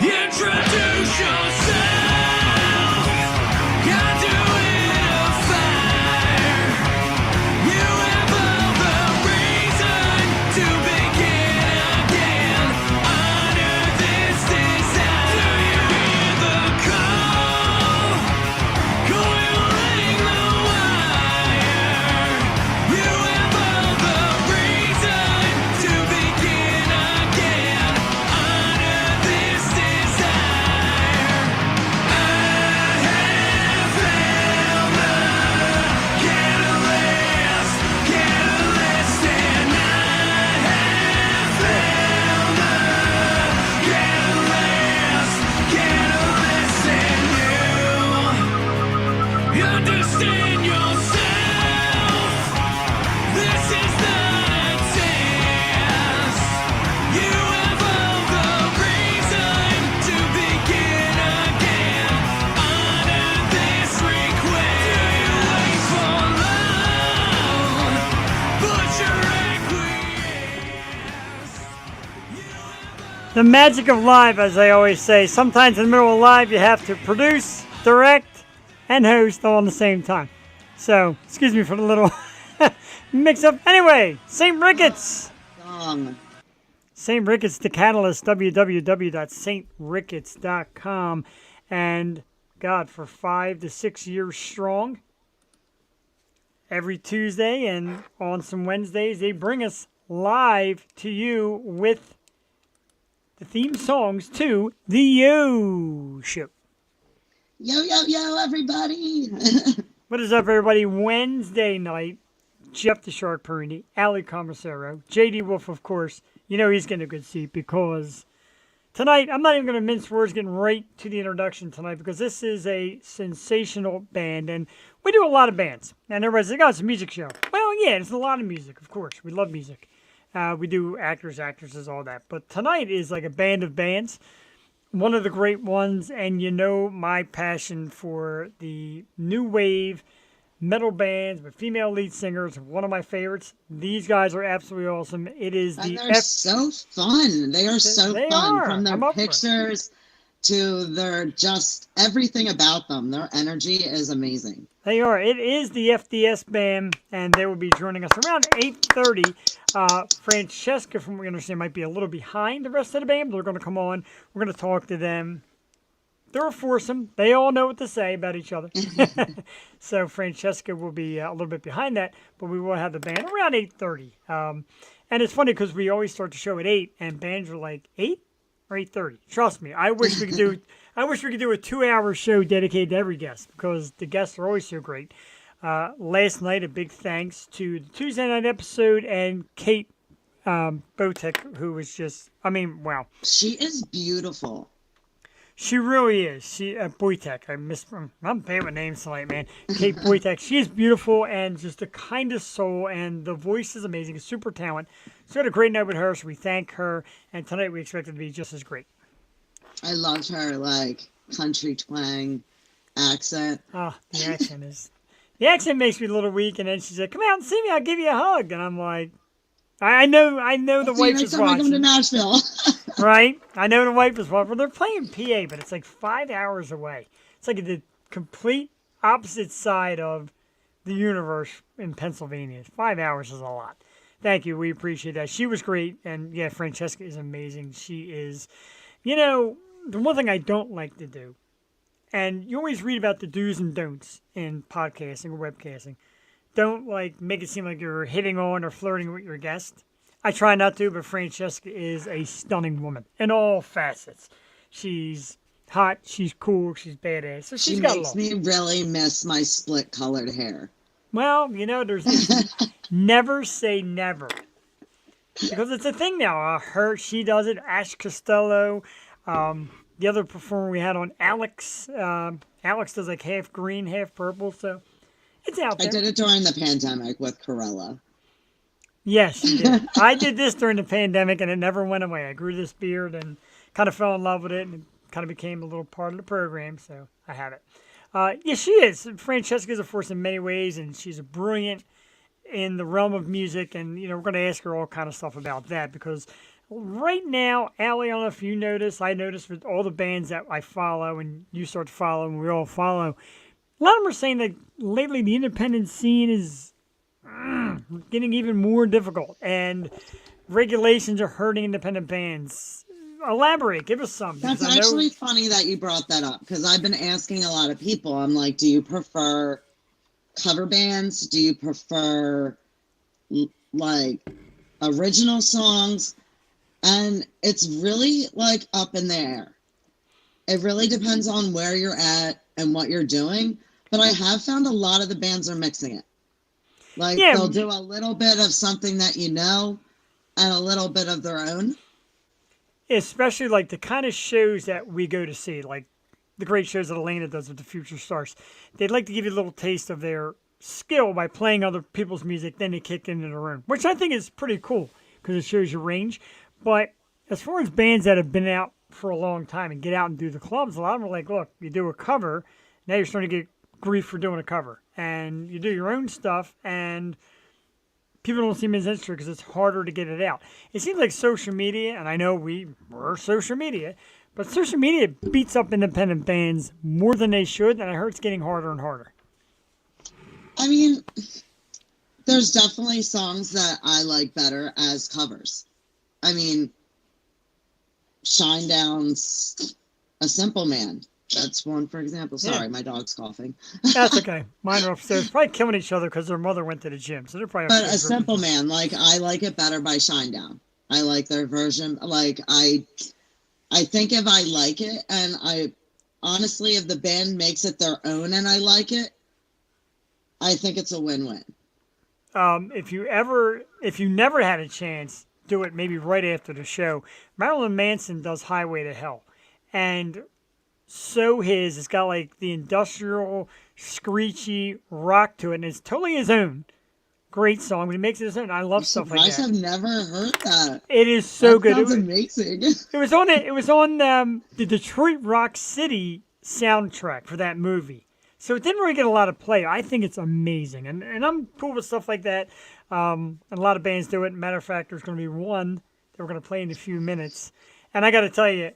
Introduce yourself. You're doing a fire. You have all the reason to begin again. Honor this desire. Do you hear the call? Coiling the wire. You have all the reason to begin again. Honor this desire. I have found the catalyst, and I have found the catalyst in you. Understand yourself. This is not a test. You have all the reason to begin again. Honor this request. Do you wait for love? Put your acquiesce. The magic of live, as I always say. Sometimes in the middle of live, you have to produce, direct, and host all at the same time. So, excuse me for the little mix-up. Anyway, St. Ricketts. Song. St. Ricketts, the Catalyst, www.stricketts.com. And, God, for 5 to 6 years strong, every Tuesday and on some Wednesdays, they bring us live to you with the theme songs to the Yo Show. Yo, yo, yo, everybody. What is up, everybody? Wednesday night, Jeff the Shark Perini, Ali Commissaro, JD Wolf, of course. You know he's getting a good seat because tonight, I'm not even going to mince words, getting right to the introduction tonight because this is a sensational band, and we do a lot of bands. And everybody's like, oh, it's a music show. Well, yeah, it's a lot of music, of course. We love music. We do actors, actresses, all that. But tonight is like a band of bands. One of the great ones, and you know my passion for the new wave metal bands with female lead singers. One of my favorites. These guys are absolutely awesome. It is And the they're so fun. They are so They fun. are. From their I'm up for it. pictures to their just everything about them. Their energy is amazing. They are. It is the FDS Band, and they will be joining us around 8:30. Francesca, from what we understand, might be a little behind the rest of the band, but they're going to come on. We're going to talk to them. They're a foursome. They all know what to say about each other. So Francesca will be a little bit behind that, but we will have the band around 8:30. And it's funny because we always start the show at 8, and bands are like 8 or 8:30. Trust me, I wish we could do. I wish we could do a 2-hour show dedicated to every guest because the guests are always so great. Last night, a big thanks to the Tuesday night episode and Kate Botek, who was just, I mean, wow. She is beautiful. She really is. She Boytek. I'm bad with names tonight, man. Kate Boytek. She is beautiful and just the kindest soul, and the voice is amazing. Super talent. So we had a great night with her, so we thank her. And tonight we expect it to be just as great. I loved her like country twang accent. Oh, the accent is. The accent makes me a little weak, and then she's like, "Come out and see me. I'll give you a hug." And I'm like, I know the wife is Come to watching. Nashville. Right? I know the wife is watching. Well, they're playing PA, but it's like 5 hours away. It's like the complete opposite side of the universe in Pennsylvania. 5 hours is a lot. Thank you. We appreciate that. She was great. And yeah, Francesca is amazing. She is, you know, the one thing I don't like to do, and you always read about the do's and don'ts in podcasting or webcasting. Don't like make it seem like you're hitting on or flirting with your guest. I try not to, but Francesca is a stunning woman in all facets. She's hot, she's cool, she's badass. So she's She got makes love. me really miss my split colored hair. Well, you know, there's never say never. Because it's a thing now. She does it. Ash Costello, the other performer we had on, Alex. Alex does like half green, half purple. So it's out there. I did it during the pandemic with Corella. Yes, you did. I did this during the pandemic, and it never went away. I grew this beard and kind of fell in love with it, and it kind of became a little part of the program, so I have it. Yeah, she is. Francesca is a force in many ways, and she's a brilliant in the realm of music, and, you know, we're going to ask her all kind of stuff about that, because right now, Allie, I don't know if you notice, I notice with all the bands that I follow and you start to follow and we all follow, a lot of them are saying that lately the independent scene is getting even more difficult and regulations are hurting independent bands. Elaborate, give us some. That's because I know, actually funny that you brought that up because I've been asking a lot of people. I'm like, do you prefer cover bands? Do you prefer like original songs? And it's really like up in the air. It really depends on where you're at and what you're doing. But I have found a lot of the bands are mixing it. Like yeah, they'll do a little bit of something that you know and a little bit of their own. especially like the kind of shows that we go to see, like the great shows that Elena does with the Future Stars. They'd like to give you a little taste of their skill by playing other people's music, then they kick into their own, which I think is pretty cool because it shows your range. But as far as bands that have been out for a long time and get out and do the clubs, a lot of them are like, look, you do a cover, now you're starting to get grief for doing a cover. And you do your own stuff, and people don't seem as interested because it's harder to get it out. It seems like social media, and I know we're social media, but social media beats up independent bands more than they should, and I heard it's getting harder and harder. I mean, there's definitely songs that I like better as covers. I mean, Shinedown's A Simple Man. That's one, for example. Sorry, my dog's coughing. That's okay. Mine are upstairs, probably killing each other because their mother went to the gym, so they're probably But upstairs. A Simple Man, like, I like it better by Shinedown. I like their version. Like, I think if I like it, and I honestly, if the band makes it their own and I like it, I think it's a win-win. If you never had a chance, do it maybe right after the show. Marilyn Manson does Highway to Hell, and so it's got like the industrial, screechy rock to it, and it's totally his own. Great song. He makes it his own. I love stuff like that. I've never heard that. It is so That good. sounds amazing. It was on it. It was on the Detroit Rock City soundtrack for that movie. So it didn't really get a lot of play. I think it's amazing, and I'm cool with stuff like that. And a lot of bands do it. Matter of fact, there's going to be one that we're going to play in a few minutes. And I got to tell you,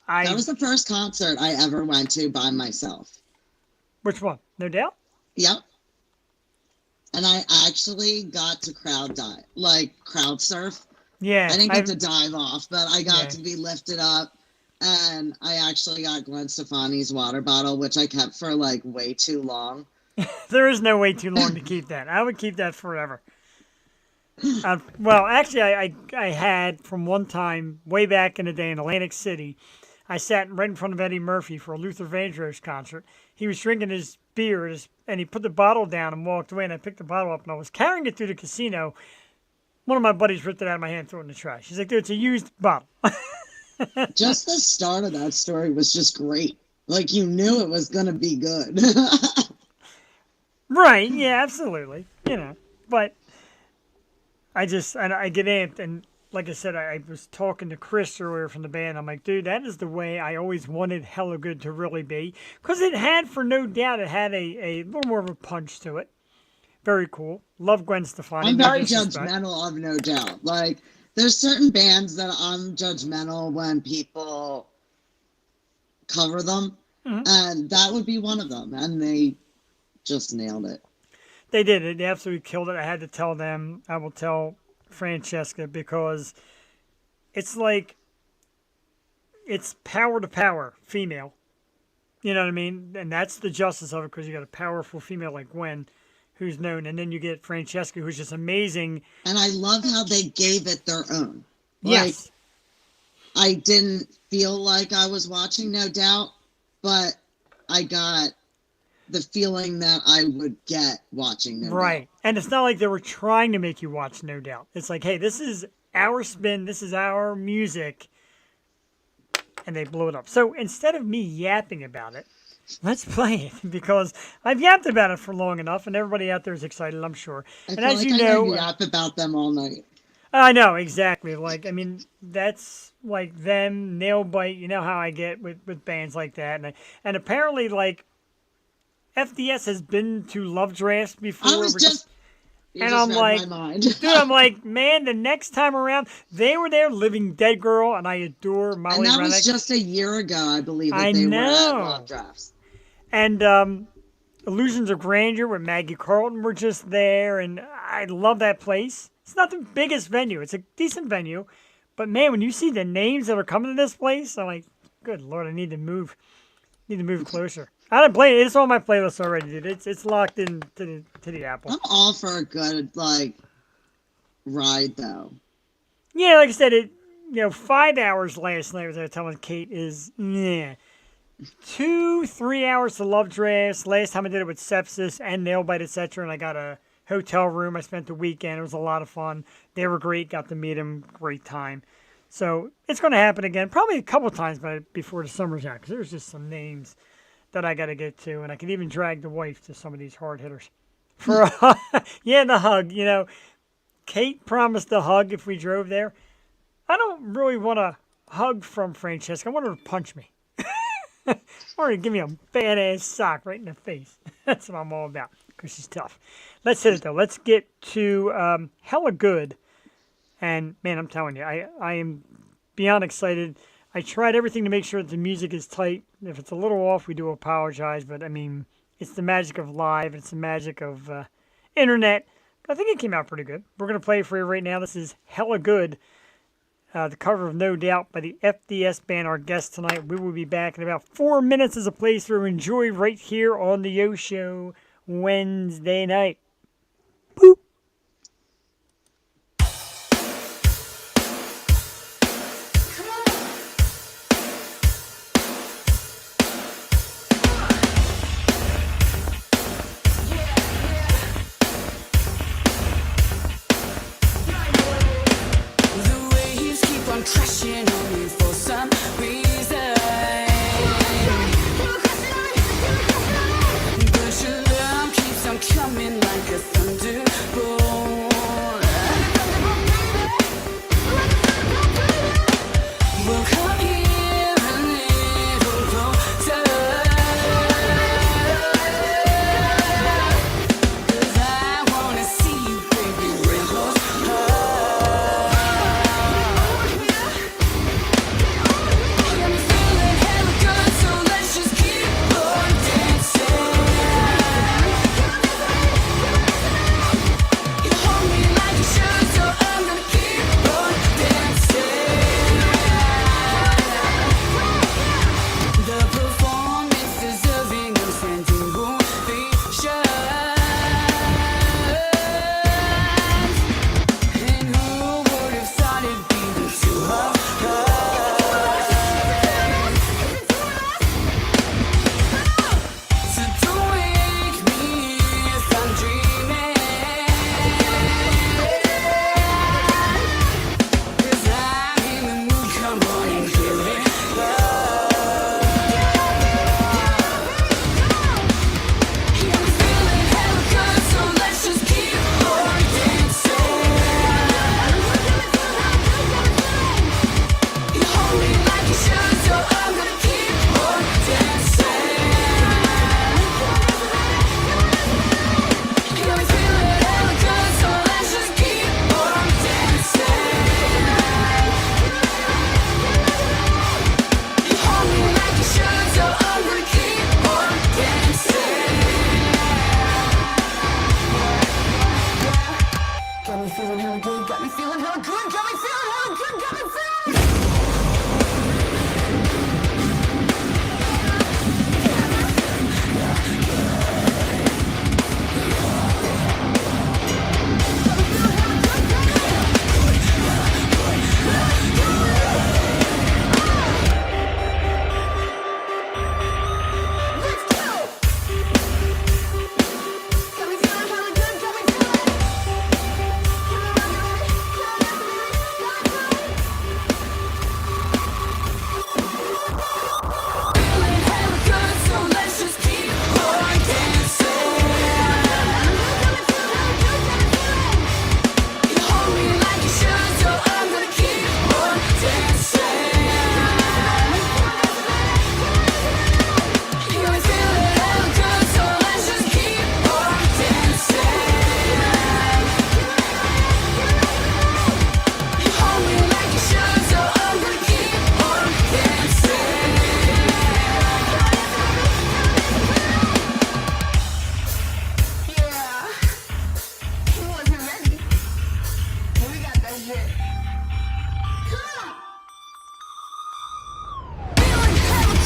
That was the first concert I ever went to by myself. Which one? No Doubt? Yep. And I actually got to crowd surf. Yeah. I didn't get to dive off, but I got to be lifted up. And I actually got Gwen Stefani's water bottle, which I kept for like way too long. There is no way too long to keep that. I would keep that forever. Well, actually, I had from one time way back in the day in Atlantic City. I sat right in front of Eddie Murphy for a Luther Vandross concert. He was drinking his beer, and he put the bottle down and walked away, and I picked the bottle up, and I was carrying it through the casino. One of my buddies ripped it out of my hand and threw it in the trash. He's like, dude, it's a used bottle. Just the start of that story was just great. Like, you knew it was going to be good. Right, yeah, absolutely. But I get amped, and like I said, I was talking to Chris earlier from the band. I'm like, dude, that is the way I always wanted Hella Good to really be. Because it had, for no doubt, it had a little more of a punch to it. Very cool. Love Gwen Stefani. I'm very judgmental of No Doubt. Like, there's certain bands that I'm judgmental when people cover them. Mm-hmm. And that would be one of them. And they just nailed it. They did it. They absolutely killed it. I had to tell them. I will tell Francesca because it's like it's power to power female. You know what I mean? And that's the justice of it because you got a powerful female like Gwen who's known, and then you get Francesca who's just amazing. And I love how they gave it their own. Yes. Like, I didn't feel like I was watching No Doubt, but I got the feeling that I would get watching No Doubt. Right. And it's not like they were trying to make you watch No Doubt. It's like, hey, this is our spin, this is our music, and they blew it up. So instead of me yapping about it, let's play it because I've yapped about it for long enough, and everybody out there is excited, I'm sure. I and feel as like you I know, yap about them all night. I know exactly. Like, I mean, that's like them nail bite. You know how I get with bands like that, and apparently, like FDS has been to Love Drafts before. You And just I'm read like, my mind. dude, I'm like, man, the next time around, they were there, Living Dead Girl, and I adore And Molly that Rennick. was just a year ago, I believe, I that they were at know. Love Drafts. And Illusions of Grandeur with Maggie Carlton were just there, and I love that place. It's not the biggest venue. It's a decent venue. But man, when you see the names that are coming to this place, I'm like, good Lord, I need to move. Need to move closer. I didn't play it. It's on my playlist already, dude. It's locked in to the Apple. I'm all for a good, like, ride, though. Yeah, like I said, 5 hours last night, as I was telling Kate, is, yeah. 2-3 hours to Love Drafts. Last time I did it with Sepsis and Nailbite, etc. And I got a hotel room. I spent the weekend. It was a lot of fun. They were great. Got to meet them. Great time. So it's going to happen again. Probably a couple times before the summer's out. Because there's just some names that I got to get to. And I could even drag the wife to some of these hard hitters. For yeah, the hug. Kate promised a hug if we drove there. I don't really want a hug from Francesca. I want her to punch me. Or give me a badass sock right in the face. That's what I'm all about, because she's tough. Let's hit it, though. Let's get to Hella Good. And, man, I'm telling you, I am beyond excited. I tried everything to make sure that the music is tight. If it's a little off, we do apologize. But, I mean, it's the magic of live. It's the magic of internet. I think it came out pretty good. We're going to play it for you right now. This is Hella Good. The cover of No Doubt by the FDS Band, our guest tonight. We will be back in about 4 minutes as a playthrough. Enjoy right here on the Yo Show Wednesday night. Boop. The waves keep on crashing on me for some reason. But your love keeps on coming like a thunderbolt. We'll come here a little closer. 'Cause I wanna see you, baby, real close. Got me feeling hella good, so let's just keep on dancing. You hold me like you should, so I'm gonna keep on dancing. The performance deserving of standing ovation. And who would have thought it'd be the two of us? So don't wake me if I'm dreaming. 'Cause I'm in the mood, come on and feel it. Yeah, I'm feeling hella good, so let's just keep on dancing. You hold me like you should, so I'm gonna keep on dancing. Yeah, I'm feeling hella good, so let's just keep on dancing.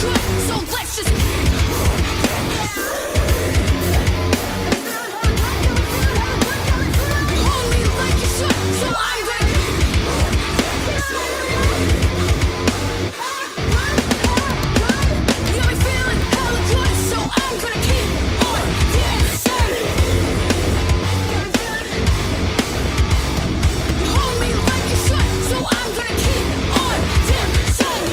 could, so let's just hold me like you should, so I'm gonna you got me feeling hella good, so I'm gonna keep on dancing. Hold me like you should, so I'm gonna keep on dancing.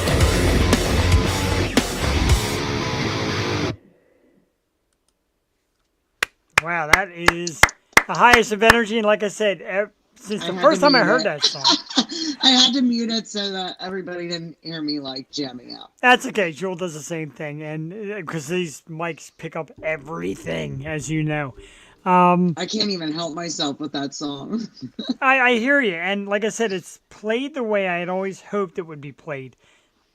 Wow, that is the highest of energy. And like I said, since the had first to time I mute heard it. that song. I had to mute it so that everybody didn't hear me like jamming out. That's okay. Jewel does the same thing. And because these mics pick up everything, as you know. I can't even help myself with that song. I hear you. And like I said, it's played the way I had always hoped it would be played.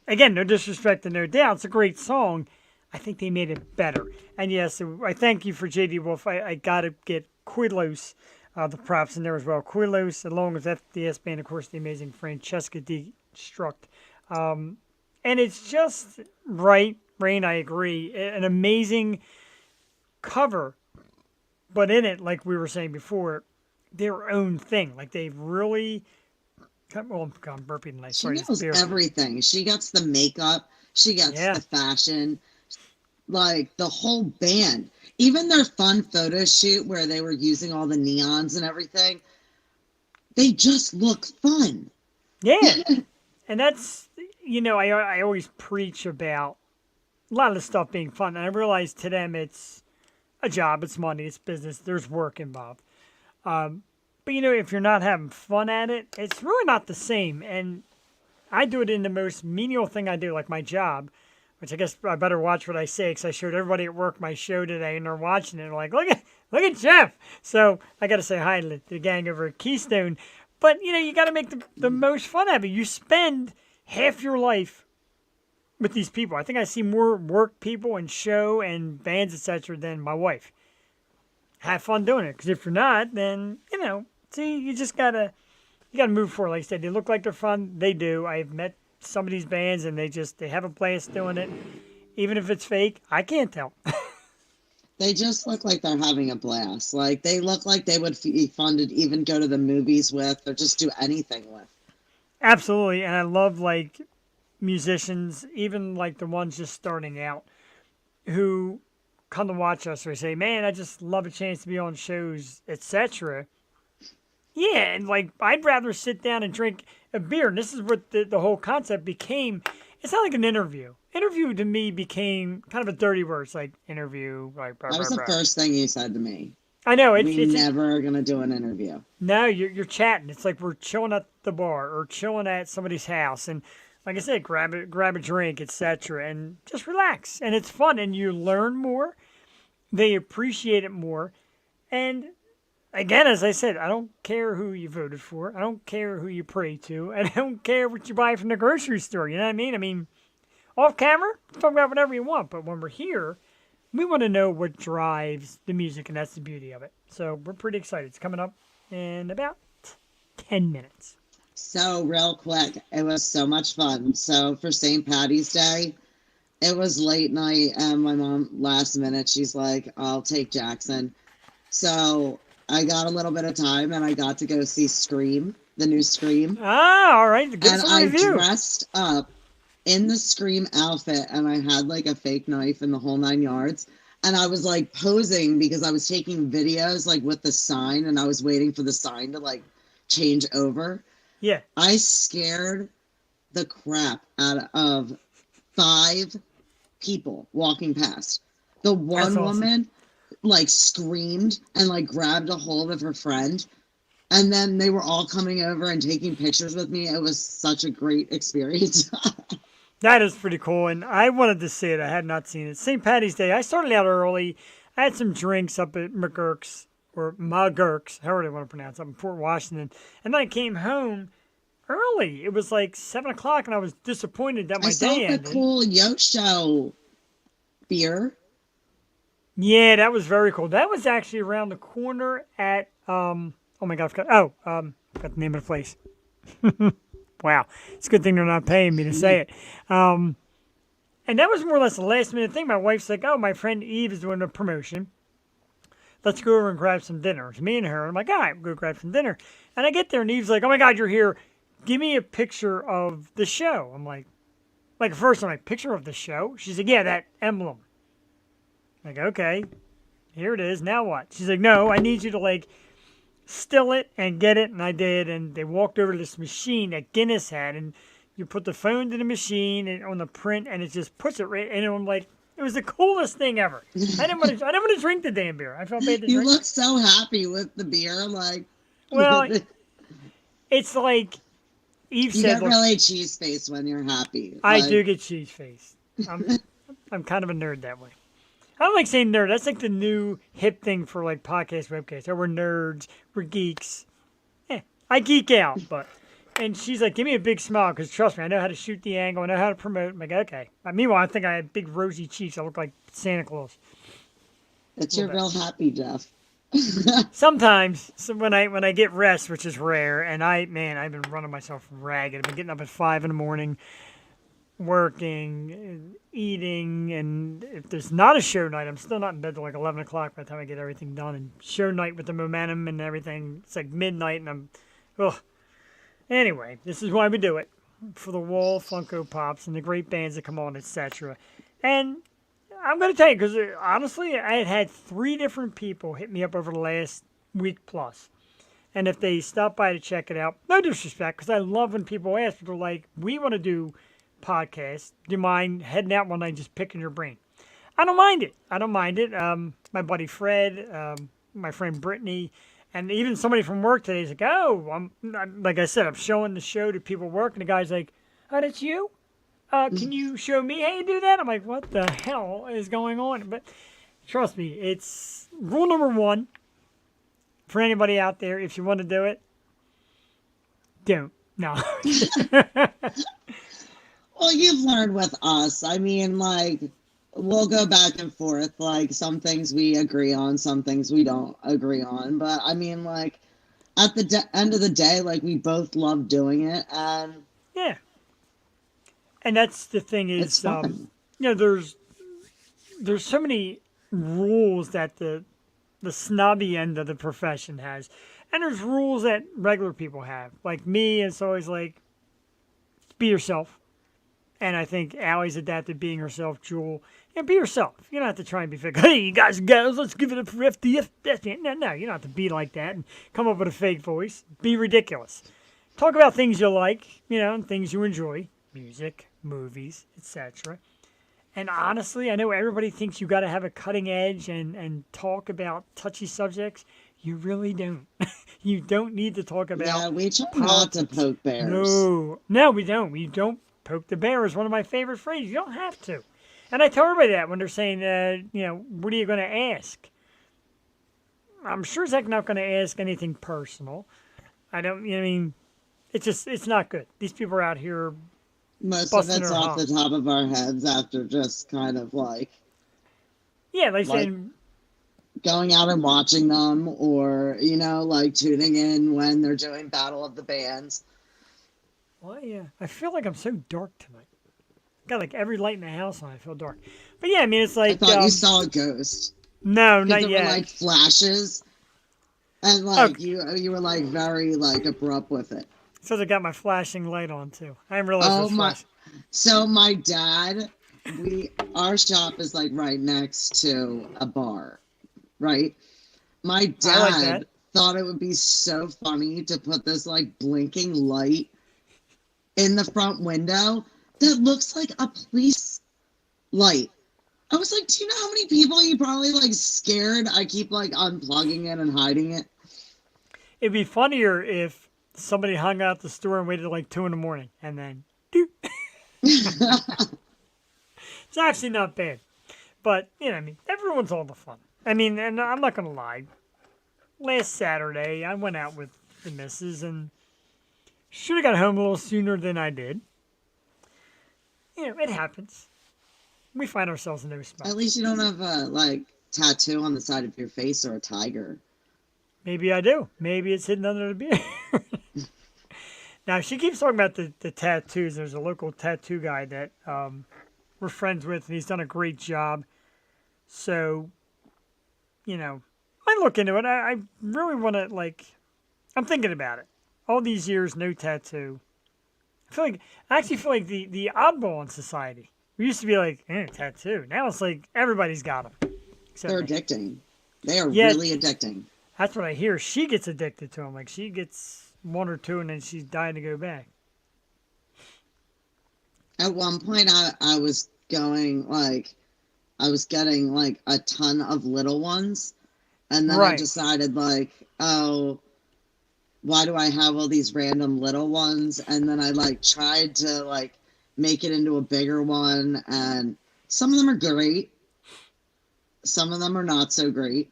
Again, no disrespect and no doubt. It's a great song. I think they made it better. And yes, I thank you for JD Wolf. I got to get Quidlos the props in there as well. Quidlos, along with FDS Band, of course, the amazing Francesca Destruct. And it's just right, Rain, I agree. An amazing cover, but in it, like we were saying before, their own thing. Like they've really. Well, I'm burping tonight. She Sorry, it's knows beer. everything. She gets the makeup. She gets Yeah. the fashion. Like the whole band. Even their fun photo shoot where they were using all the neons and everything. They just look fun. Yeah. And that's, I always preach about a lot of the stuff being fun. And I realize to them it's a job, it's money, it's business, there's work involved. But, if you're not having fun at it, it's really not the same. And I do it in the most menial thing I do, like my job, which I guess I better watch what I say because I showed everybody at work my show today and they're watching it. And they're like, look at Jeff. So I got to say hi to the gang over at Keystone. But, you got to make the most fun of it. You spend half your life with these people. I think I see more work people and show and bands, etc., than my wife. Have fun doing it. Because if you're not, then, see, you just got to move forward. Like I said, they look like they're fun. They do. I've met some of these bands and they have a blast doing it. Even if it's fake, I can't tell. They just look like they're having a blast. Like they look like they would be fun to even go to the movies with or just do anything with. Absolutely. And I love like musicians, even like the ones just starting out who come to watch us or say, man, I just love a chance to be on shows, etc. Yeah, and like I'd rather sit down and drink a beer. And this is what the whole concept became. It's not like an interview. Interview to me became kind of a dirty word. It's like interview. Like, That was the first thing you said to me. I know. We It's never are going to do an interview. No, you're chatting. It's like we're chilling at the bar or chilling at somebody's house. And like I said, grab a drink, etc. And just relax. And it's fun. And you learn more. They appreciate it more. And again, as I said, I don't care who you voted for. I don't care who you pray to. I don't care what you buy from the grocery store. You know what I mean? I mean, off camera, talk about whatever you want. But when we're here, we want to know what drives the music, and that's the beauty of it. So we're pretty excited. It's coming up in about 10 minutes. So real quick, it was so much fun. So for St. Patty's Day, it was late night, and my mom, last minute, she's like, I'll take Jackson. So I got a little bit of time, and I got to go see Scream, the new Scream. Ah, all right. Give us And a I review. dressed up in the Scream outfit, and I had like a fake knife in the whole 9 yards. And I was like posing because I was taking videos like with the sign, and I was waiting for the sign to like change over. Yeah. I scared the crap out of 5 people walking past. The one That's awesome. woman like screamed and like grabbed a hold of her friend. And then they were all coming over and taking pictures with me. It was such a great experience. That is pretty cool, and I wanted to see it. I had not seen it. St. Patty's Day, I started out early. I had some drinks up at McGurk's, or McGurk's, however you want to pronounce it, up in Port Washington. And then I came home early. It was like 7 o'clock, and I was disappointed that my I saw day the ended. cool Yocho beer. Yeah, that was very cool. That was actually around the corner at, oh my God, I forgot the name of the place. Wow. It's a good thing they're not paying me to say it. And And that was more or less a last minute thing. My wife's like, oh, my friend Eve is doing a promotion. Let's go over and grab some dinner. It's me and her. I'm like, all right, we'll go grab some dinner. And I get there and Eve's like, oh my God, you're here. Give me a picture of the show. I'm like first I'm like, picture of the show? She's like, yeah, that emblem. I'm like, okay, here it is. Now what? She's like, no, I need you to like still it and get it. And I did. And they walked over to this machine that Guinness had. And you put the phone to the machine and on the print and it just puts it right. And I'm like, it was the coolest thing ever. I didn't want to drink the damn beer. I felt bad to You drink. look so happy with the beer, like. Well, it's like Eve You said, get look, really cheese face when you're happy. I Like, do get cheese face. I'm kind of a nerd that way. I don't like saying nerd. That's like the new hip thing for like podcast webcasts. Oh, we're nerds. We're geeks. I geek out, but. And she's like, give me a big smile, because trust me, I know how to shoot the angle. I know how to promote. I'm like, okay. Meanwhile, I think I had big rosy cheeks. I look like Santa Claus. That's your real happy, Jeff. Sometimes, so when I get rest, which is rare, and I've been running myself ragged. I've been getting up at 5 in the morning, working, eating, and if there's not a show night, I'm still not in bed till like 11 o'clock by the time I get everything done. And show night with the momentum and everything, it's like midnight, and I'm, ugh. Anyway, this is why we do it. For the wall Funko Pops and the great bands that come on, etc. And I'm going to tell you, because honestly, I had 3 different people hit me up over the last week plus. And if they stop by to check it out, no disrespect, because I love when people ask, but they're like, we want to do podcasts. Do you mind heading out one night and just picking your brain? I don't mind it. My buddy Fred, my friend Brittany, and even somebody from work today is like, oh, like I said, I'm showing the show to people at work, and the guy's like, oh, that's you? Can you show me how you do that? I'm like, what the hell is going on? But trust me, it's rule number 1 for anybody out there. If you want to do it, don't. No. Well, you've learned with us. I mean, like, we'll go back and forth. Like, some things we agree on, some things we don't agree on. But, I mean, like, at the end of the day, like, we both love doing it. And Yeah. And that's the thing it's is, fun. there's so many rules that the snobby end of the profession has. And there's rules that regular people have. Like me, it's always like, be yourself. And I think Allie's adapted being herself, Jewel. Be yourself. You don't have to try and be fake. Hey, you guys and girls, let's give it up for FDS Band. No, you don't have to be like that and come up with a fake voice. Be ridiculous. Talk about things you like, and things you enjoy. Music, movies, etc. And honestly, I know everybody thinks you got to have a cutting edge and talk about touchy subjects. You really don't. You don't need to talk about Yeah, we try not to poke bears. No, we don't. We don't poke the bear is one of my favorite phrases. You don't have to. And I tell everybody that when they're saying, what are you going to ask? I'm sure Zach not going to ask anything personal. It's not good. These people are out here Most of busting it's their off the hump. top of our heads after just kind of like Yeah, like Like- saying, going out and watching them, or like tuning in when they're doing Battle of the Bands. well, yeah, I feel like I'm so dark tonight. Got like every light in the house on. I feel dark. But yeah, it's I like, thought you saw a ghost. no, 'Cause not there yet. were like flashes, and like you were like very like abrupt with it. So I got my flashing light on too. I didn't realize it Oh was my! flashing. So my dad, our shop is like right next to a bar, right? My I like dad that. thought it would be so funny to put this like blinking light in the front window that looks like a police light. I was like, do you know how many people you probably like scared? I keep like unplugging it and hiding it. It'd be funnier if somebody hung out the store and waited till like 2 in the morning and then, doot. It's actually not bad. But, everyone's all the fun. And I'm not going to lie. Last Saturday, I went out with the missus and should have got home a little sooner than I did. It happens. We find ourselves in those spots. At least you don't have a like tattoo on the side of your face or a tiger. Maybe I do. Maybe it's hidden under the beard. Now, she keeps talking about the tattoos. There's a local tattoo guy that we're friends with, and he's done a great job. So, I look into it. I really want to, like, I'm thinking about it. All these years, no tattoo. I actually feel like the oddball in society. We used to be like, tattoo. Now it's like everybody's got them. They're addicting. They are Yeah. really addicting. That's what I hear. She gets addicted to them. Like she gets one or two, and then she's dying to go back. At one point, I was going like, I was getting like a ton of little ones. And then I Right. decided like, oh, why do I have all these random little ones? And then I like tried to like make it into a bigger one. And some of them are great. Some of them are not so great.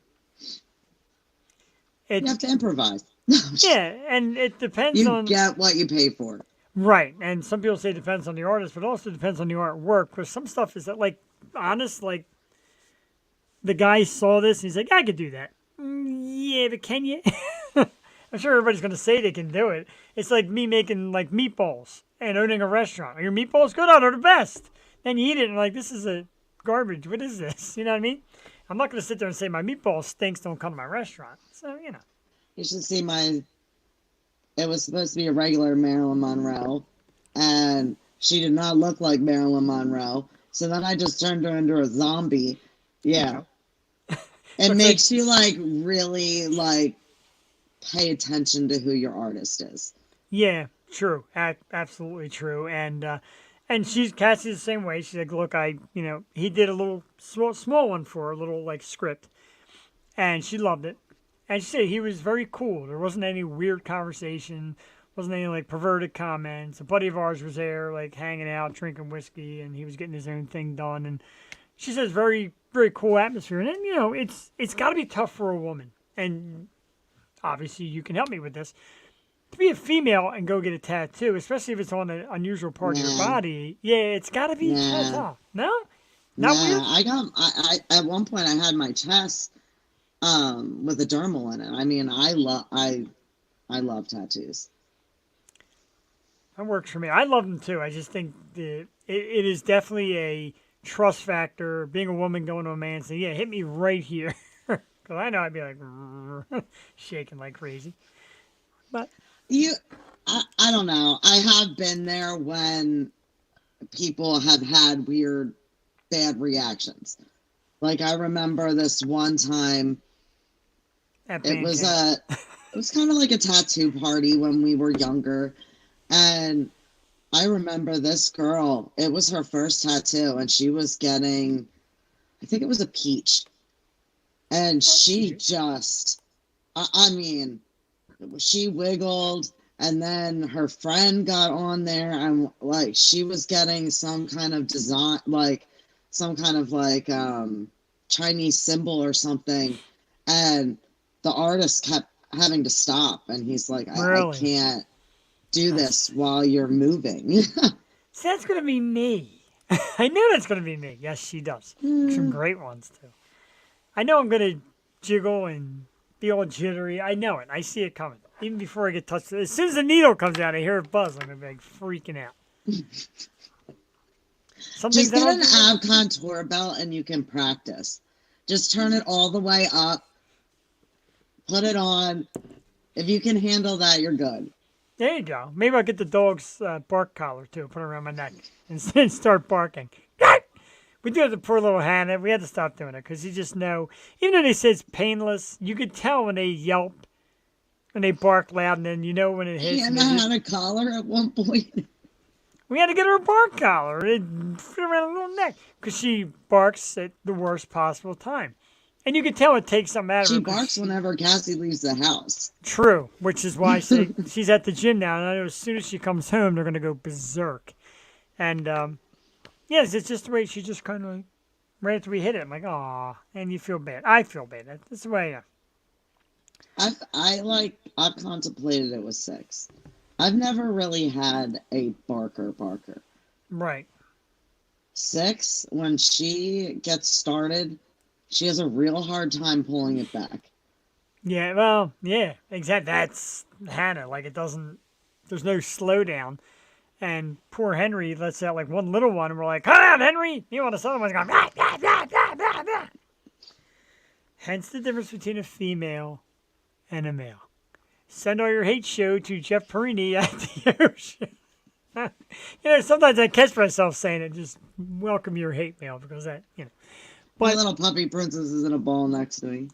You have to improvise. Yeah, and it depends You on get what you pay for. right. And some people say it depends on the artist, but it also depends on the artwork. Because some stuff is that like honest, like the guy saw this and he's like, I could do that. Yeah, but can you? I'm sure everybody's going to say they can do it. It's like me making like meatballs and owning a restaurant. Are your meatballs good? Oh, they're the best. Then you eat it and like, this is a garbage. What is this? You know what I mean? I'm not going to sit there and say my meatball stinks. Don't come to my restaurant. So, You should see my. It was supposed to be a regular Marilyn Monroe, and she did not look like Marilyn Monroe. So then I just turned her into a zombie. Yeah, it Looks makes you like really like pay attention to who your artist is. Yeah, true. Absolutely true. And Cassie's the same way. She's like, look, he did a little small one for her, a little like script, and she loved it. And she said he was very cool. There wasn't any weird conversation, wasn't any like perverted comments. A buddy of ours was there, like hanging out, drinking whiskey, and he was getting his own thing done. And she says very, very cool atmosphere. And then, it's got to be tough for a woman. And obviously, you can help me with this. To be a female and go get a tattoo, especially if it's on an unusual part of your Nah. body, yeah, it's got to be Nah. tough. No, not weird. I at one point I had my chest with a dermal in it. I mean, I love tattoos. That works for me. I love them too. I just think it is definitely a trust factor. Being a woman going to a man saying, "Yeah, hit me right here," because I know I'd be like shaking like crazy. But I don't know. I have been there when people have had weird, bad reactions. Like I remember this one time. at It band was camp. it was kind of like a tattoo party when we were younger, and I remember this girl. It was her first tattoo, and she was getting, I think it was a peach, and she cute. just, I mean, she wiggled, and then her friend got on there, and like she was getting some kind of design, like some kind of like Chinese symbol or something, and the artist kept having to stop, and he's like, I Really? can't do this while you're moving. See, that's gonna be me. I knew that's gonna be me. Yes, she does. Some great ones too. I know I'm gonna jiggle and be all jittery. I know it. I see it coming. Even before I get touched. As soon as the needle comes out, I hear it buzz. I'm gonna be like freaking out. Some Just things I get don't an do. ab contour belt and you can practice. Just turn it all the way up, put it on. If you can handle that, you're good. There you go. Maybe I'll get the dog's bark collar too. Put it around my neck and start barking. We do have the poor little Hannah. We had to stop doing it because you just know. Even though they say it's painless, you could tell when they yelp, when they bark loud, and then you know when it hits. And Hannah had a collar at one point. we had to get her a bark collar. It fit around her little neck because she barks at the worst possible time. And you can tell it takes something out of her. She 'cause barks whenever Cassie leaves the house. True, which is why she's at the gym now, and I know as soon as she comes home, they're going to go berserk. And, yes, it's just the way she just kind of, right after we hit it, I'm like, aw, and you feel bad. I feel bad. That's the way I am. I've contemplated it with 6. I've never really had a barker. Right. 6, when she gets started, she has a real hard time pulling it back. Yeah, well, yeah, exactly. That's Hannah. Like, there's no slowdown. And poor Henry lets out like one little one, and we're like, "Come on, Henry!" You want the other one's going, "Rah, rah, rah, rah, rah, rah." Hence the difference between a female and a male. Send all your hate show to Jeff Perini at the ocean. Sometimes I catch myself saying it. Just welcome your hate mail because My But little puppy princess is in a ball next to me.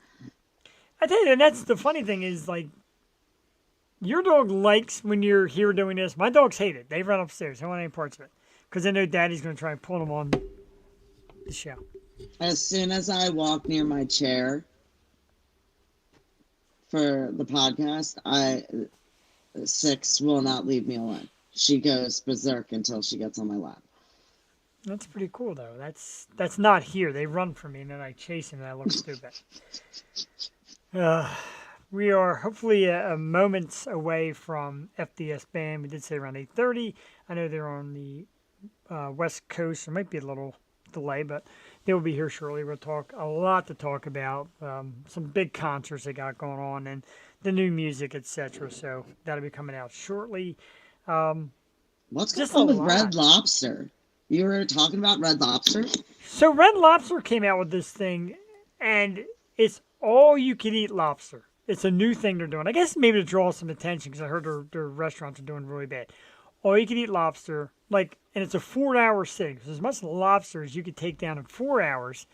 I tell you, and that's the funny thing is like, your dog likes when you're here doing this. My dogs hate it. They run upstairs. They don't want any parts of it because they know Daddy's going to try and pull them on the show. As soon as I walk near my chair for the podcast, Six will not leave me alone. She goes berserk until she gets on my lap. That's pretty cool, though. That's not here. They run from me, and then I chase them, and I look stupid. We are hopefully a moments away from FDS Band. We did say around 8:30. I know they're on the West Coast. There might be a little delay, but they will be here shortly. We'll talk a lot to talk about. Some big concerts they got going on, and the new music, etc. So that'll be coming out shortly. What's Just going on a with lot. Red Lobster? You were talking about Red Lobster? So Red Lobster came out with this thing, and it's all you can eat lobster. It's a new thing they're doing. I guess maybe to draw some attention because I heard their restaurants are doing really bad. All you can eat lobster, and it's a 4-hour sitting. So as much lobster as you could take down in 4 hours.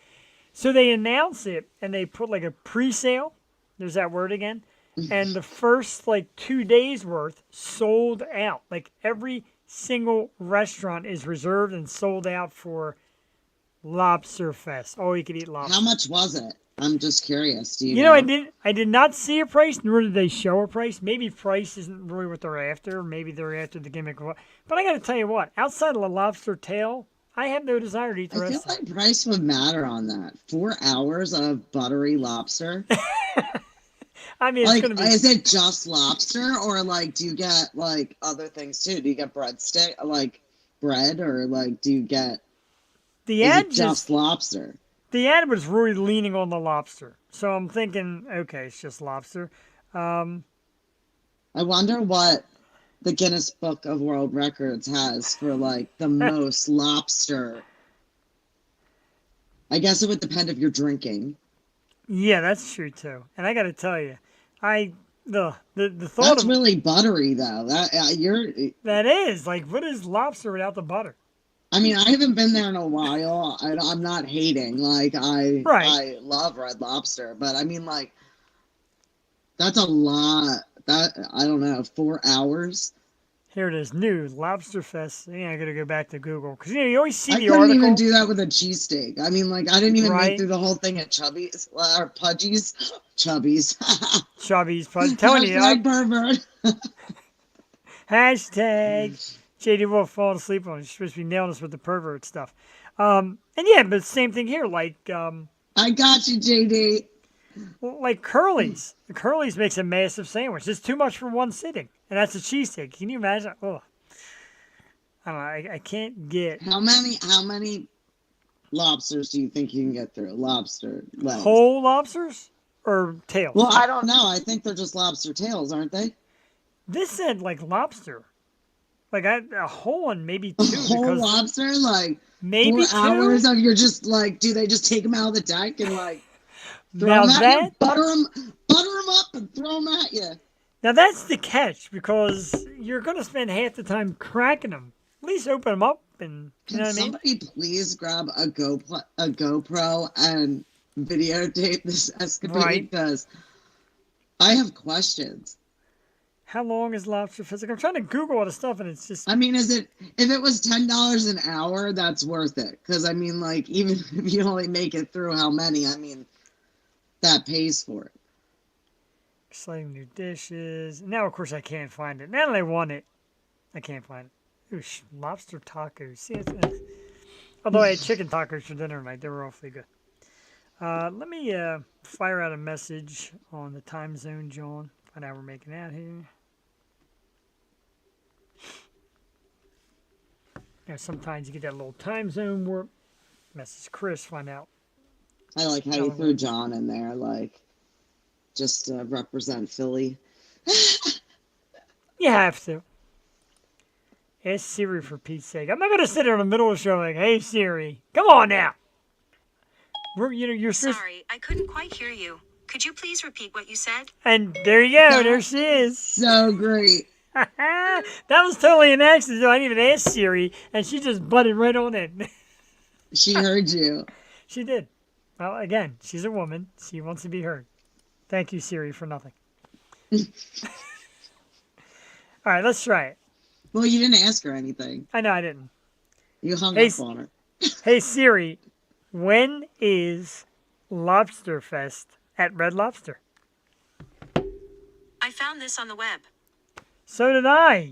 So they announce it and they put like a pre-sale. There's that word again. And the first 2 days worth sold out. Like every single restaurant is reserved and sold out for Lobster Fest. All you can eat lobster. How much was it? I'm just curious. Do you You know, know? I did not see a price, nor did they show a price. Maybe price isn't really what they're after. Maybe they're after the gimmick. But I got to tell you what, outside of the lobster tail, I have no desire to eat the I feel rest of like price would matter on that. 4 hours of buttery lobster. it. I mean, it's going to be. Is it just lobster, or do you get other things too? Do you get breadstick, bread, or do you get? The Is ad it just lobster? The ad was really leaning on the lobster. So I'm thinking, okay, it's just lobster. I wonder what the Guinness Book of World Records has for the most lobster. I guess it would depend if you're drinking. Yeah, that's true too. And I got to tell you, the thought That's of really buttery though. that is what is lobster without the butter? I mean, I haven't been there in a while. I'm not hating. I love Red Lobster, but I mean, that's a lot. That I don't know, 4 hours. Here it is, new Lobster Fest. Yeah, I got to go back to Google because you always see I the couldn't article. even do that with a cheesesteak. I mean, I didn't even Right. make through the whole thing at Chubby's or Pudgy's. Chubby's. Chubby's, telling you. Hashtag pervert. Hashtag JD Wolf falling asleep on. She's supposed to be nailing us with the pervert stuff. And yeah, but same thing here. I got you, JD. Like Curly's. Curly's makes a massive sandwich. It's too much for one sitting, and that's a cheesesteak. Can you imagine? Oh, I don't know. I can't get How many lobsters do you think you can get through? Lobster legs. whole lobsters or tails. Well, I don't know. I think they're just lobster tails, aren't they? This said lobster. A whole one, maybe two. Whole because lobster, maybe 4 two. hours of you're just do they just take them out of the deck and throw Now them at that you, butter them up and throw them at you? now that's the catch because you're gonna spend half the time cracking them. At least open them up and you know Can what I mean. somebody please grab a GoPro and videotape this escapade? Right. Because I have questions. How long is lobster fest? I'm trying to Google all the stuff and it's just I mean, if it was $10 an hour, that's worth it. Because I mean, even if you only make it through how many, I mean, that pays for it. exciting new dishes. Now, of course, I can't find it. Now that I want it, I can't find it. Ooh, lobster tacos. See, although I had chicken tacos for dinner tonight, they were awfully good. Let me fire out a message on the time zone, John. Find out we're making out here. Sometimes you get that little time zone warp. Message Chris, find out. I like how you threw John in there, just to represent Philly. You have to. Ask Siri for Pete's sake. I'm not gonna sit there in the middle of the show like, "Hey Siri, come on now." You're supposed. Sorry, I couldn't quite hear you. Could you please repeat what you said? And there you go. There she is. So great. That was totally an accident. I didn't even ask Siri, and she just butted right on in. She heard you. She did. Well, again, she's a woman. She wants to be heard. Thank you, Siri, for nothing. All right, let's try it. Well, you didn't ask her anything. I know I didn't. You hung Hey, up on her. Hey, Siri, when is Lobster Fest at Red Lobster? I found this on the web. So did I.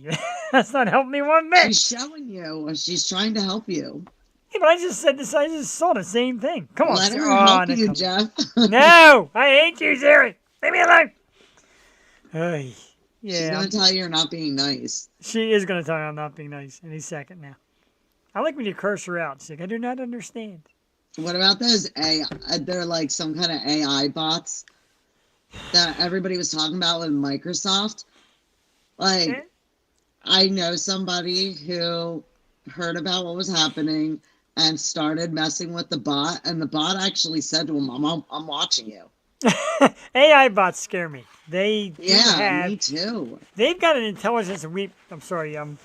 That's not helping me one bit. She's showing you. She's trying to help you. Yeah, but I just said this. I just saw the same thing. Come on, Let Siri. her Oh, help no, you, come on. Jeff. No, I hate you, Siri. Leave me alone. Ay, She's yeah, going to tell you you're not being nice. she is going to tell me I'm not being nice any second now. I like when you curse her out. She's like, I do not understand. What about those AI? They're like some kind of AI bots that everybody was talking about with Microsoft. Like, I know somebody who heard about what was happening and started messing with the bot, and the bot actually said to him, I'm watching you. AI bots scare me. They do Yeah, me have, too. they've got an intelligence and I'm sorry, I'm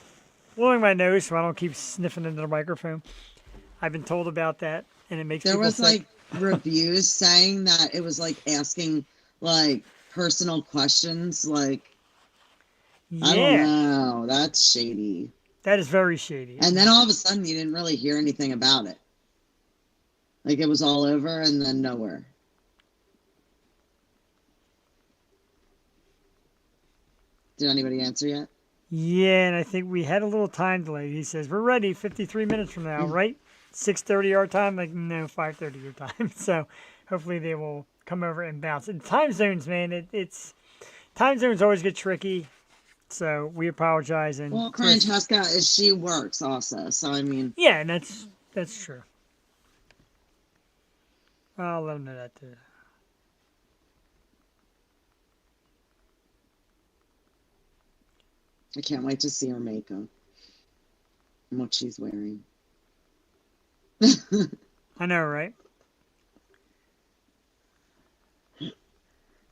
blowing my nose so I don't keep sniffing into the microphone. I've been told about that, and it makes There people was sick. like reviews saying that it was like asking like personal questions. Like, I don't Yeah, know. That's shady. that is very shady. And then all of a sudden, you didn't really hear anything about it. Like it was all over and then nowhere. Did anybody answer yet? Yeah, and I think we had a little time delay. He says, we're ready 53 minutes from now, right? 6:30 our time? Like, no, 5:30 your time. So hopefully they will come over and bounce. And time zones, man, it's time zones always get tricky. So we apologize. And Well, Chris- Francesca, she works also. So, I mean, yeah, and that's true. I'll let him know that too. I can't wait to see her makeup and what she's wearing. I know, right? Let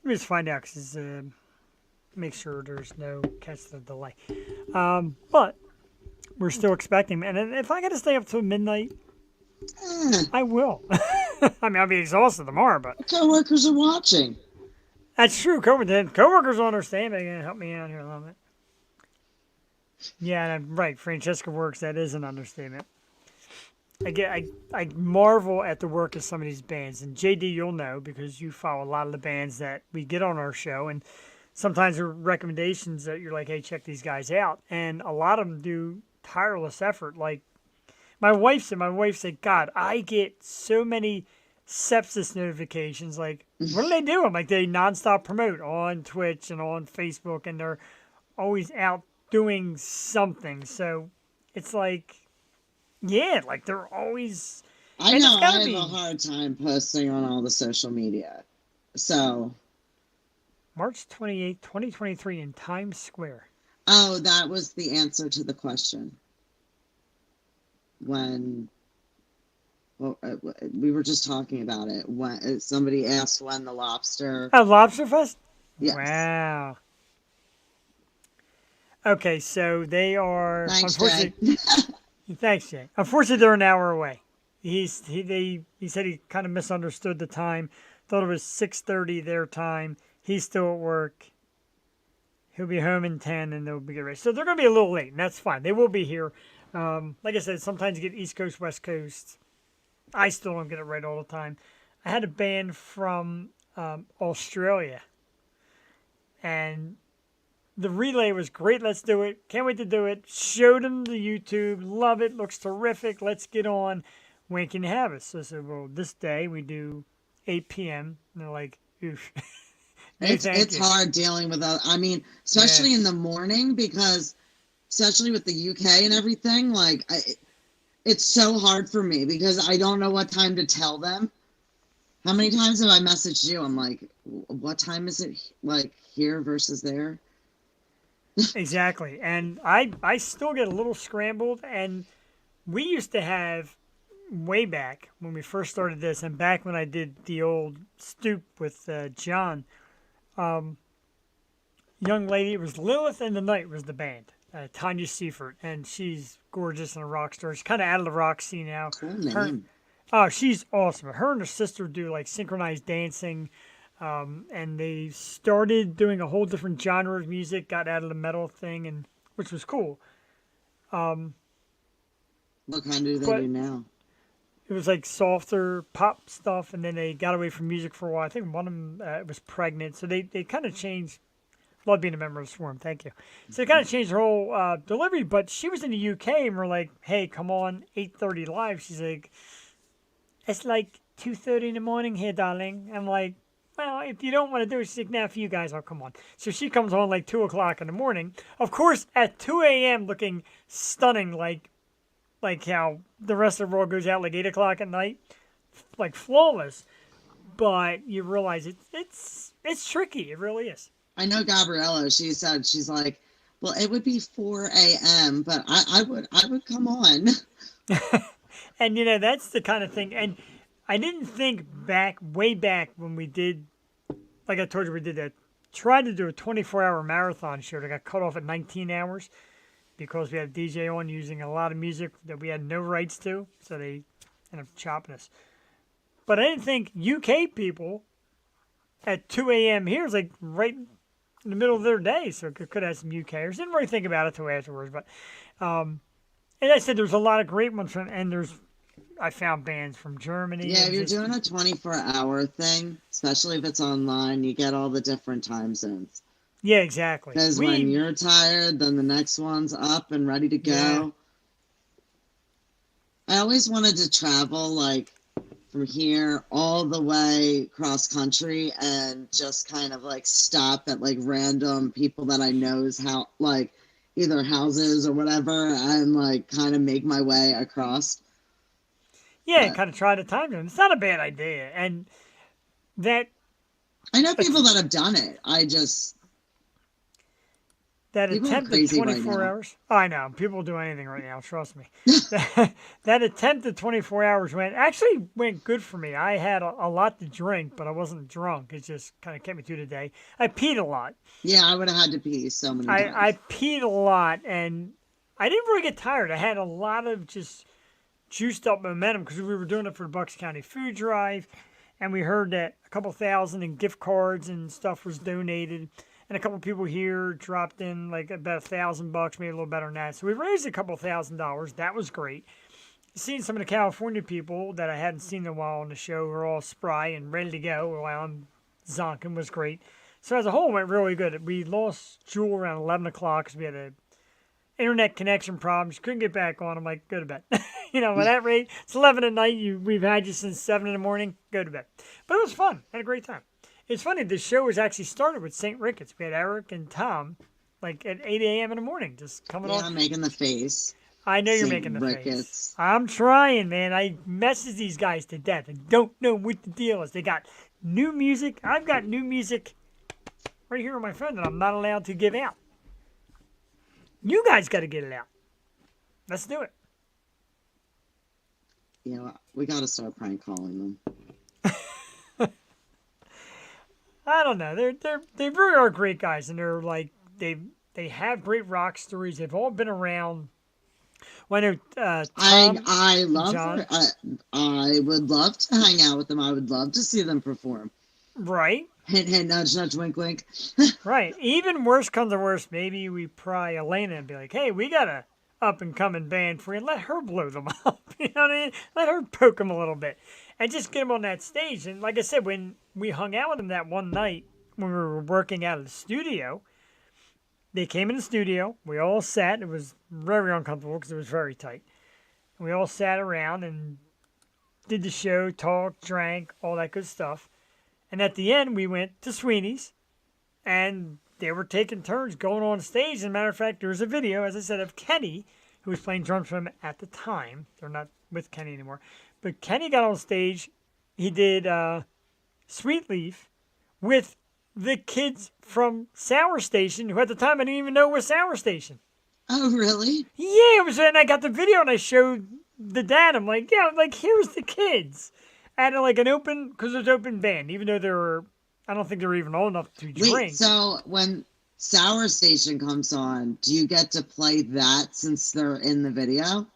me just find out because make sure there's no catch the delay. But we're still expecting, and if I got to stay up till midnight, I will. I mean, I'll be exhausted tomorrow, but Coworkers are watching. that's true. Coworkers will understand. They're gonna help me out here a little bit. Yeah, and I'm right. Francesca works. That is an understatement. I marvel at the work of some of these bands, and JD, you'll know because you follow a lot of the bands that we get on our show, and sometimes there are recommendations that you're like, hey, check these guys out, and a lot of them do tireless effort. Like my wife said, God, I get so many sepsis notifications. Like, what do they do? I'm like, they nonstop promote on Twitch and on Facebook, and they're always out doing something. So it's like, yeah, like they're always. I And it's know I gotta have be- a hard time posting on all the social media. So, March 28th, 2023 in Times Square. oh, that was the answer to the question. When well, we were just talking about it. When somebody asked when the lobster. Oh, Lobster Fest? Yes. Wow. Okay, so they are. Thanks, Jay. Thanks, Jay. Unfortunately, they're an hour away. He said he kind of misunderstood the time. Thought it was 6:30 their time. He's still at work. He'll be home in 10, and they'll be getting ready. So they're going to be a little late, and that's fine. They will be here. Like I said, sometimes you get East Coast, West Coast. I still don't get it right all the time. I had a band from Australia, and the relay was great. Let's do it. Can't wait to do it. Showed them the YouTube. Love it. Looks terrific. Let's get on. When can you have us? So I said, well, this day we do 8 p.m. And they're like, oof. No, It's thank you. hard dealing with I mean, especially in the morning because, especially with the UK and everything, like it's so hard for me because I don't know what time to tell them. How many times have I messaged you? I'm like, what time is it? Like here versus there? Exactly. And I still get a little scrambled. And we used to have way back when we first started this, and back when I did the old stoop with John, young lady. It was Lilith and the Night was the band. Tanya Seifert, and she's gorgeous and a rock star. She's kind of out of the rock scene now. Cool Her, name. oh, she's awesome. Her and her sister do like synchronized dancing, and they started doing a whole different genre of music. Got out of the metal thing, and which was cool. What kind do they But do now? it was like softer pop stuff, and then they got away from music for a while. I think one of them was pregnant, so they kind of changed. Love being a member of Swarm, thank you. So they kind of changed her whole delivery, but she was in the UK, and we're like, hey, come on, 8:30 live. She's like, it's like 2:30 in the morning here, darling. I'm like, well, if you don't want to do it, she's like, nah, for you guys, I'll come on. So she comes on like 2 o'clock in the morning. Of course, at 2 a.m., looking stunning, like how the rest of the world goes out like 8 o'clock at night, like flawless. But you realize it's tricky. It really is. I know Gabriella. She said she's like, well, it would be 4 a.m., but I would come on. And that's the kind of thing. And I didn't think way back when we did, like I told you, we did that. Tried to do a 24-hour marathon show that got cut off at 19 hours because we had a DJ on using a lot of music that we had no rights to. So they ended up chopping us. But I didn't think UK people at 2 a.m. here is like right in the middle of their day. So it could have some UKers. Didn't really think about it till afterwards. But, and I said there's a lot of great ones I found bands from Germany. Yeah, if you're just- doing a 24-hour thing, especially if it's online, you get all the different time zones. Yeah, exactly. Because when you're tired, then the next one's up and ready to go. Yeah. I always wanted to travel like from here all the way cross country and just kind of like stop at like random people that I know's how like either houses or whatever and like kind of make my way across. Yeah, and kind of try to time them. It's not a bad idea. And that I know people that have done it. People are attempt at crazy right 24 now. hours. Oh, I know. People do anything right now, trust me. That attempt at 24 hours went good for me. I had a lot to drink, but I wasn't drunk. It just kind of kept me through the day. I peed a lot. Yeah, I would have had to pee so many times. I peed a lot, and I didn't really get tired. I had a lot of just juiced up momentum because we were doing it for the Bucks County Food Drive, and we heard that a couple thousand in gift cards and stuff was donated, and a couple people here dropped in like about $1,000, maybe a little better than that. So we raised a couple $1,000. That was great. Seeing some of the California people that I hadn't seen in a while on the show were all spry and ready to go while I'm zonking was great. So as a whole, it went really good. We lost Jewel around 11 o'clock because we had a internet connection problems. Couldn't get back on. I'm like, go to bed. At that rate, it's 11 at night. We've had you since 7 in the morning. Go to bed. But it was fun. Had a great time. It's funny. The show was actually started with St. Ricketts. We had Eric and Tom, like at 8 a.m. in the morning, just coming on. I'm making the face. I know you're St. making the face. Ricketts. I'm trying, man. I message these guys to death. I don't know what the deal is. They got new music. I've got new music right here on my phone that I'm not allowed to give out. You guys got to get it out. Let's do it. Yeah, we got to start prank calling them. I don't know. They really are great guys, and they're like they have great rock stories. They've all been around. When Tom, I love John. her. I would love to hang out with them. I would love to see them perform. Right, Hint, hint, nudge, nudge, wink, wink. right. Even worse comes to worse, maybe we pry Elena and be like, "Hey, we got a up and coming band for you. Let her blow them up. You know what I mean? Let her poke them a little bit, and just get them on that stage." And like I said, when we hung out with them that one night when we were working out of the studio, they came in the studio. We all sat. It was very uncomfortable because it was very tight. And we all sat around and did the show, talked, drank, all that good stuff. And at the end, we went to Sweeney's, and they were taking turns going on stage. As a matter of fact, there was a video, as I said, of Kenny, who was playing drums for him at the time. They're not with Kenny anymore. But Kenny got on stage. He did Sweet Leaf with the kids from Sour Station, who at the time I didn't even know was Sour Station. Oh, really? Yeah, it was, and I got the video and I showed the dad. I'm like, yeah, like here's the kids, at like an open, because it was open band, even though they were, I don't think they were even old enough to drink. Wait, so when Sour Station comes on, do you get to play that since they're in the video?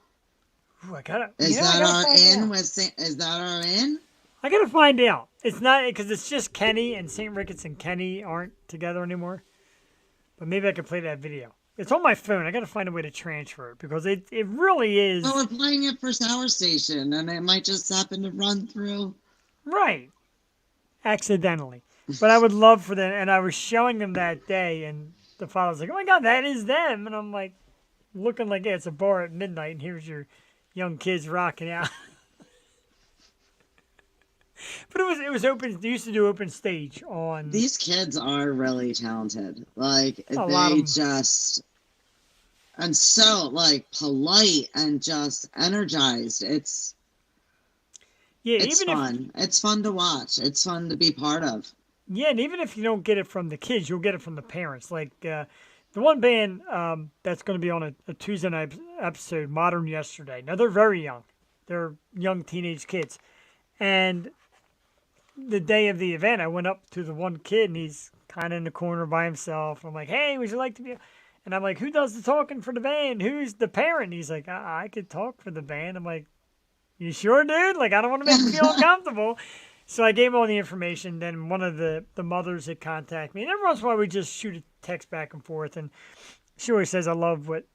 Ooh, I gotta. Is I that gotta our find in out. is that our in? I gotta find out. It's not because it's just Kenny and St. Ricketts and Kenny aren't together anymore. But maybe I could play that video. It's on my phone. I gotta find a way to transfer it because it really is Well, we're playing it for Sour Station, and it might just happen to run through. right accidentally. But I would love for them, and I was showing them that day, and the father's like, "Oh my God, that is them!" And I'm like, looking like, "Yeah, it's a bar at midnight, and here's your young kids rocking out." But it was open. They used to do open stage on These kids are really talented. Like a lot of they them. just and so like polite and just energized. Yeah, It's even if fun. It's fun to watch. It's fun to be part of. yeah, and even if you don't get it from the kids, you'll get it from the parents. Like the one band that's going to be on a Tuesday night episode, Modern Yesterday. Now they're very young; they're young teenage kids. And the day of the event, I went up to the one kid, and he's kind of in the corner by himself. I'm like, "Hey, would you like to be?" And I'm like, "Who does the talking for the band? Who's the parent?" He's like, I could talk for the band." I'm like, "You sure, dude? Like, I don't want to make you feel uncomfortable." So I gave him all the information. Then one of the mothers had contacted me. And every once in a while, we just shoot a text back and forth. And she always says, "I love what,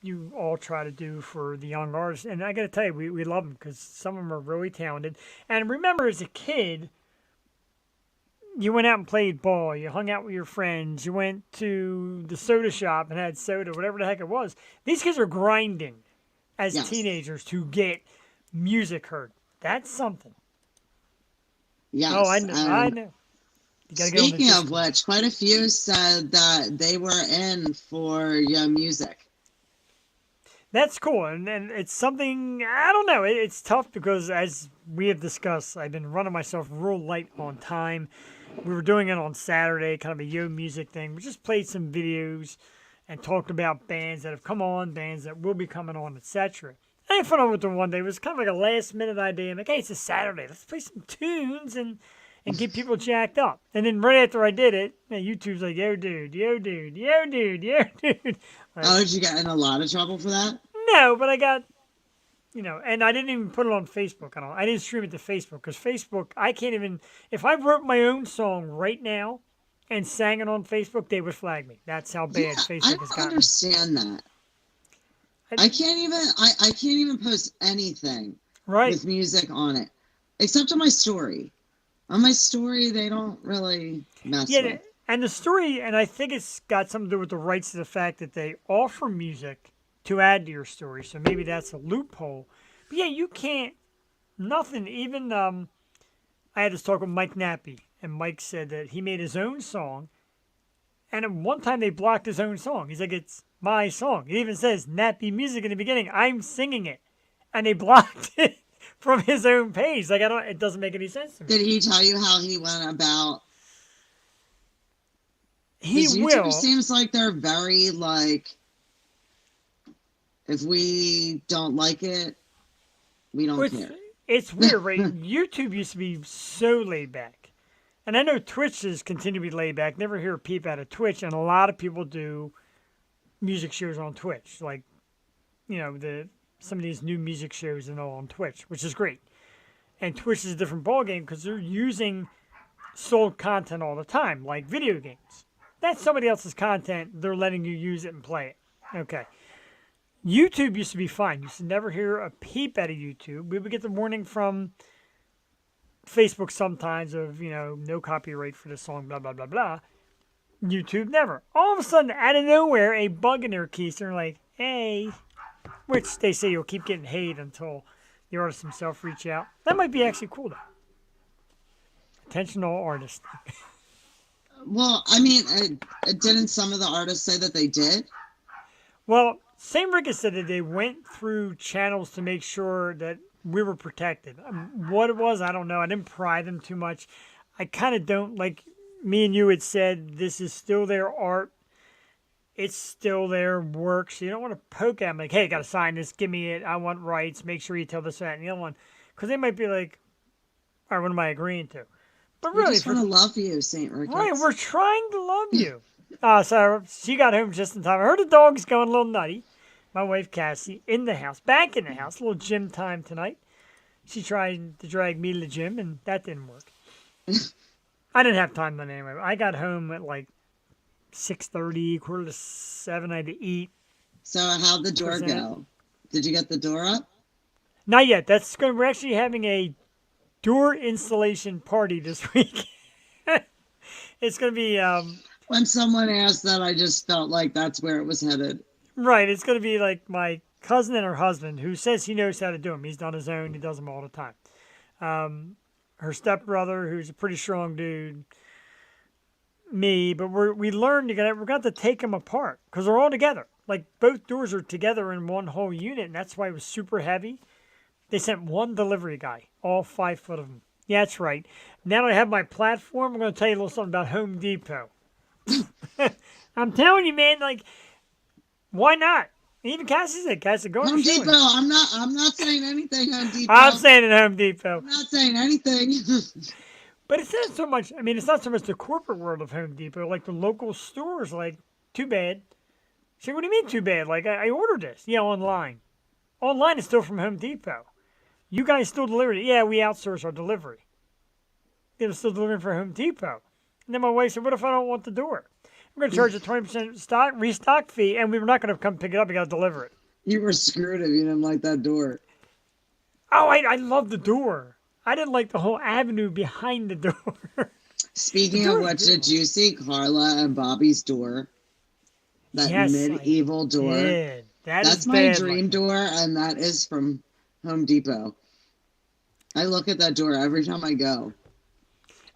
you all try to do for the young artists." And I got to tell you, we love them because some of them are really talented. And remember, as a kid, you went out and played ball. You hung out with your friends. You went to the soda shop and had soda, whatever the heck it was. These kids are grinding as Yes. teenagers to get music heard. That's something. Yes. Oh, I know. I And know. You gotta get on the speaking of Discord. which, quite a few said that they were in for Young Music. That's cool, and it's something I don't know. It's tough because as we have discussed, I've been running myself real light on time. We were doing it on Saturday, kind of a yo music thing. We just played some videos and talked about bands that have come on, bands that will be coming on, etc. I had fun with the one day. It was kind of like a last minute idea. I'm like, hey, it's a Saturday. Let's play some tunes and get people jacked up. And then right after I did it, YouTube's like, yo, dude, yo, dude, yo, dude, yo, dude. Like, Oh, did you get in a lot of trouble for that? no, but I got, and I didn't even put it on Facebook. I didn't stream it to Facebook because Facebook, I can't even, if I wrote my own song right now and sang it on Facebook, they would flag me. That's how bad Yeah, I Facebook has don't gotten. understand that. I can't even post anything Right. with music on it. Except on my story. On my story they don't really mess Yeah, with. and the story, and I think it's got something to do with the rights to the fact that they offer music to add to your story. So maybe that's a loophole. But yeah, you can't, nothing, even, I had this talk with Mike Nappy, and Mike said that he made his own song, and at one time they blocked his own song. He's like, it's my song. It even says Nappy Music in the beginning. I'm singing it. And they blocked it from his own page. Like, it doesn't make any sense to me. Did he tell you how he went about? He Because will. YouTube seems like they're very like, if we don't like it, we don't It's, care. it's weird, right? YouTube used to be so laid back. And I know Twitch has continued to be laid back. Never hear a peep out of Twitch. And a lot of people do music shows on Twitch. Like, some of these new music shows and all on Twitch, which is great. And Twitch is a different ballgame because they're using sold content all the time, like video games. That's somebody else's content. They're letting you use it and play it. Okay. YouTube used to be fine. You used to never hear a peep out of YouTube. We would get the warning from Facebook sometimes of, no copyright for this song, blah, blah, blah, blah. YouTube never. All of a sudden, out of nowhere, a bug in their keys. They're like, hey, which they say you'll keep getting hate until the artist himself reach out. That might be actually cool, though. Attention all artists. Well, I mean, didn't some of the artists say that they did? Well, St. Ricketts said that they went through channels to make sure that we were protected. What it was, I don't know. I didn't pry them too much. I kind of don't like, me and you had said this is still their art. It's still their work. So you don't want to poke at them like, hey, got to sign this. Give me it. I want rights. Make sure you tell this, that, and the other one. Because they might be like, all right, what am I agreeing to? But We really, just want to love you, St. Ricketts. right, we're trying to love you. So she got home just in time. I heard the dog's going a little nutty. My wife, Cassie, in the house, back in the house. A little gym time tonight. She tried to drag me to the gym, and that didn't work. I didn't have time then anyway. I got home at like 6:30, 6:45. I had to eat. So how'd the door go? Did you get the door up? Not yet. We're actually having a door installation party this week. It's going to be When someone asked that, I just felt like that's where it was headed. right. It's going to be like my cousin and her husband, who says he knows how to do them. He's done his own. He does them all the time. Her stepbrother, who's a pretty strong dude. Me, but we learned we're going to take them apart because they're all together. Like both doors are together in one whole unit, and that's why it was super heavy. They sent one delivery guy, all 5 foot of them. Yeah, that's right. Now that I have my platform, I'm going to tell you a little something about Home Depot. I'm telling you, man, like, why not? Even Cassie said, go Home and show Depot. it. I'm not saying anything, Home Depot. I'm saying at Home Depot. I'm not saying anything. But it's not so much, I mean, it's not so much the corporate world of Home Depot, like the local stores, like, too bad. Say, what do you mean too bad? Like, I ordered this. Yeah, online. Online is still from Home Depot. You guys still deliver it. Yeah, we outsource our delivery. They're still delivering for Home Depot. And then my wife said, what if I don't want the door? I'm going to charge a 20% restock fee, and we were not going to come pick it up. We got to deliver it. You were screwed if you didn't like that door. Oh, I love the door. I didn't like the whole avenue behind the door. Speaking The of door's which, good. did you see Carla and Bobby's door? That Yes, I medieval door. did. That's my bad dream looking. door, and that is from Home Depot. I look at that door every time I go.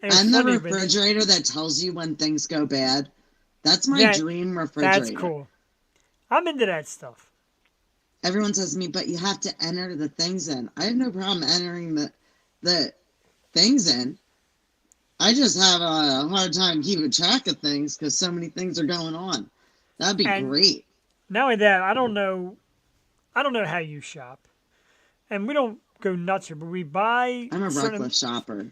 And it's And the funny, but refrigerator that tells you when things go bad. That's my That- dream refrigerator. that's cool. I'm into that stuff. Everyone says to me, but you have to enter the things in. I have no problem entering the things in. I just have a hard time keeping track of things because so many things are going on. That'd be And- great. Not only that, I don't know how you shop. And we don't go nuts here, but we buy I'm a certain- reckless shopper.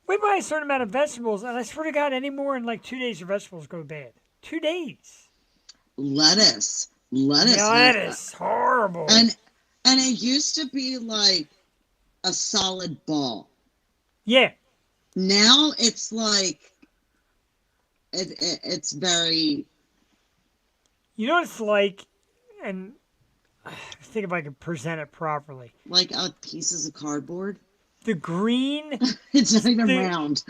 We buy a certain amount of vegetables, and I swear to God, any more in like 2 days, your vegetables go bad. 2 days. Lettuce. Lettuce, horrible. And it used to be like a solid ball. Yeah, Now it's like it's very you know what it's like, and I think if I could present it properly. like pieces of cardboard. The green, It's not even The- round.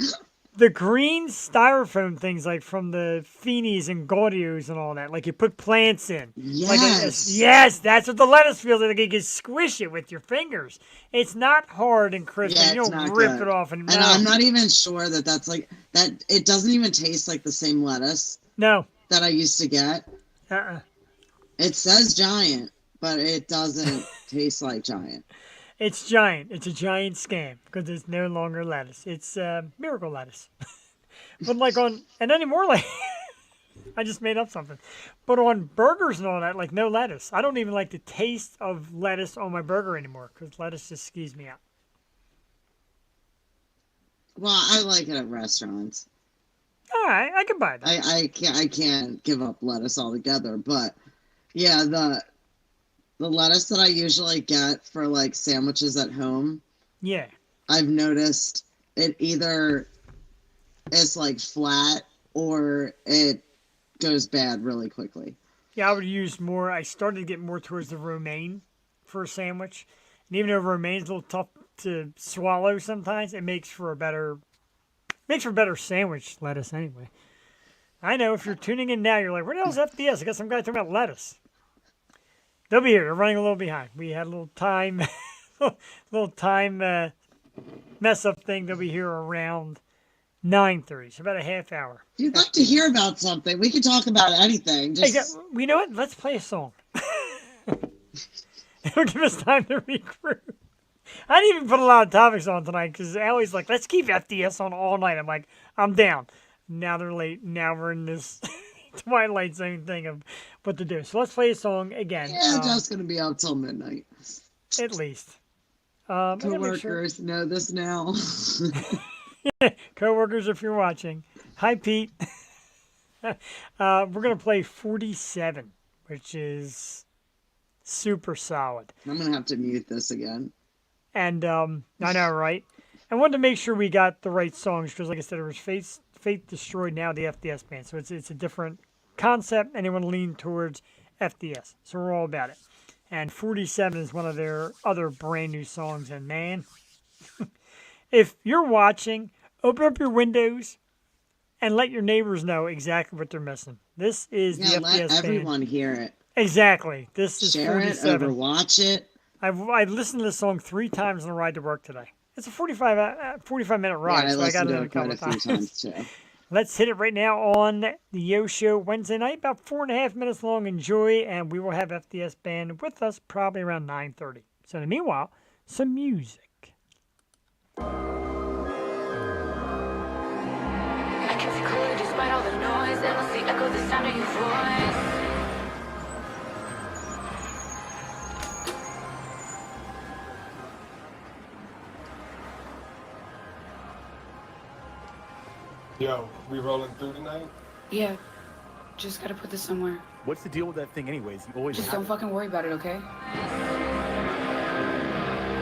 the green styrofoam things like from the Feenies and Gaudios and all that. Like you put plants in. Yes. Yes, that's what the lettuce feels like. You can squish it with your fingers. It's not hard and crisp. Yeah, and you it's don't not rip good. it off. And And no, I'm not even sure that that's like that. It doesn't even taste like the same lettuce no. that I used to get. Uh-uh. It says giant, but it doesn't taste like giant. It's giant. It's a giant scam because it's no longer lettuce. It's miracle lettuce. But like and anymore, like I just made up something. But on burgers and all that, like no lettuce. I don't even like the taste of lettuce on my burger anymore because lettuce just skews me out. Well, I like it at restaurants. All right, I can buy that. I can't give up lettuce altogether, but yeah, the lettuce that I usually get for like sandwiches at home, Yeah. I've noticed it either is like flat or it goes bad really quickly. Yeah, I would use more. I started to get more towards the romaine for a sandwich. And even though romaine's a little tough to swallow sometimes, it makes for a better sandwich lettuce anyway. I know if you're tuning in now, you're like, where the hell's FDS? I got some guy talking about lettuce. They'll be here. They're running a little behind. We had a little time, mess up thing. They'll be here around 9:30, so about a half hour. If you'd like to hear about something, we can talk about anything. Hey, Just you know what? Let's play a song. It'll give us time to regroup. I didn't even put a lot of topics on tonight because Allie's like, let's keep FDS on all night. I'm like, I'm down. now they're late. Now we're in this Twilight Zone thing of what to do. So let's play a song again. Yeah, Jeff's gonna be up till midnight. At least. I gotta make sure. Coworkers know this now. Coworkers, if you're watching. Hi, Pete. We're going to play 47, which is super solid. I'm gonna have to mute this again. And I know, right? I wanted to make sure we got the right songs because, like I said, it was Faith Destroyed, now the FDS Band. So it's a different concept, and they want to lean towards FDS. So we're all about it. And 47 is one of their other brand new songs. And man, if you're watching, open up your windows and let your neighbors know exactly what they're missing. This is the FDS let Band. everyone hear it. Exactly. This is Share 47. it, overwatch it. I've listened to this song 3 times on the ride to work today. It's a 45-minute ride, Yeah, I so I got listened it to a it quite couple a few times. times too. Let's hit it right now on the Yo Show Wednesday night, about 4.5 minutes long. Enjoy, and we will have FDS Band with us probably around 9:30. So, in the meanwhile, some music. I can see clearly despite all the noise. Endlessly echo the sound of your voice. Yo, we rolling through tonight? Yeah, just gotta put this somewhere. What's the deal with that thing anyways? You always Just have don't it. fucking worry about it, okay?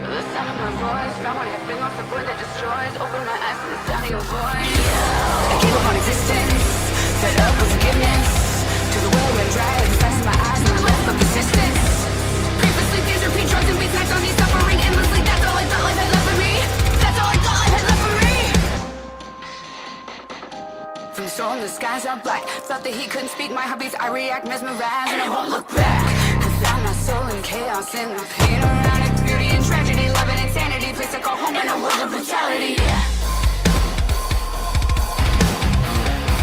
The sound of my voice, found one finger off the board that destroys. Open my eyes to the sound of your voice. I gave up on existence, fed up with forgiveness. To the well went dry, I fast my eyes and I left for persistence. Previously, fears repeat, drugs and beats, nights on me, suffering endlessly. That's all I thought life had left for me. That's all I thought life had left for me. From the storm, the skies are black. Felt the heat, couldn't speak my heartbeats. I react, mesmerized, and I won't look back. I found my soul in chaos, in the pain around it. Beauty and tragedy, love and insanity. Place I call home in a world of brutality.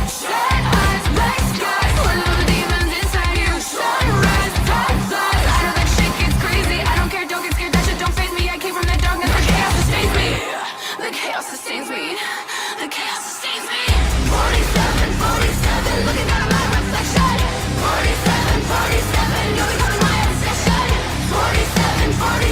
Shut eyes, black skies, full of the demons inside you. Sunrise, dark flies. I know that shit gets crazy. I don't care, don't get scared. That shit don't faze me. I came from the darkness. The chaos sustains me. The chaos sustains me. The chaos sustains me. 47, 47, looking down on my reflection. 47, 47, you're becoming my obsession. 47, 47.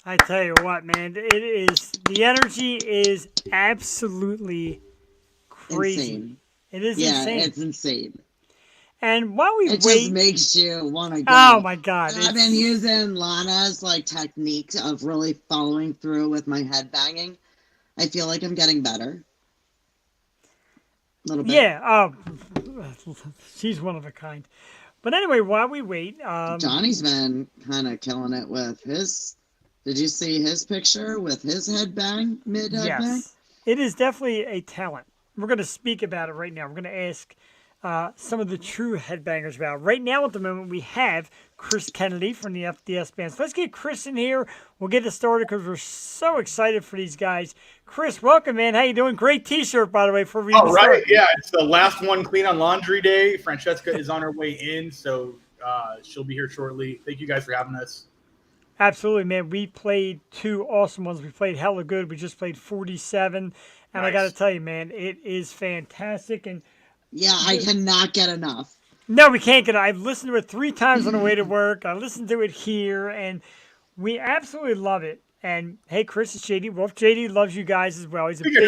I tell you what, man, the energy is absolutely crazy. Insane. It is Yeah, insane. it's insane. And while we It wait, just makes you want to go. oh my God, And I've been using Lana's like technique of really following through with my head banging. I feel like I'm getting better. A little bit. yeah, she's one of a kind. But anyway, while we wait, Johnny's been kind of killing it with his. Did you see his picture with his head bang, mid head bang? yes, it is definitely a talent. We're going to speak about it right now. We're going to ask some of the true headbangers about it. Right now, at the moment, we have Chris Kennedy from the FDS Band. So let's get Chris in here. We'll get it started because we're so excited for these guys. Chris, welcome, man. How you doing? Great T-shirt, by the way, for reading. All right, yeah, it's the last one clean on laundry day. Francesca is on her way in, so she'll be here shortly. Thank you guys for having us. Absolutely, man. We played two awesome ones. We played Hella Good. We just played 47. And Nice. I got to tell you, man, it is fantastic. And Yeah, I cannot get enough. no, we can't get it. I've listened to it 3 times on the way to work. I listened to it here, and we absolutely love it. And hey, Chris, it's JD Wolf. JD loves you guys as well. He's a I think I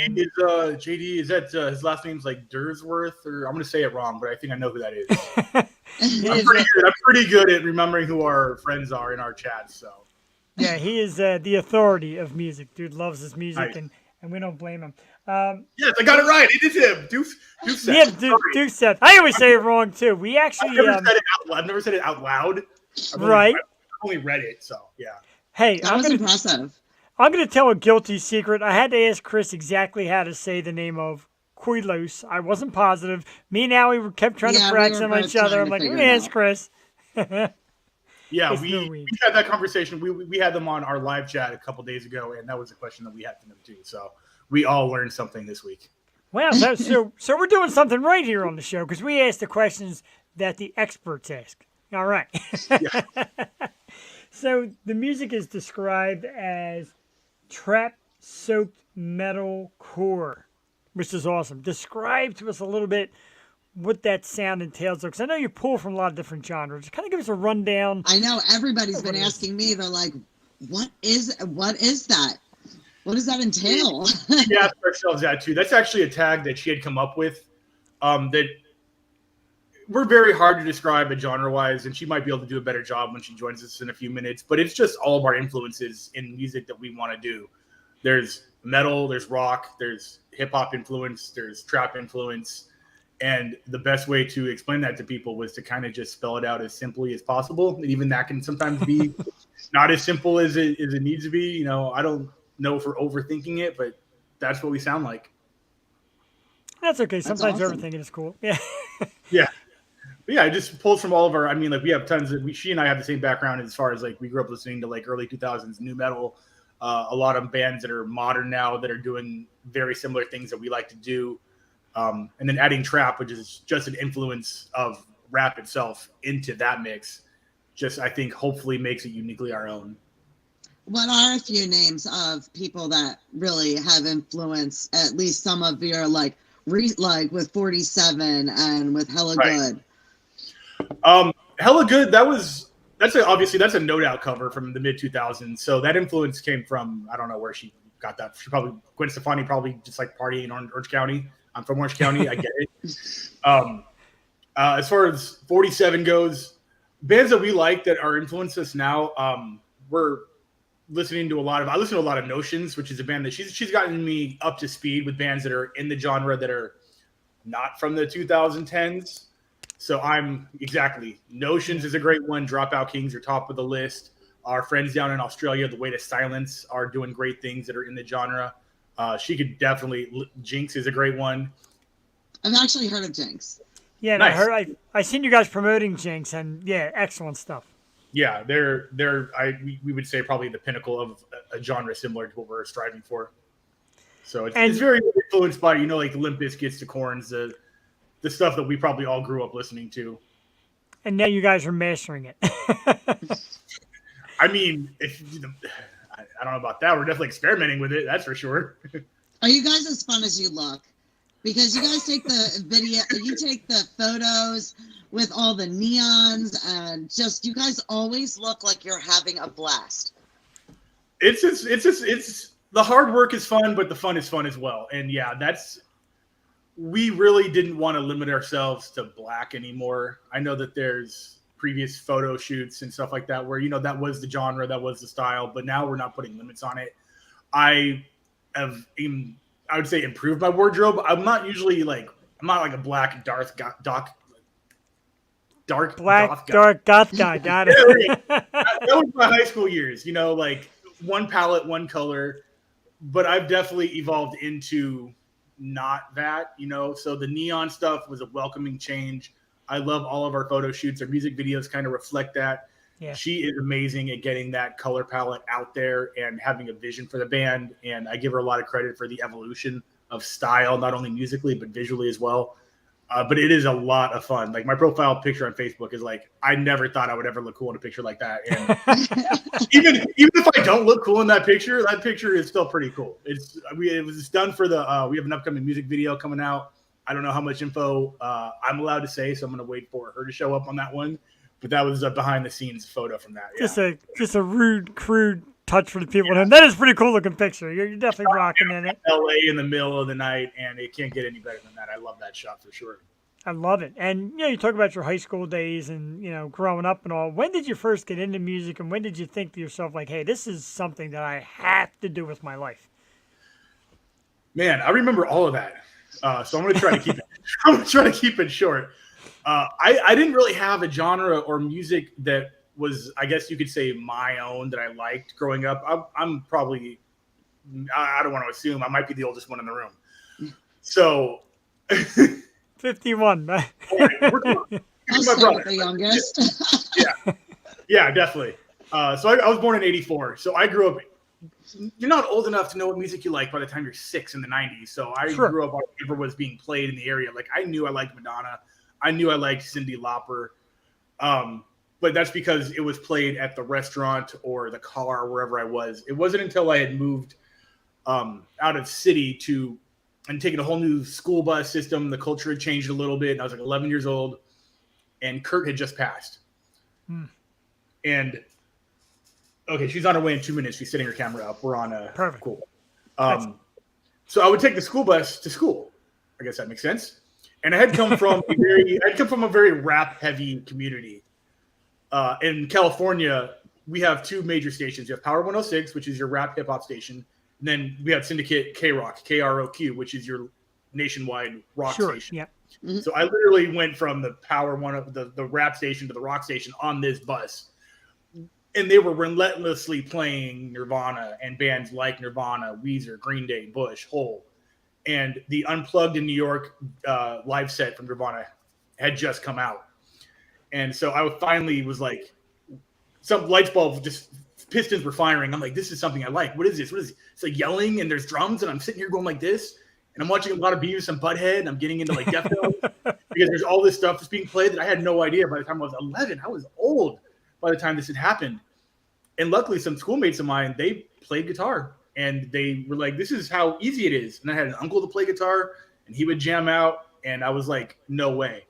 know big fan. JD is that his last name's like Dursworth, or I'm going to say it wrong, but I think I know who that is. He I'm is, pretty good at remembering who our friends are in our chat. So yeah, he is the authority of music. Dude loves his music, Nice. and we don't blame him. yes, I got it right. It is him. Deuce Yeah, Sorry. Duke Seth. I always say it wrong too. We actually, I've never said it out loud. Right. I've only read it, so yeah. hey, That was impressive. I'm going to tell a guilty secret. I had to ask Chris exactly how to say the name of Quilos. I wasn't positive. Me and Allie kept trying Yeah, to we practice were on both each other. trying I'm to like, let figure me it ask out. Chris. Yeah, It's we no weed. had that conversation. We had them on our live chat a couple days ago, and that was a question that we had from them too. So we all learned something this week. Wow, so we're doing something right here on the show because we ask the questions that the experts ask. All right. So the music is described as trap-soaked metal core, which is awesome. Describe to us a little bit what that sound entails, because I know you pull from a lot of different genres. Kind of give us a rundown. I know everybody's been What is- asking me. They're like, "What is that? What does that entail?" We asked ourselves that too. That's actually a tag that she had come up with. That we're very hard to describe it genre-wise, and she might be able to do a better job when she joins us in a few minutes. But it's just all of our influences in music that we want to do. There's metal, there's rock, there's hip-hop influence, there's trap influence. And the best way to explain that to people was to kind of just spell it out as simply as possible. And even that can sometimes be not as simple as it needs to be. You know, I don't know if we're overthinking it, but that's what we sound like. That's okay. Sometimes awesome. overthinking is cool. Yeah. Yeah. But yeah, it just pulls from all of our, I mean, like we have tons of, she and I have the same background as far as like we grew up listening to like early 2000s new metal, a lot of bands that are modern now that are doing very similar things that we like to do. And then adding trap, which is just an influence of rap itself into that mix, just I think hopefully makes it uniquely our own. What are a few names of people that really have influenced at least some of your like with 47 and with Hella Right. Good? Hella Good, that's a No Doubt cover from the mid 2000s. So that influence came from, I don't know where she got that. She probably, Gwen Stefani probably just like partying in Orange County. I'm from Orange County. I get it. As far as 47 goes, bands that we like that are influenced us now, we're listening to I listen to a lot of Notions, which is a band that she's gotten me up to speed with bands that are in the genre that are not from the 2010s. So Notions is a great one. Dropout Kings are top of the list. Our friends down in Australia, The Way to Silence, are doing great things that are in the genre. She could definitely, Jinx is a great one. I've actually heard of Jinx. Yeah, and Nice. I seen you guys promoting Jinx, and yeah, excellent stuff. Yeah, we would say probably the pinnacle of a genre similar to what we're striving for. So it's very influenced by, like the Limp Bizkits, the Korns, the stuff that we probably all grew up listening to. And now you guys are mastering it. I mean, I don't know about that. We're definitely experimenting with it. That's for sure. Are you guys as fun as you look? Because you guys take the video, you take the photos with all the neons, and just you guys always look like you're having a blast. It's the hard work is fun, but the fun is fun as well. And yeah, we really didn't want to limit ourselves to black anymore. I know that there's previous photo shoots and stuff like that where, that was the genre, that was the style, but now we're not putting limits on it. I would say improved my wardrobe. I'm not like a black Black dark goth guy. Got it. That was my high school years, like one palette, one color, but I've definitely evolved into not that, so the neon stuff was a welcoming change. I love all of our photo shoots. Our music videos kind of reflect that. Yeah. She is amazing at getting that color palette out there and having a vision for the band. And I give her a lot of credit for the evolution of style, not only musically, but visually as well. But it is a lot of fun. Like my profile picture on Facebook is like, I never thought I would ever look cool in a picture like that. And even if I don't look cool in that picture is still pretty cool. It was done for we have an upcoming music video coming out. I don't know how much info I'm allowed to say, so I'm going to wait for her to show up on that one. But that was a behind the scenes photo from that. Yeah. Just a rude, crude touch for the people. Yeah. And that is a pretty cool looking picture. You're definitely rocking in it. LA in the middle of the night, and it can't get any better than that. I love that shot for sure. I love it. And you talk about your high school days and growing up and all. When did you first get into music, and when did you think to yourself like, hey, this is something that I have to do with my life? Man, I remember all of that. So I'm going to try to keep it. I'm going to try to keep it short. I didn't really have a genre or music that was, I guess you could say, my own that I liked growing up. I'm probably, I don't want to assume, I might be the oldest one in the room. So 51. I'll start with the youngest. Yeah, definitely. So I was born in 1984. So I grew up. You're not old enough to know what music you like by the time you're 6 in the 90s. So I grew up on whatever was being played in the area. Like I knew I liked Madonna. I knew I liked Cyndi Lauper. But that's because it was played at the restaurant or the car, wherever I was. It wasn't until I had moved out of city and taken a whole new school bus system. The culture had changed a little bit. And I was like 11 years old, and Kurt had just passed. And okay, she's on her way in 2 minutes. She's setting her camera up. We're on a perfect. Cool. So I would take the school bus to school. I guess that makes sense. And I had come from a very rap heavy community. In California, we have two major stations. You have Power 106, which is your rap hip hop station. And then we have Syndicate K-Rock, KROQ, which is your nationwide rock station. Yeah. Mm-hmm. So I literally went from the Power the rap station to the rock station on this bus. And they were relentlessly playing Nirvana and bands like Nirvana, Weezer, Green Day, Bush, Hole. And the Unplugged in New York live set from Nirvana had just come out. And so I finally was like, some light bulb, just pistons were firing. I'm like, this is something I like. What is this? What is it? It's like yelling and there's drums and I'm sitting here going like this. And I'm watching a lot of Beavis and Butthead and I'm getting into like Deftones because there's all this stuff that's being played that I had no idea by the time I was 11. I was old by the time this had happened. And luckily some schoolmates of mine, they played guitar and they were like, this is how easy it is. And I had an uncle to play guitar and he would jam out. And I was like, no way,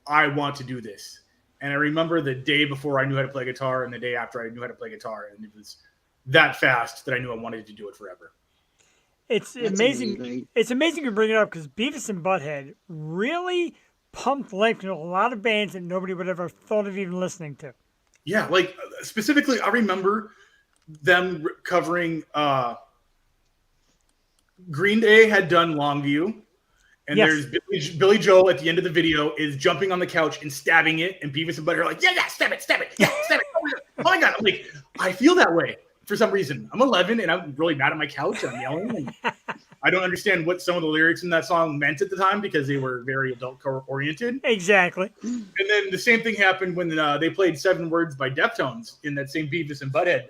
I want to do this. And I remember the day before I knew how to play guitar and the day after I knew how to play guitar. And it was that fast that I knew I wanted to do it forever. That's amazing. It's amazing you bring it up because Beavis and Butthead really pumped life into a lot of bands that nobody would ever thought of even listening to. Yeah, like specifically, I remember them covering Green Day had done Longview. And there's Billy Joel at the end of the video is jumping on the couch and stabbing it. And Beavis and Butthead are like, yeah, stab it. Yeah, stab it. Oh my God. I'm like, I feel that way for some reason. I'm 11 and I'm really mad at my couch. I'm yelling. And I don't understand what some of the lyrics in that song meant at the time because they were very adult oriented. Exactly. And then the same thing happened when they played 7 Words by Deftones in that same Beavis and Butthead.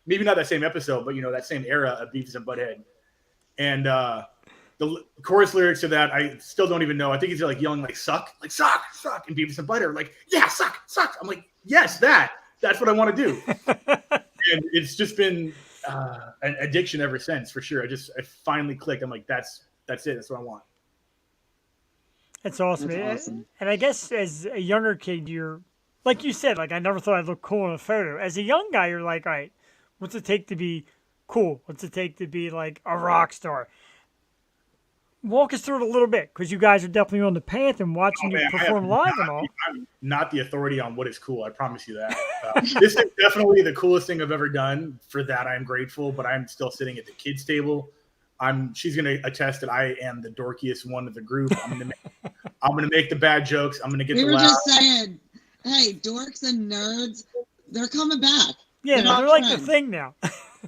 Maybe not that same episode, but that same era of Beavis and Butthead. And the chorus lyrics of that, I still don't even know. I think he's like yelling like suck, suck. And Beavis and Butthead are like, yeah, suck. I'm like, yes, that's what I want to do. And it's just been an addiction ever since, for sure. I finally clicked. I'm like, that's it. That's what I want. That's awesome. That's awesome. And I guess as a younger kid, you're, like you said, like I never thought I'd look cool in a photo. As a young guy, you're like, all right, What's it take to be cool? What's it take to be like a rock star? Walk us through it a little bit, because you guys are definitely on the path and watching you Man, perform live and all. I'm not the authority on what is cool. I promise you that. This is definitely the coolest thing I've ever done. For that, I'm grateful. But I'm still sitting at the kids' table. She's gonna attest that I am the dorkiest one of the group. I'm gonna make the bad jokes. I'm gonna get We the were laugh. just saying, hey, dorks and nerds, they're coming back. Yeah, They're they're on like the trend. thing now.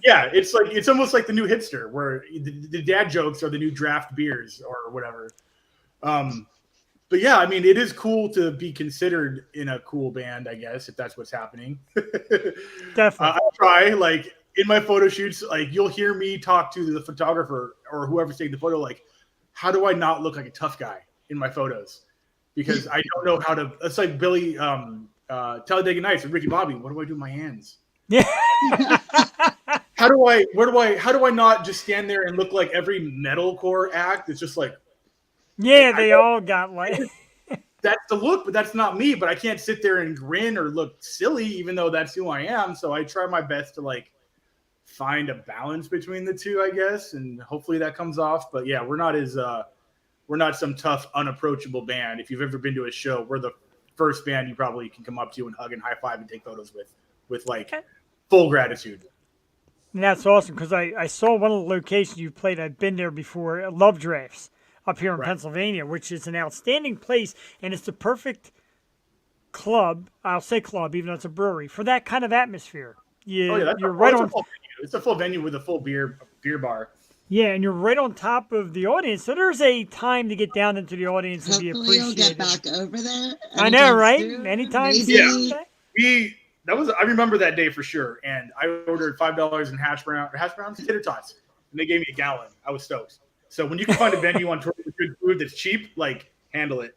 Yeah, it's almost like the new hipster, where the dad jokes are the new draft beers or whatever. But yeah, I mean, it is cool to be considered in a cool band, I guess, if that's what's happening. Definitely. I try, like, in my photo shoots, like, you'll hear me talk to the photographer or whoever's taking the photo, like, how do I not look like a tough guy in my photos? Because I don't know how to. It's like Billy Talladega Nights and Ricky Bobby. What do I do with my hands? Yeah. How do I not just stand there and look like every metalcore act? It's just like, Yeah, they all got like. that's the look, but that's not me. But I can't sit there and grin or look silly, even though that's who I am. So I try my best to like find a balance between the two, I guess, and hopefully that comes off. But yeah, we're not some tough, unapproachable band. If you've ever been to a show, we're the first band you probably can come up to and hug and high five and take photos with like full gratitude. And that's awesome, because I saw one of the locations you played. I've been there before, Love Drafts up here in Pennsylvania, which is an outstanding place, and it's the perfect club. I'll say club, even though it's a brewery, for that kind of atmosphere. You're right on. It's a full venue with a full beer bar. Yeah, and you're right on top of the audience, so there's a time to get down into the audience and be Hopefully you'll appreciated. get back over there. I know, anytime right? soon, Anytime maybe. soon. I remember that day for sure. And I ordered $5 in hash browns, tater tots, and they gave me a gallon. I was stoked. So when you can find a venue on tour with good food that's cheap, like, handle it.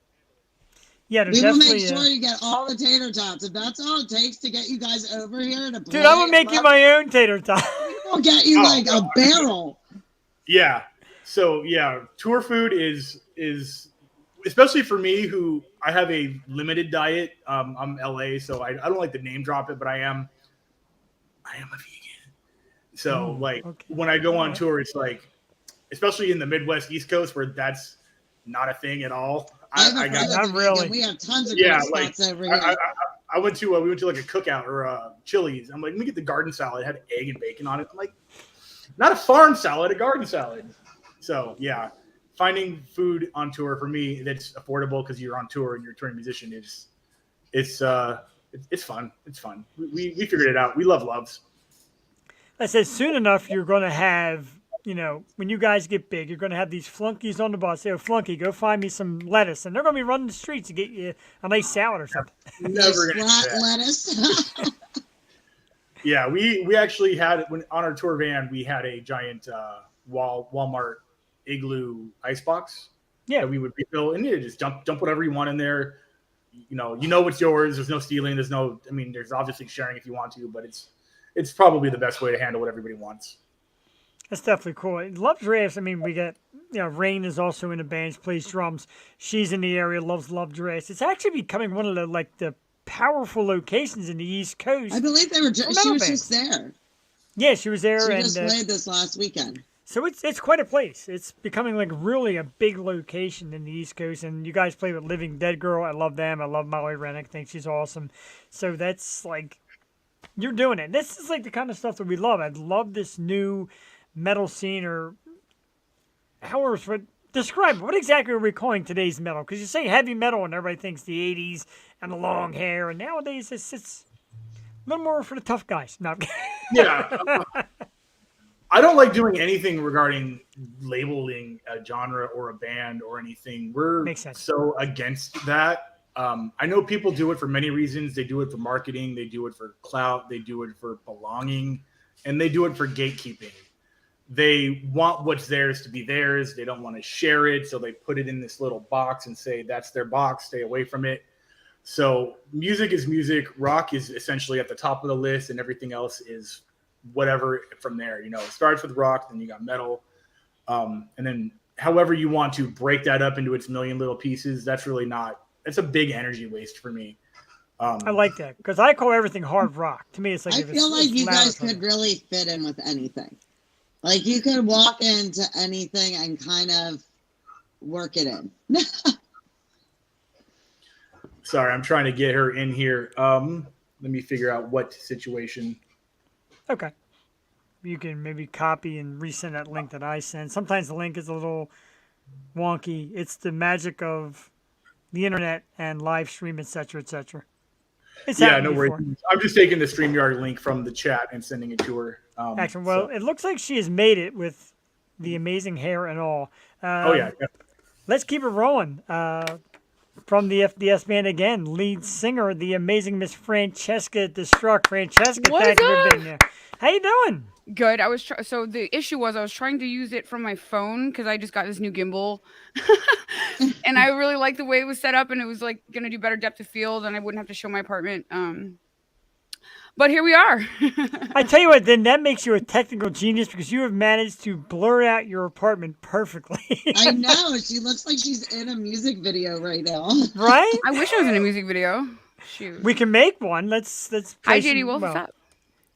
Yeah, We will make definitely. sure you get all the tater tots. If that's all it takes to get you guys over here to play, Dude, I'm gonna make you my own tater tot. We'll get you like a barrel. Yeah. So yeah, tour food is especially for me, who I have a limited diet. I'm LA, so I don't like to name drop it, but I am a vegan. So when I go on tour, it's like, especially in the Midwest, East Coast, where that's not a thing at all. I got not really. We have tons of great spots over here. I went to we went to like a cookout or Chili's. I'm like, let me get the garden salad. It had egg and bacon on it. I'm like, not a farm salad, a garden salad. So yeah, finding food on tour for me that's affordable because you're on tour and you're a touring musician it's fun. It's fun. We figured it out. We love loves. I said soon enough you're gonna have, when you guys get big, you're gonna have these flunkies on the bus. Say, oh, flunky, go find me some lettuce, and they're gonna be running the streets to get you a nice salad or something. Never gonna do Flat that. lettuce. Yeah, on our tour van we had a giant Walmart igloo icebox. Yeah. That we would refill, and you just dump whatever you want in there. You know what's yours. There's no stealing. There's obviously sharing if you want to, but it's probably the best way to handle what everybody wants. That's definitely cool. Love Drafts. I mean, we got, Rain is also in the band. She plays drums. She's in the area. Loves Love Drafts. It's actually becoming one of the powerful locations in the East Coast. I believe they were. She was just there. Yeah, she was there, She and just played this last weekend. so it's quite a place. It's becoming like really a big location in the East Coast. And you guys play with Living Dead Girl. I love them. I love Molly Rennick. I think she's awesome. So that's like, you're doing it. This is like the kind of stuff that we love. I love this new metal scene, or describe it. What exactly are we calling today's metal? Because you say heavy metal and everybody thinks the 80s and the long hair, and nowadays it's a little more for the tough guys. No. Yeah. I don't like doing anything regarding labeling a genre or a band or anything. We're Makes sense. so against that. I know people do it for many reasons. They do it for marketing. They do it for clout. They do it for belonging. And they do it for gatekeeping. They want what's theirs to be theirs. They don't want to share it. So they put it in this little box and say, that's their box. Stay away from it. So music is music. Rock is essentially at the top of the list, and everything else is whatever from there. It starts with rock, then you got metal. And then however you want to break that up into its million little pieces, that's a big energy waste for me. I like that because I call everything hard rock. To me, it's like I if feel like it's you loud, guys it's hard could rock. really fit in with anything. Like you could walk into anything and kind of work it in. Sorry, I'm trying to get her in here. Let me figure out what situation. Okay. You can maybe copy and resend that link that I sent. Sometimes the link is a little wonky. It's the magic of the internet and live stream, etc., etc. It's Yeah, happened no worries. before. I'm just taking the StreamYard link from the chat and sending it to her. Actually, well, it looks like she has made it with the amazing hair and all. Oh yeah. Let's keep it rolling. From the FDS Band again, lead singer, the amazing Miss Francesca Destruct. Francesca, What thank is you for up? being here. How you doing? Good. So the issue was I was trying to use it from my phone because I just got this new gimbal, and I really liked the way it was set up, and it was like gonna do better depth of field, and I wouldn't have to show my apartment. But here we are. I tell you what, then that makes you a technical genius because you have managed to blur out your apartment perfectly. I know. She looks like she's in a music video right now. Right? I wish I was in a music video. Shoot. We can make one. Let's Hi, play JD some- Wolf. well, What's up?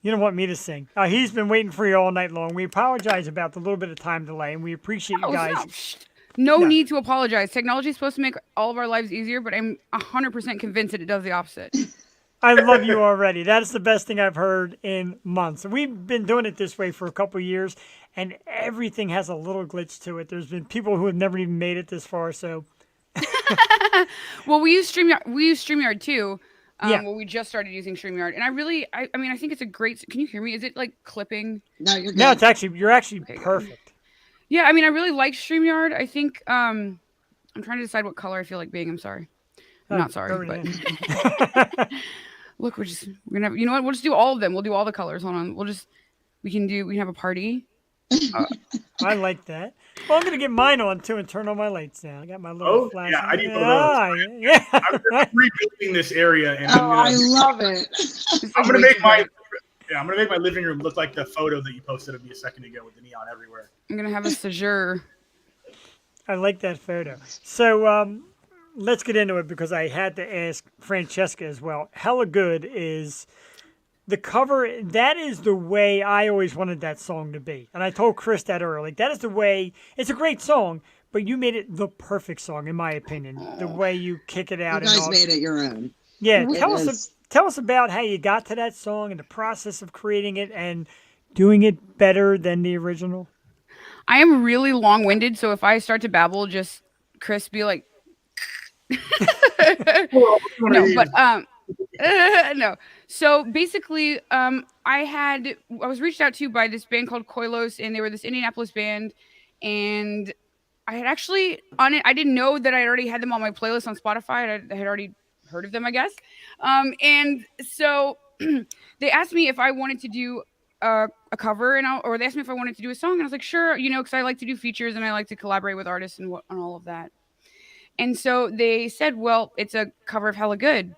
You don't want me to sing. He's been waiting for you all night long. We apologize about the little bit of time delay, and we appreciate you Oh, guys. no Yeah. need to apologize. Technology is supposed to make all of our lives easier, but I'm 100% convinced that it does the opposite. I love you already. That is the best thing I've heard in months. We've been doing it this way for a couple of years, and everything has a little glitch to it. There's been people who have never even made it this far, so Well, we use StreamYard. We use StreamYard too. Yeah. Well, we just started using StreamYard, and I mean, I think it's a great. Can you hear me? Is it like clipping? No, you're good. now you're actually Okay, good. perfect. Yeah, I mean, I really like StreamYard. I think I'm trying to decide what color I feel like being. I'm sorry. I'm not sorry, Throw it but look, we're gonna have. You know what? We'll just do all of them. We'll do all the colors. Hold on. We can have a party. I like that. Well, I'm gonna get mine on too and turn on my lights now. I got my little Oh, flash. yeah, I need one of those. Yeah. I'm rebuilding this area, and Oh, I love it. I'm gonna make my living room look like the photo that you posted of me a second ago with the neon everywhere. I'm gonna have a séjour. I like that photo. So let's get into it because I had to ask Francesca as well. Hella Good is the cover. That is the way I always wanted that song to be. And I told Chris that earlier. Like, that is the way. It's a great song, but you made it the perfect song, in my opinion. The way you kick it You out. guys and all. made it your own. Yeah, It tell us about how you got to that song and the process of creating it and doing it better than the original. I am really long-winded, so if I start to babble, just Chris be like, no, but no. So basically, I was reached out to by this band called Koilos, and they were this Indianapolis band, and I had actually I didn't know that I already had them on my playlist on Spotify. I had already heard of them, I guess. And so they asked me if I wanted to do a cover, or they asked me if I wanted to do a song, and I was like, sure, because I like to do features and I like to collaborate with artists and all of that. And so they said, well, it's a cover of Hella Good.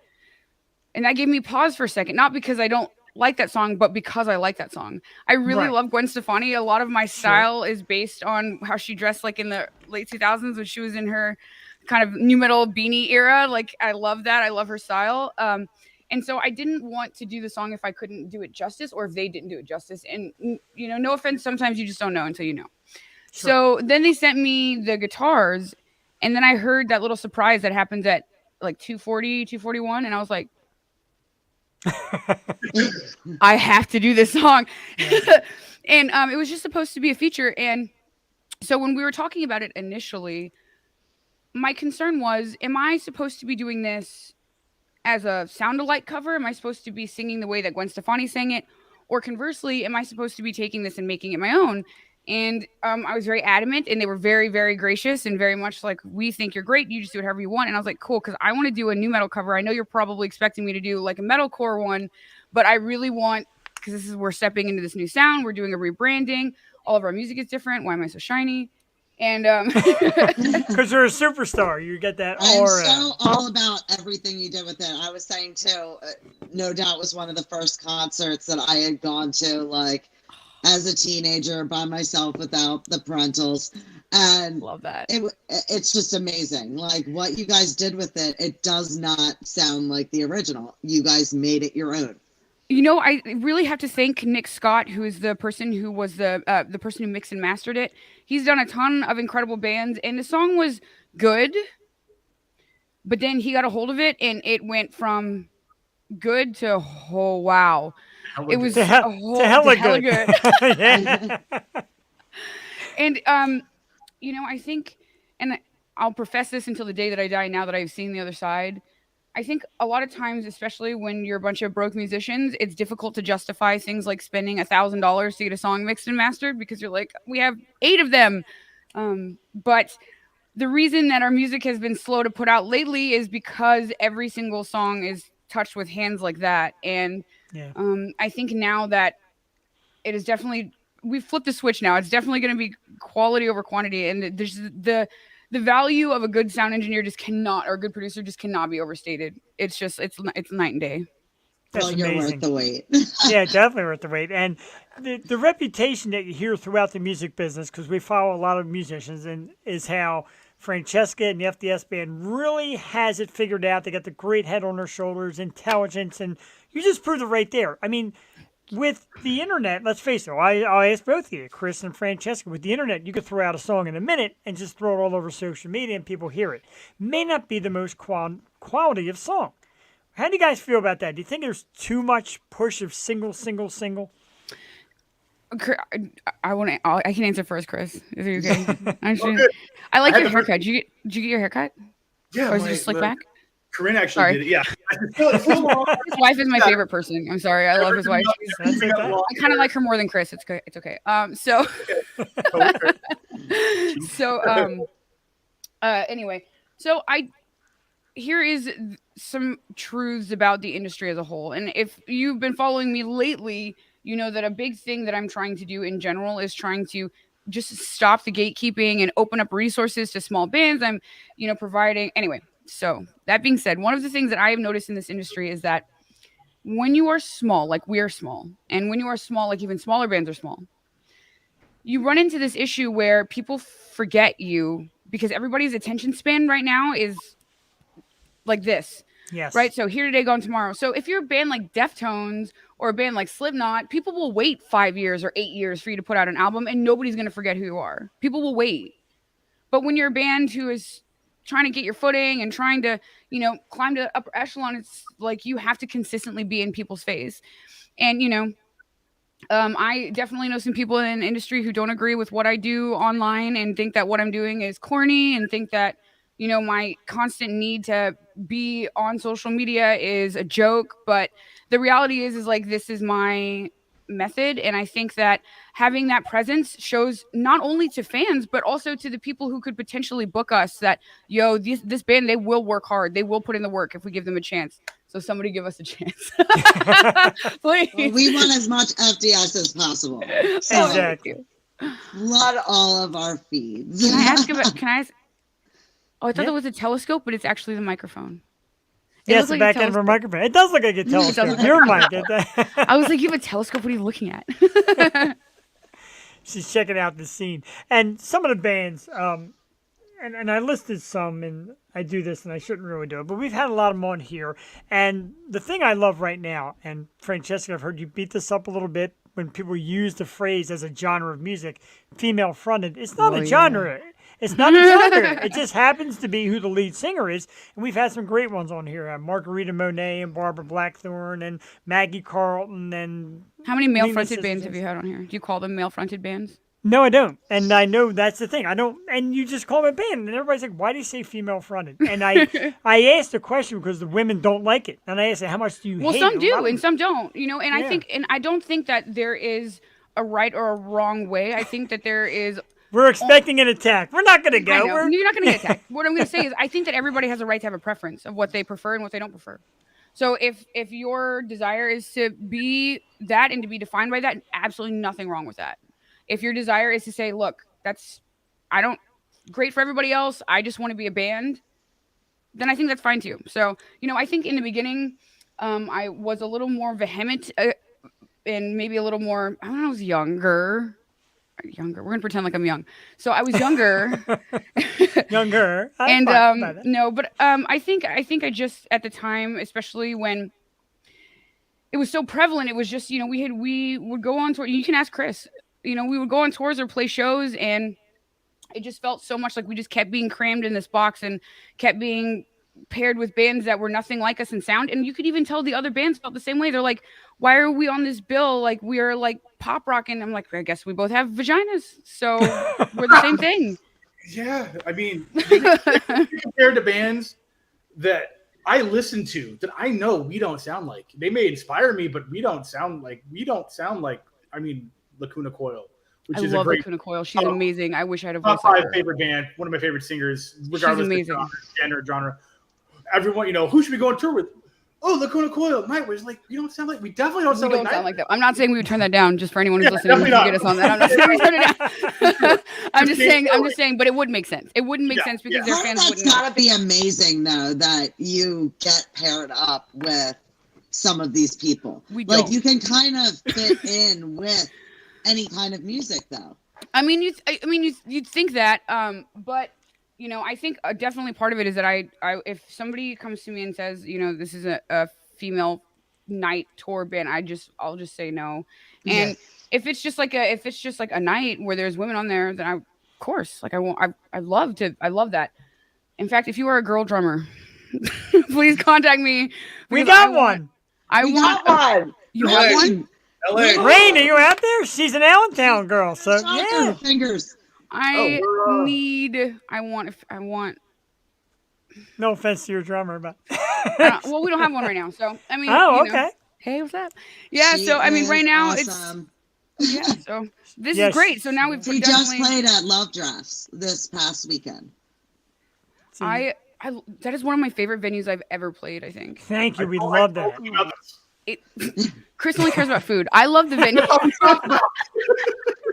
And that gave me pause for a second, not because I don't like that song, but because I like that song. I really love Gwen Stefani. A lot of my style is based on how she dressed like in the late 2000s when she was in her kind of new metal beanie era. Like, I love that. I love her style. And so I didn't want to do the song if I couldn't do it justice, or if they didn't do it justice. And, no offense, sometimes you just don't know until you know. Sure. So then they sent me the guitars, and then I heard that little surprise that happens at like 240, 241. And I was like, I have to do this song. And it was just supposed to be a feature. And so when we were talking about it initially, my concern was, am I supposed to be doing this as a sound-alike cover? Am I supposed to be singing the way that Gwen Stefani sang it? Or conversely, am I supposed to be taking this and making it my own? And I was very adamant, and they were very, very gracious and very much like, we think you're great. You just do whatever you want. And I was like, cool, because I want to do a new metal cover. I know you're probably expecting me to do like a metalcore one, but I really want, because we're stepping into this new sound. We're doing a rebranding. All of our music is different. Why am I so shiny? And because you're a superstar, you get that aura. I'm so all about everything you did with it. I was saying too, No Doubt was one of the first concerts that I had gone to, like, as a teenager by myself without the parentals. And Love that. it's just amazing. Like what you guys did with it, it does not sound like the original. You guys made it your own. You know, I really have to thank Nick Scott, who is the person who was the person who mixed and mastered it. He's done a ton of incredible bands, and the song was good, but then he got a hold of it, and it went from good to oh wow, Hella it good. was To, a to whole hella hella good. good. Yeah. And you know, I think, and I'll profess this until the day that I die. Now that I've seen the other side, I think a lot of times, especially when you're a bunch of broke musicians, it's difficult to justify things like spending $1,000 to get a song mixed and mastered because you're like, we have 8 of them. But the reason that our music has been slow to put out lately is because every single song is touched with hands like that. And Yeah. I think now that it is definitely, we've flipped the switch now. It's definitely going to be quality over quantity, and there's the value of a good sound engineer just cannot, or a good producer just cannot be overstated. It's just it's night and day. That's Well, you're amazing. worth the wait. Yeah, definitely worth the wait. And the reputation that you hear throughout the music business, because we follow a lot of musicians, and is how Francesca and the FDS band really has it figured out. They got the great head on their shoulders, intelligence, and you just proved it right there. I mean, with the internet, let's face it, I ask both of you, Chris and Francesca, with the internet, you could throw out a song in a minute and just throw it all over social media and people hear it. May not be the most quality of song. How do you guys feel about that? Do you think there's too much push of single? I want to. I can answer first, Chris. Is it okay? Good. I like I had your the haircut. Did you get your haircut? Yeah, Or is it just slick back? Corinne actually Sorry. did it. Yeah. It's still long. His wife is my favorite person. I'm sorry. I love his wife. That's okay. I kind of like her more than Chris. It's good. It's okay. Anyway, so here is some truths about the industry as a whole. And if you've been following me lately, you know that a big thing that I'm trying to do in general is trying to just stop the gatekeeping and open up resources to small bands. I'm, providing anyway. So that being said, one of the things that I have noticed in this industry is that when you are small, like we are small, and when you are small, like even smaller bands are small, you run into this issue where people forget you because everybody's attention span right now is like this. Yes. Right? So here today, gone tomorrow. So if you're a band like Deftones or a band like Slipknot, people will wait 5 years or 8 years for you to put out an album and nobody's going to forget who you are. People will wait. But when you're a band who is trying to get your footing and trying to, climb to the upper echelon, it's like you have to consistently be in people's face. And, I definitely know some people in the industry who don't agree with what I do online and think that what I'm doing is corny and think that, my constant need to be on social media is a joke. But the reality is like, this is my method. And I think that having that presence shows not only to fans, but also to the people who could potentially book us that, this band, they will work hard. They will put in the work if we give them a chance. So somebody give us a chance. Please. Well, we want as much FDS as possible. So Exactly. flood all of our feeds. Can I ask? Oh, I thought it was a telescope, but it's actually the microphone. Yes, the back end of a microphone. It does look like a telescope. Your mic. I was like, you have a telescope? What are you looking at? She's checking out the scene. And some of the bands, and I listed some, and I do this, and I shouldn't really do it, but we've had a lot of them on here. And the thing I love right now, and Francesca, I've heard you beat this up a little bit when people use the phrase as a genre of music, female fronted. It's not a genre. It's not a genre. It just happens to be who the lead singer is. And we've had some great ones on here. Margarita Monet and Barbara Blackthorne and Maggie Carlton. And how many male-fronted bands have you had on here? Do you call them male-fronted bands? No, I don't. And I know that's the thing. I don't. And you just call them a band. And everybody's like, why do you say female-fronted? And I asked the question because the women don't like it. And I asked, how much do you hate it? Well, some do and some don't. And I think, and I don't think that there is a right or a wrong way. I think that there is... We're expecting an attack. We're not going to go. You're not going to get attacked. What I'm going to say is I think that everybody has a right to have a preference of what they prefer and what they don't prefer. So if your desire is to be that and to be defined by that, absolutely nothing wrong with that. If your desire is to say, look, great for everybody else, I just want to be a band, then I think that's fine too. So, I think in the beginning, I was a little more vehement and maybe a little more, I was younger. younger. We're gonna pretend like I'm young. So I was younger. Younger. And fine by that. no, but I think I just at the time, especially when it was so prevalent, it was just, we would go on tour. You can ask Chris. We would go on tours or play shows, and it just felt so much like we just kept being crammed in this box and kept being paired with bands that were nothing like us in sound. And you could even tell the other bands felt the same way. They're like, why are we on this bill? Like, we are like pop rock. And I'm like, I guess we both have vaginas, so we're the same thing. Yeah, I mean, compared to bands that I listen to that I know we don't sound like. They may inspire me, but we don't sound like. I mean, Lacuna Coil, which I is love a great Lacuna Coil. She's amazing. I wish I had a top voice like 5 her. favorite band. One of my favorite singers, regardless amazing. of genre. Everyone, who should we go on tour with? Oh, Lacuna Coil. Nightwish. Like, we don't sound like. We definitely don't sound like that. I'm not saying we would turn that down. Just for anyone who's listening, who definitely can get us on that. I'm not saying we turn it down. I'm just saying, but it would make sense. It wouldn't make sense because their fans That's wouldn't. gotta be amazing though that you get paired up with some of these people. Like you can kind of fit in with any kind of music though. I mean, you'd think that, but I think definitely part of it is that I if somebody comes to me and says, this is a female night tour band, I'll just say no. And if it's just like a night where there's women on there, then of course, like I love that. In fact, if you are a girl drummer, please contact me. We got one. We got one. You have one? LA. Rain, are you out there? She's an Allentown girl, so yeah. Fingers. I want. No offense to your drummer, but well, we don't have one right now, so I mean. Oh, okay. Hey, what's up? Yeah, She so I mean, right now awesome. so this is great. So now we've We just played at Love Drafts this past weekend. That is one of my favorite venues I've ever played, I think. Thank you. We love that. Chris only cares about food. I love the venue.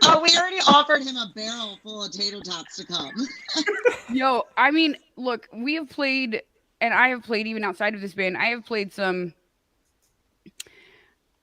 Oh, we already offered him a barrel full of tater tots to come. Yo, I mean, look, we have played, and I have played even outside of this band. I have played some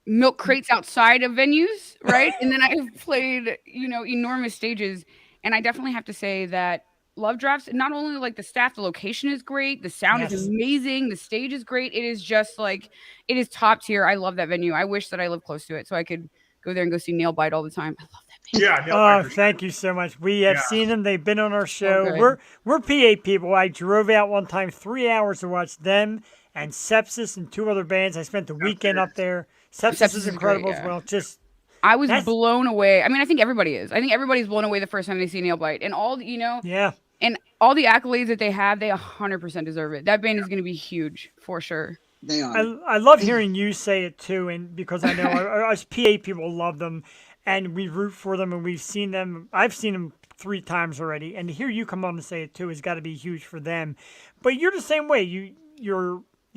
milk crates outside of venues, right? And then I have played, enormous stages. And I definitely have to say that Love Drafts, not only like the staff, the location is great, the sound is amazing, the stage is great. It is just like, it is top tier. I love that venue. I wish that I lived close to it so I could go there and go see Nailbite all the time. I love that venue. Yeah. Thank you so much. We have seen them. They've been on our show. We're PA people. I drove out one time 3 hours to watch them and Sepsis and 2 other bands. I spent the weekend up there. Sepsis is incredible as well. I was blown away. I mean, I think everybody is. I think everybody's blown away the first time they see Nailbite. And all, and all the accolades that they have, they 100% deserve it. That band is going to be huge for sure. They are. I love hearing you say it too, and because I know us PA people love them, and we root for them, and we've seen them. I've seen them 3 times already, and to hear you come on and say it too has got to be huge for them. But you're the same way. You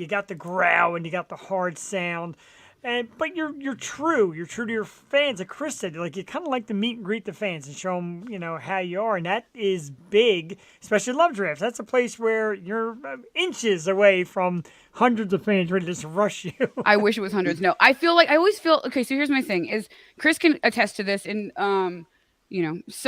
got the growl and you got the hard sound. But you're true. You're true to your fans. Like Chris said, like you kind of like to meet and greet the fans and show them, how you are, and that is big. Especially Love Drafts. That's a place where you're inches away from hundreds of fans ready to just rush you. I wish it was hundreds. No, I always feel okay. So here's my thing: is Chris can attest to this, and I know this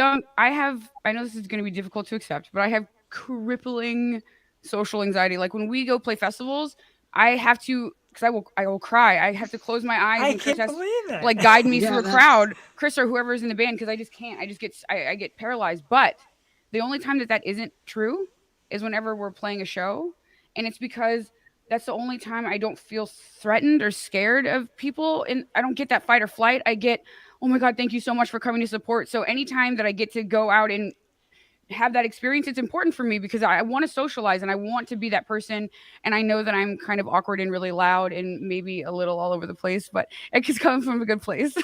is going to be difficult to accept, but I have crippling social anxiety. Like when we go play festivals, I have to. Because I will cry. I have to close my eyes and Chris has to like guide me through a crowd, Chris or whoever is in the band, because I just can't. I get paralyzed. But the only time that isn't true is whenever we're playing a show, and it's because that's the only time I don't feel threatened or scared of people, and I don't get that fight or flight. I get, oh my God, thank you so much for coming to support. So anytime that I get to go out and have that experience, it's important for me because I want to socialize and I want to be that person. And I know that I'm kind of awkward and really loud and maybe a little all over the place, but it's coming from a good place.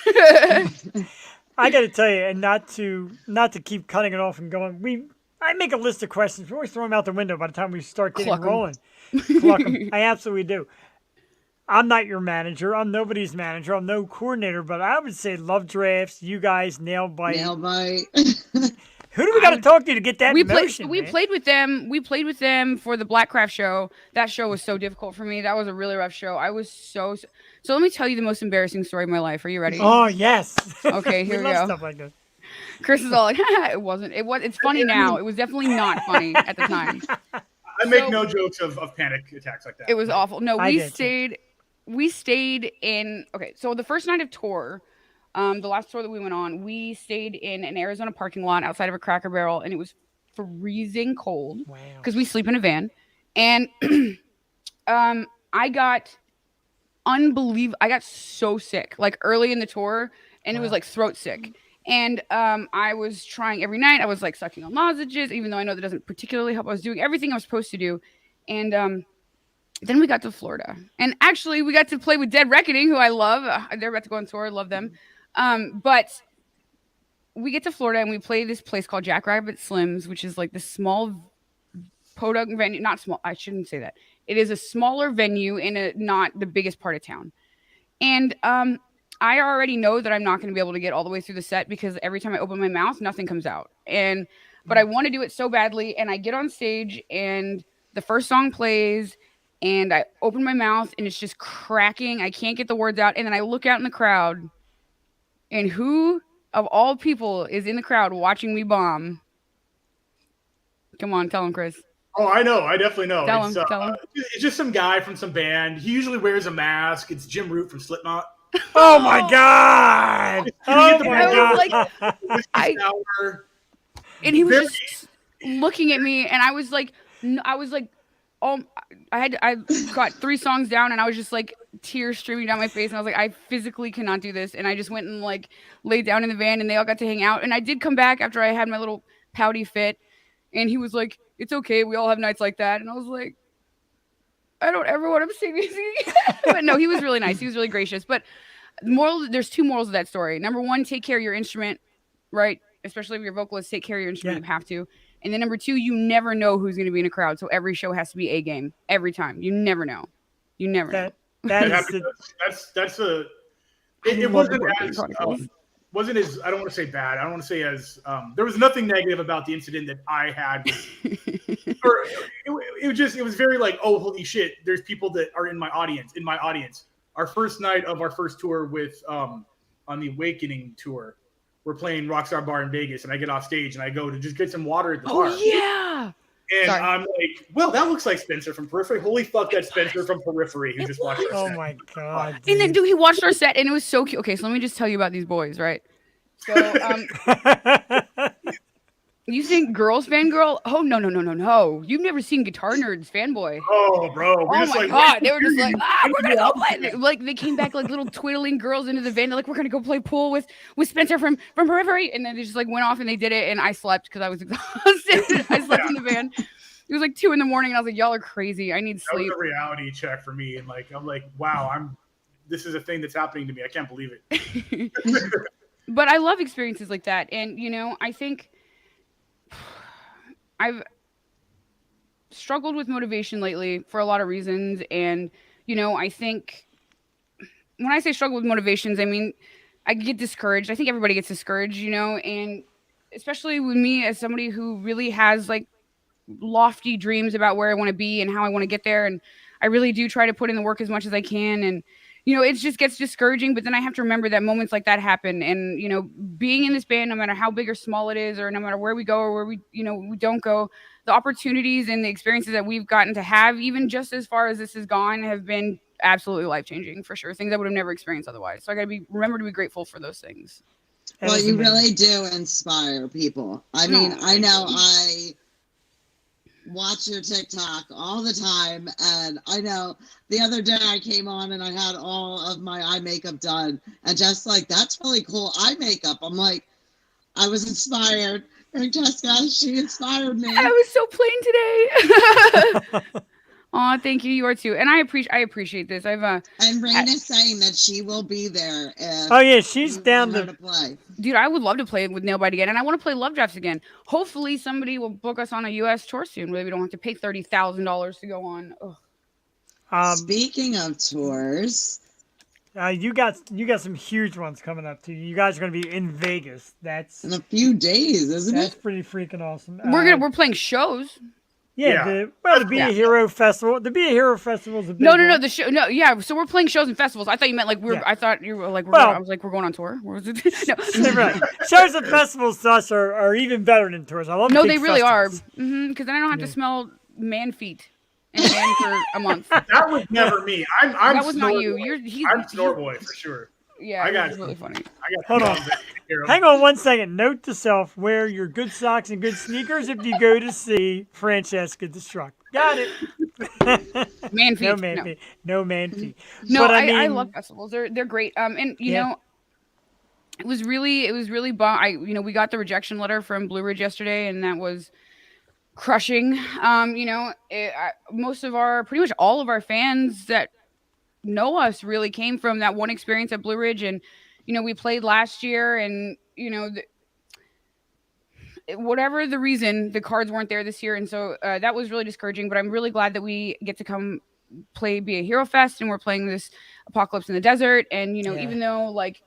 I got to tell you, and not to keep cutting it off and going, I make a list of questions. We always throw them out the window by the time we start getting rolling. Cluck 'em. I absolutely do. I'm not your manager. I'm nobody's manager. I'm no coordinator, but I would say Love Drafts, you guys, Nailbite. Who do we got to talk to get that motion? We played with them. We played with them for the Blackcraft show. That show was so difficult for me. That was a really rough show. I was so let me tell you the most embarrassing story of my life. Are you ready? Oh yes. Okay, here we go. Stuff like this. Chris is all like, it wasn't. It's funny now. It was definitely not funny at the time. I make no jokes of panic attacks like that. It was awful. No, I did too. we stayed in. Okay, so the first night of tour, the last tour that we went on, we stayed in an Arizona parking lot outside of a Cracker Barrel, and it was freezing cold Wow. because we sleep in a van. And I got so sick like early in the tour, and it was like throat sick. And I was trying every night. I was like sucking on lozenges, even though I know that doesn't particularly help. I was doing everything I was supposed to do. And then we got to Florida. And actually, we got to play with Dead Reckoning, who I love. They're about to go on tour. I love them. But we get to Florida, and we play this place called Jackrabbit Slim's, which is like this small podunk venue. Not small. I shouldn't say that. It is a smaller venue in not the biggest part of town. And I already know that I'm not going to be able to get all the way through the set because every time I open my mouth, nothing comes out. But I want to do it so badly. And I get on stage and the first song plays and I open my mouth and it's just cracking. I can't get the words out. And then I look out in the crowd and who of all people is in the crowd watching me bomb? Come on, tell him, Chris. Oh, I know. I definitely know. Tell him. It's just some guy from some band. He usually wears a mask. It's Jim Root from Slipknot. Oh my god! Oh my god! And he was just looking at me, and I was like, oh, I got 3 songs down, and I was just like tears streaming down my face, and I was like, I physically cannot do this, and I just went and like laid down in the van, and they all got to hang out, and I did come back after I had my little pouty fit, and he was like, it's okay, we all have nights like that, and I was like, I don't ever want to see me sing. But no, he was really nice. He was really gracious. But there's 2 morals of that story. Number 1, take care of your instrument, right? Especially if you're a vocalist, take care of your instrument. You have to. And then number 2, you never know who's going to be in a crowd. So every show has to be A game every time. You never know. You never know. It wasn't as I don't want to say bad. I don't want to say as there was nothing negative about the incident that I had. It was very like, oh holy shit, there's people that are in my audience. Our first night of our first tour with on the Awakening tour, we're playing Rockstar Bar in Vegas, and I get off stage and I go to just get some water at the bar. Oh yeah. And I'm like, well, that looks like Spencer from Periphery. Holy fuck, that's Spencer from Periphery who just watched our set. Oh my god. And then he watched our set and it was so cute. Okay, so let me just tell you about these boys, right? So you think girls fangirl? Oh no. You've never seen Guitar Nerds fanboy. Oh bro. Oh my god. They were just like, we're gonna go play. Like they came back like little twiddling girls into the van. They're like, we're gonna go play pool with Spencer from Periphery. And then they just like went off and they did it. And I slept because I was exhausted. I slept in the van. It was like 2 a.m. and I was like, y'all are crazy. I need sleep. That was a reality check for me. And like I'm like, wow, this is a thing that's happening to me. I can't believe it. But I love experiences like that. And I think I've struggled with motivation lately for a lot of reasons. And, I think when I say struggle with motivations, I mean, I get discouraged. I think everybody gets discouraged, and especially with me as somebody who really has like lofty dreams about where I want to be and how I want to get there. And I really do try to put in the work as much as I can. And, it just gets discouraging, but then I have to remember that moments like that happen. And, being in this band, no matter how big or small it is, or no matter where we go or where we don't go, the opportunities and the experiences that we've gotten to have, even just as far as this has gone, have been absolutely life-changing for sure. Things I would have never experienced otherwise. So I got to remember to be grateful for those things. Well, you really do inspire people. I mean, I know I watch your TikTok all the time, and I know the other day I came on and I had all of my eye makeup done, and just like, that's really cool eye makeup. I'm like, I was inspired. And Jessica, she inspired me. I was so plain today. Oh, thank you. You are too, and I appreciate this. And Raina's saying that she will be there. Oh yeah, she's down to play. Dude, I would love to play with Nailbite again, and I want to play Love Drafts again. Hopefully, somebody will book us on a U.S. tour soon, where we don't have to pay $30,000 to go on. Speaking of tours, you got some huge ones coming up too. You guys are going to be in Vegas. That's in a few days, isn't it? That's pretty freaking awesome. We're playing shows. Yeah, the Be a Hero Festival. The Be a Hero Festival is a big No. one. The show. No, yeah. So we're playing shows and festivals. I thought you meant like we're. Yeah. I thought you were like. Well- I was like, we're going on tour. Where was it? No. Right. Shows and festivals to us are even better than tours. I love No, big they really festivals. are. Because then I don't have to smell man feet in a van for a month. That was never me. I'm That was not Snore you. Boy. I'm Snore Boy for sure. Yeah, I got it's really funny. Hold on. Hang on 1 second. Note to self: wear your good socks and good sneakers if you go to see Francesca Destruct. Got it. Man feet. No man feet. No man feet. No, But I love festivals. They're great. And you Yeah. know, it was really we got the rejection letter from Blue Ridge yesterday, and that was crushing. Pretty much all of our fans that know us really came from that one experience at Blue Ridge, and we played last year, and whatever the reason, the cards weren't there this year, and so that was really discouraging. But I'm really glad that we get to come play Be a Hero Fest, and we're playing this Apocalypse in the Desert, and even though like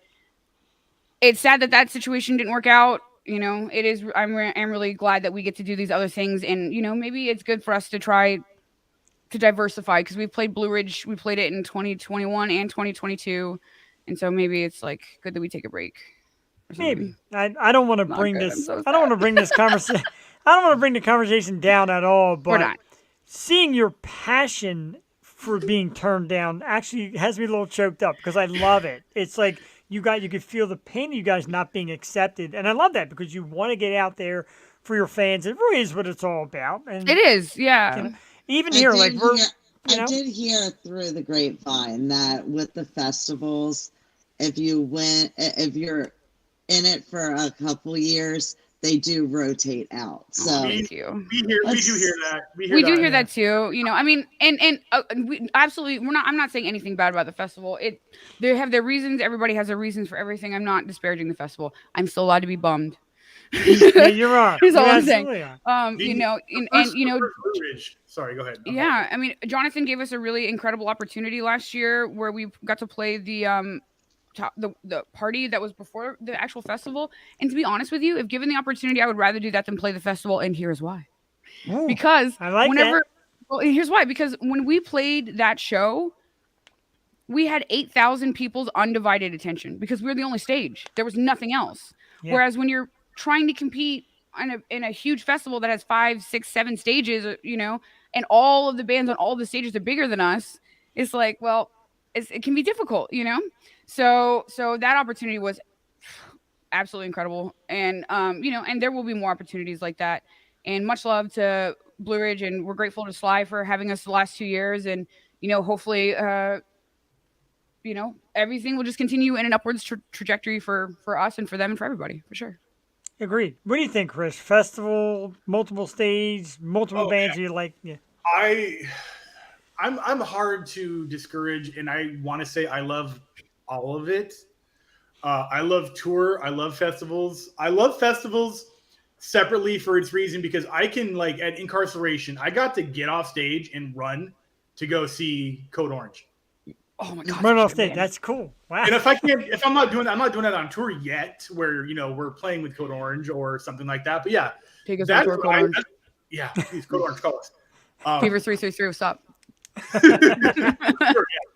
it's sad that situation didn't work out. It is. I'm really glad that we get to do these other things, and maybe it's good for us to try to diversify, because we played Blue Ridge. We played it in 2021 and 2022, and so maybe it's like good that we take a break. Maybe. I don't want to bring good. this. I'm so I don't want to bring this conversation. I don't want to bring the conversation down at all. But We're not. seeing your passion for being turned down actually has me a little choked up, because I love it. It's like you could feel the pain of you guys not being accepted, and I love that, because you want to get out there for your fans. It really is what it's all about. And It is, yeah. even here, like I did hear through the grapevine that with the festivals, if you're in it for a couple years, they do rotate out. So thank you. We do hear that. We do hear that too. I mean, and we absolutely. I'm not saying anything bad about the festival. They have their reasons. Everybody has their reasons for everything. I'm not disparaging the festival. I'm still allowed to be bummed. Yeah, you're right. Is all You I'm saying. absolutely are. Sorry, go ahead. Yeah, I mean, Jonathan gave us a really incredible opportunity last year where we got to play the party that was before the actual festival. And to be honest with you, if given the opportunity, I would rather do that than play the festival. And here's why. Ooh, because I like whenever, that. well, here's why. Because when we played that show, we had 8,000 people's undivided attention because we were the only stage. There was nothing else. Yeah. Whereas when you're trying to compete in a huge festival that has 5, 6, 7 stages, and all of the bands on all the stages are bigger than us, it's like, well, it can be difficult, So that opportunity was absolutely incredible, and and there will be more opportunities like that. And much love to Blue Ridge, and we're grateful to Sly for having us the last 2 years, and hopefully, everything will just continue in an upwards trajectory for us and for them and for everybody, for sure. Agreed. What do you think, Chris? Festival, multiple stage, multiple bands you like? Yeah. I'm hard to discourage, and I want to say I love all of it. I love tour. I love festivals. I love festivals separately for its reason, because I can, like, at Incarceration, I got to get off stage and run to go see Code Orange. Oh my god! Run off stage. That's cool. Wow. And if I'm not doing that on tour yet, where we're playing with Code Orange or something like that. But yeah, take us on tour, Code Orange. Yeah, please, Code Orange, call us. Fever 333. Stop. Sure, yeah,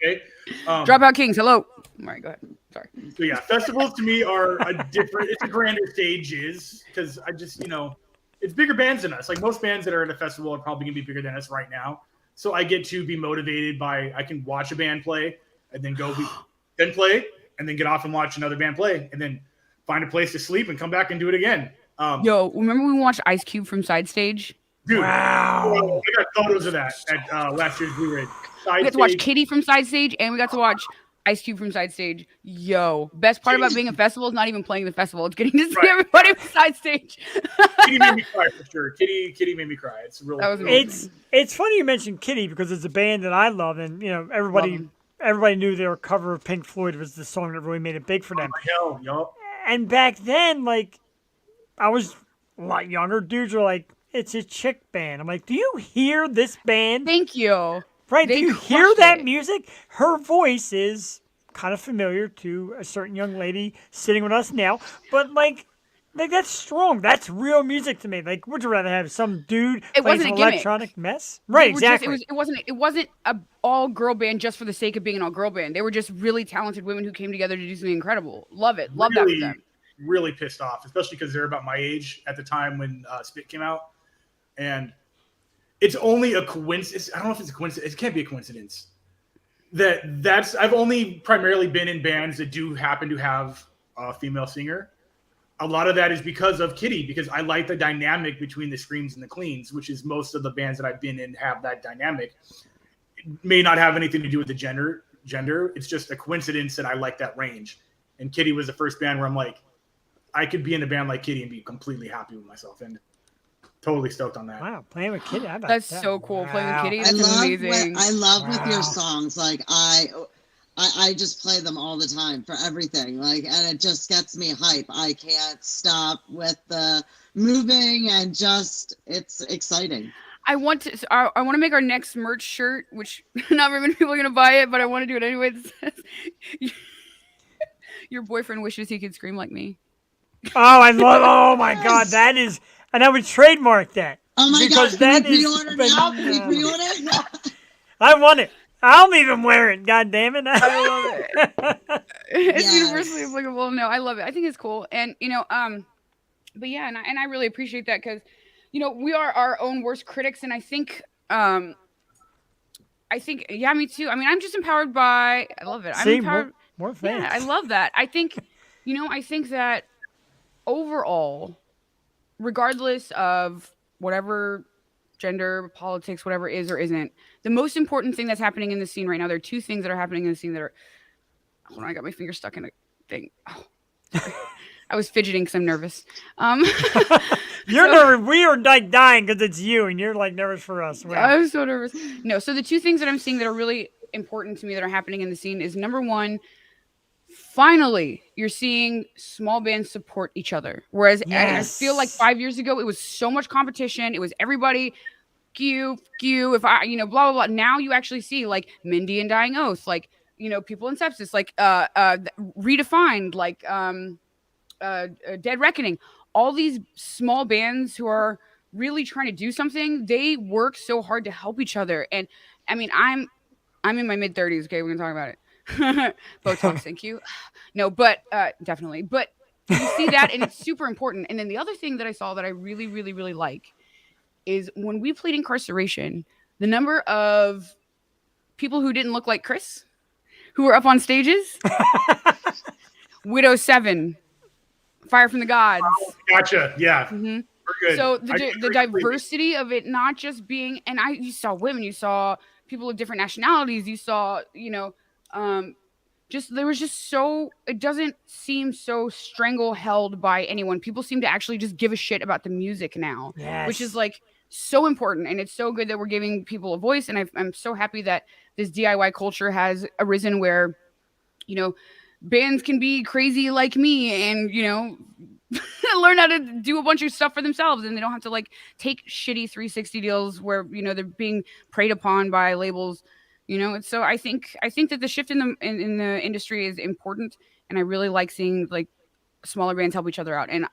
okay. Dropout Kings. Hello. All right, go ahead. Sorry. So yeah, festivals to me are it's a grander stages, because I just it's bigger bands than us. Like most bands that are at a festival are probably gonna be bigger than us right now. So I get to be motivated by, I can watch a band play and then then play and then get off and watch another band play and then find a place to sleep and come back and do it again. Yo, remember when we watched Ice Cube from Side Stage? Dude, wow. I got photos of that at last year's Blue Ridge. We got to watch Kitty from Side Stage, and we got to watch Ice Cube from Side Stage. Yo, best part about being a festival is not even playing the festival; it's getting to see everybody from Side Stage. Kitty made me cry for sure. Kitty made me cry. It's real. It's funny you mentioned Kitty, because it's a band that I love, and everybody knew their cover of Pink Floyd was the song that really made it big for them. And back then, like, I was a lot younger. Dudes were like, "It's a chick band." I'm like, "Do you hear this band?" Thank you. Right? Do you hear that music? Her voice is kind of familiar to a certain young lady sitting with us now, but like, Like that's strong. That's real music to me. Like, would you rather have some dude It playing wasn't some a gimmick. electronic mess? They Right, were just- exactly. it wasn't a all girl band just for the sake of being an all girl band. They were just really talented women who came together to do something incredible. Love it. Love that for them. Really pissed off, especially because they're about my age at the time when Spit came out, and it's only a coincidence. I don't know if it's a coincidence. It can't be a coincidence. That's I've only primarily been in bands that do happen to have a female singer. A lot of that is because of Kitty, because I like the dynamic between the screams and the cleans, which is most of the bands that I've been in have that dynamic. It may not have anything to do with the gender. It's just a coincidence that I like that range. And Kitty was the first band where I'm like, I could be in a band like Kitty and be completely happy with myself, and totally stoked on that. Wow, playing with Kitty. How about That's that? so cool. Playing with Wow. Kitty. I That's love amazing. I love with your Wow. songs. Like I just play them all the time for everything. Like, and it just gets me hype. I can't stop with the moving and just it's exciting. I want to make our next merch shirt, which not very many people are gonna buy it, but I want to do it anyway. That says, your boyfriend wishes he could scream like me. Oh, I love. Oh my God, that is, and I would trademark that. Oh my Because god! Can that we is pre-order now? Can we phenomenal. pre-order? I want it. I'll even wear it. God damn it! I love it. It's Yes. universally applicable. No, I love it. I think it's cool, and but yeah, and I really appreciate that because, we are our own worst critics, and I think, yeah, me too. I mean, I'm just empowered by. I love it. I'm See, empowered. more fans. Yeah, I love that. I think, I think that overall, regardless of whatever gender, politics, whatever is or isn't, the most important thing that's happening in the scene right now, there are two things that are happening in the scene that are. Hold on, I got my finger stuck in a thing. Oh, sorry. I was fidgeting because I'm nervous. You're nervous. We are like dying because it's you, and you're like nervous for us. Wow. I was so nervous. No, so the two things that I'm seeing that are really important to me that are happening in the scene is number one, finally, you're seeing small bands support each other. Whereas I feel like 5 years ago, it was so much competition. It was everybody, if I, blah, blah, blah. Now you actually see like Mindy and Dying Oath, like, people in sepsis, like Redefined, like Dead Reckoning. All these small bands who are really trying to do something, they work so hard to help each other. And I mean, I'm in my mid-30s. Okay, we're gonna talk about it. Botox, thank you. No, but definitely. But you see that, and it's super important. And then the other thing that I saw that I really, really, really like is when we played Incarceration, the number of people who didn't look like Chris, who were up on stages. Widow 7, Fire from the Gods. Oh, gotcha. Yeah. Mm-hmm. We're good. So the diversity of it, not just being, and you saw women, you saw people of different nationalities, you saw, there was just so, it doesn't seem so strangle-held by anyone. People seem to actually just give a shit about the music now, which is like so important. And it's so good that we're giving people a voice. And I'm so happy that this DIY culture has arisen where, bands can be crazy like me and, learn how to do a bunch of stuff for themselves, and they don't have to like take shitty 360 deals where, they're being preyed upon by labels, So I think that the shift in the industry is important, and I really like seeing like smaller bands help each other out. And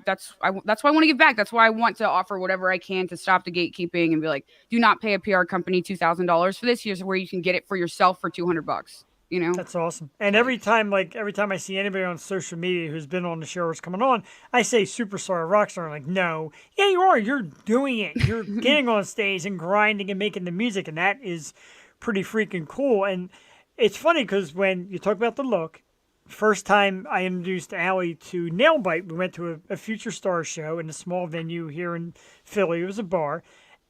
that's why I want to give back. That's why I want to offer whatever I can to stop the gatekeeping and be like, do not pay a PR company $2,000 for this. Here's where you can get it for yourself for $200. That's awesome. And every time I see anybody on social media who's been on the show or is coming on, I say superstar, rockstar. I'm like, no, yeah, you are. You're doing it. You're getting on stage and grinding and making the music, and that is pretty freaking cool. And it's funny because when you talk about the look, first time I introduced Allie to Nailbite, we went to a Future Stars show in a small venue here in Philly. It was a bar.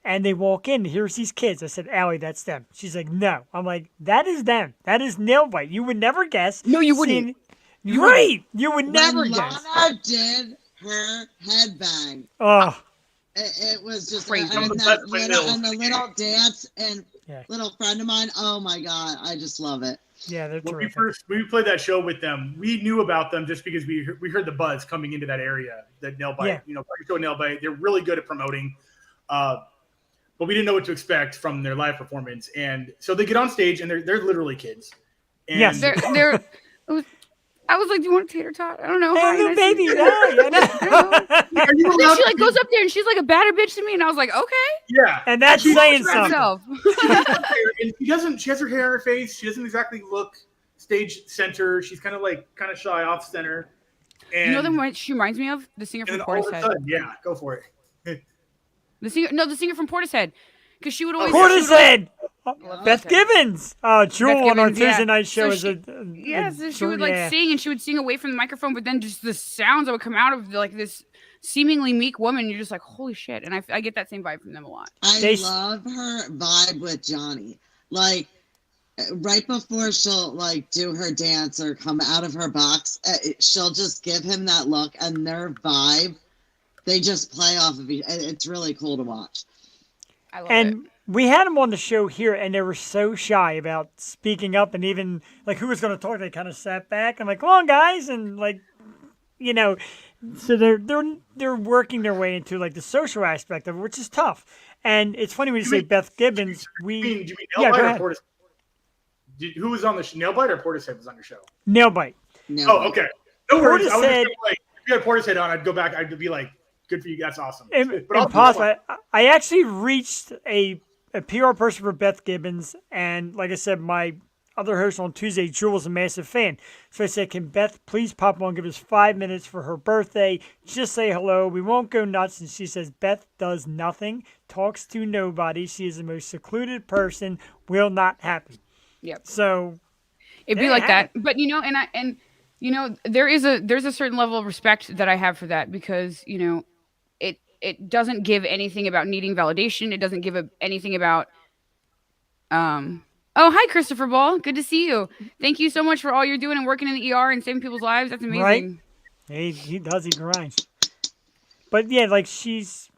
And they walk in, here's these kids. I said, Allie, that's them. She's like, no. I'm like, that is them. That is Nailbite. You would never guess. No, you wouldn't. You would never when guess. Lana did her headbang, Oh, it was just Crazy. and the little dance and little friend of mine. Oh my god, I just love it. yeah, they're When terrific. we played that show with them, we knew about them just because we heard the buzz coming into that area. That Nailbite, Nailbite, they're really good at promoting. But we didn't know what to expect from their live performance, and so they get on stage and they're literally kids. And yes, they're I was like, "Do you want a tater tot?" I don't know. Hey, Hi, little nice to baby. meet you. Hi, I know. Are you And then allowed she like to- goes up there and she's like a badder bitch to me, and I was like, "Okay." Yeah, And that's She's- saying she's- something. Myself. and she doesn't. She has her hair in her face. She doesn't exactly look stage center. She's kind of shy, off center. And, You know what she reminds me of? The singer and from then all of a Portishead. sudden, yeah, go for it. The singer from Portishead, because she would always. Portishead. Love Beth Portishead. Gibbons. Jewel on our Gibbons, yeah. Tuesday night show So is she- a Yeah, so she would like yeah. sing, and she would sing away from the microphone, but then just the sounds that would come out of like this seemingly meek woman, you're just like, holy shit! And I get that same vibe from them a lot. I love her vibe with Johnny. Like right before she'll like do her dance or come out of her box, she'll just give him that look, and their vibe, they just play off of each. It's really cool to watch. I love And it. we had them on the show here, and they were so shy about speaking up, and even like who was going to talk. They kind of sat back and like, "Come on, guys," and like, you know, so they're working their way into like the social aspect of it, which is tough. And it's funny when you say Beth Gibbons. Do you mean Yeah, go Nailbite ahead. or Portishead? Who was on the Nailbite or Portishead was on your show? Nailbite. No. Oh, okay. No worries. I was just Portishead- gonna, like, if you had Portishead on, I'd go back. I'd be like, "Good for you. That's awesome." But I'll- Impossible. I actually reached a PR person for Beth Gibbons, and like I said, my other host on Tuesday, Jewel, was a massive fan. So I said, "Can Beth please pop on, give us 5 minutes for her birthday? Just say hello. We won't go nuts." And she says, "Beth does nothing, talks to nobody. She is the most secluded person. Will not happen." Yep. So It'd be there like you that. have But there's a certain level of respect that I have for that, because it doesn't give anything about needing validation. It doesn't give anything about oh, hi Christopher Ball. Good to see you. Thank you so much for all you're doing and working in the ER and saving people's lives. That's amazing. Right. He does. He grinds. But yeah, like she's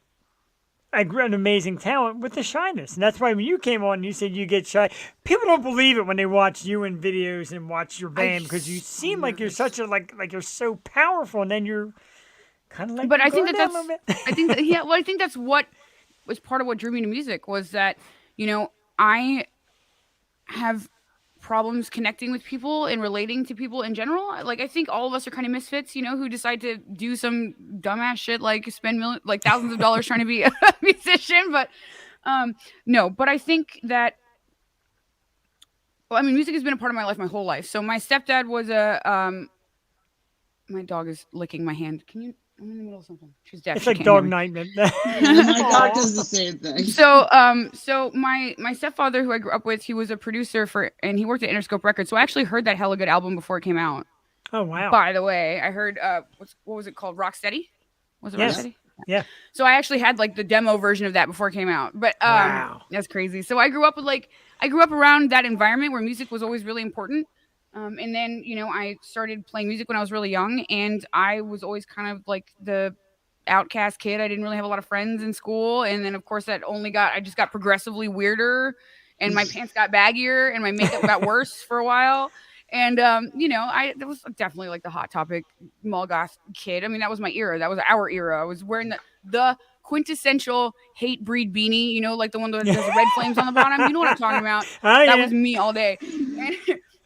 an amazing talent with the shyness, and that's why when you came on, you said you get shy. People don't believe it when they watch you in videos and watch your band, because you seem like you're such a like you're so powerful, and then you're kind of like. But I think that's. I think that, yeah. Well, I think that's what was part of what drew me to music, was that I have problems connecting with people and relating to people in general. Like, I think all of us are kind of misfits, who decide to do some dumbass shit, like spend thousands of dollars trying to be a musician. But no, but I think that, well, I mean, music has been a part of my life my whole life. So my stepdad was my dog is licking my hand. I'm in the middle of something. She's deaf. It's She like can't hear dog me. night, man. My dog does the same thing. So my stepfather, who I grew up with, he was a producer and he worked at Interscope Records. So I actually heard that Hella Good album before it came out. Oh wow! By the way, I heard what was it called? Rocksteady? Was it Yes. Rocksteady? Yeah. So I actually had like the demo version of that before it came out. But Wow. that's crazy. So I grew up around that environment where music was always really important. And then, I started playing music when I was really young, and I was always kind of like the outcast kid. I didn't really have a lot of friends in school. And then, of course, I just got progressively weirder, and my pants got baggier, and my makeup got worse for a while. And, that was definitely like the Hot Topic mall goth kid. I mean, that was my era. That was our era. I was wearing the quintessential hate breed beanie, like the one that has red flames on the bottom. You know what I'm talking about? Oh, That yeah. was me all day.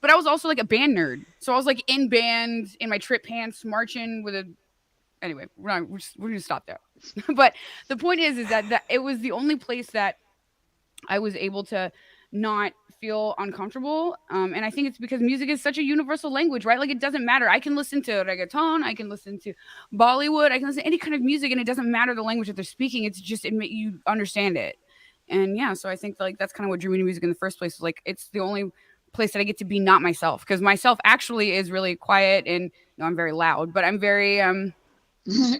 But I was also like a band nerd. So I was like in band in my trip pants, marching with anyway, we're going to stop there. But the point is that it was the only place that I was able to not feel uncomfortable. And I think it's because music is such a universal language, right? Like, it doesn't matter. I can listen to reggaeton. I can listen to Bollywood. I can listen to any kind of music, and it doesn't matter the language that they're speaking. It's just, you understand it. And yeah, so I think like that's kind of what drew me to music in the first place. Like, it's the only place that I get to be not myself, because myself actually is really quiet, and I'm very loud, but I'm very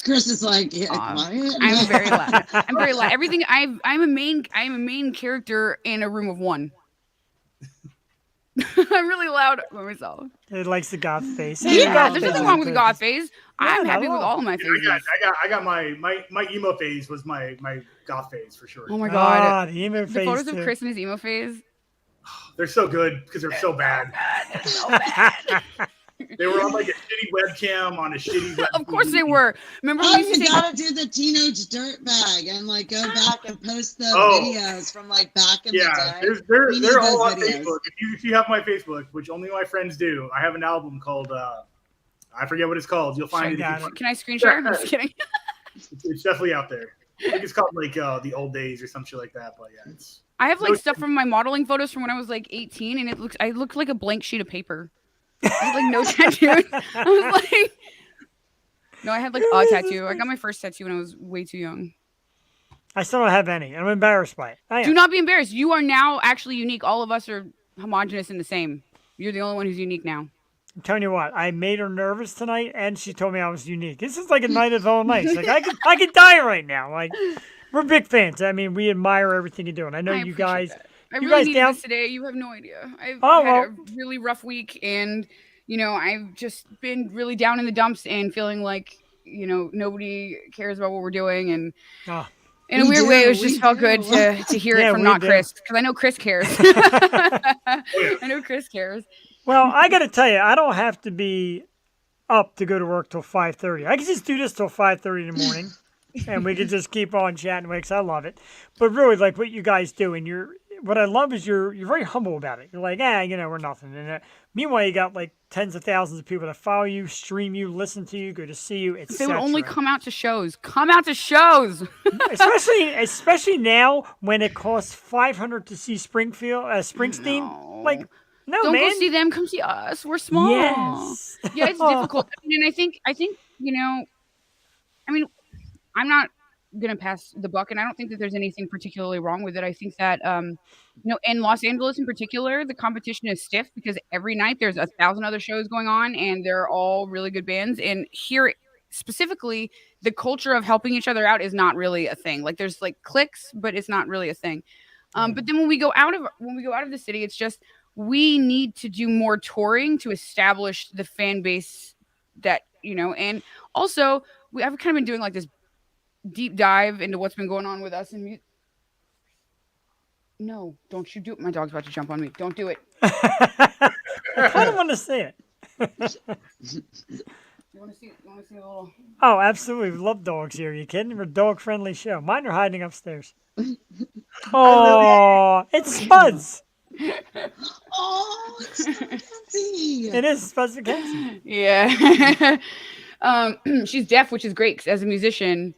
Chris is like, yeah, quiet. I'm very loud. I'm very loud. Everything I'm a main character in a room of one. I'm really loud by myself. It likes the goth face. Yeah, there's nothing wrong with the goth phase. I'm not happy at with all of my phases. I got my emo phase was my goth phase for sure. Oh my god. The emo The face. photos too. of Chris in his emo phase. They're so good because they're so bad. They're so bad. They were on like a shitty webcam on a shitty webcam. Of course they were. Remember Oh, we used to you say, gotta do the teenage dirtbag and like go back and post the Oh. videos from like back in the Yeah, day. We need they're all those on videos. Facebook. If you have my Facebook, which only my friends do, I have an album called I forget what it's called. You'll find it. got it. Can I screen share? I'm just kidding. It's definitely out there. I think it's called like the old days or some shit like that. But yeah, it's. I have like stuff from my modeling photos from when I was like 18, and I looked like a blank sheet of paper. I had like no tattoos. I was like, no, I had like a tattoo. I got my first tattoo when I was way too young. I still don't have any. I'm embarrassed by it. I am. Do not be embarrassed. You are now actually unique. All of us are homogenous and the same. You're the only one who's unique now. I'm telling you what, I made her nervous tonight, and she told me I was unique. This is like a night of all nights. Like I could die right now. Like we're big fans. I mean, we admire everything you do, and I know you guys. That. I you really guys needed down this today. You have no idea. I've Oh, had well. a really rough week, and I've just been really down in the dumps and feeling like nobody cares about what we're doing, and Oh. in a weird way, it was just felt good to hear it from not Chris, because I know Chris cares. I know Chris cares. Well, I got to tell you, I don't have to be up to go to work till 5:30. I can just do this till 5:30 in the morning, and we can just keep on chatting away because I love it. But really, like what you guys do, and what I love is you're very humble about it. You're like, we're nothing. And meanwhile, you got like tens of thousands of people that follow you, stream you, listen to you, go to see you. They would only come out to shows. Come out to shows. especially now when it costs $500 to see Springsteen. No. Like, no, Don't man. go see them. Come see us. We're small. Yes. Yeah, it's difficult. And I think I'm not gonna pass the buck, and I don't think that there's anything particularly wrong with it. I think that in Los Angeles in particular, the competition is stiff because every night there's 1,000 other shows going on, and they're all really good bands. And here specifically, the culture of helping each other out is not really a thing. Like there's like cliques, but it's not really a thing. But then when we go out of the city, it's just we need to do more touring to establish the fan base that and also I've kind of been doing like this deep dive into what's been going on with us and no, don't you do it. My dog's about to jump on me. Don't do it. I kind of want to see it. You want to see a little? Oh, absolutely. We love dogs here. Are you kidding? We're a dog-friendly show. Mine are hiding upstairs. Oh, it's Spuds. Oh, it's Mackenzie. It is Spuds Mackenzie. Yeah. She's deaf, which is great 'cause as a musician,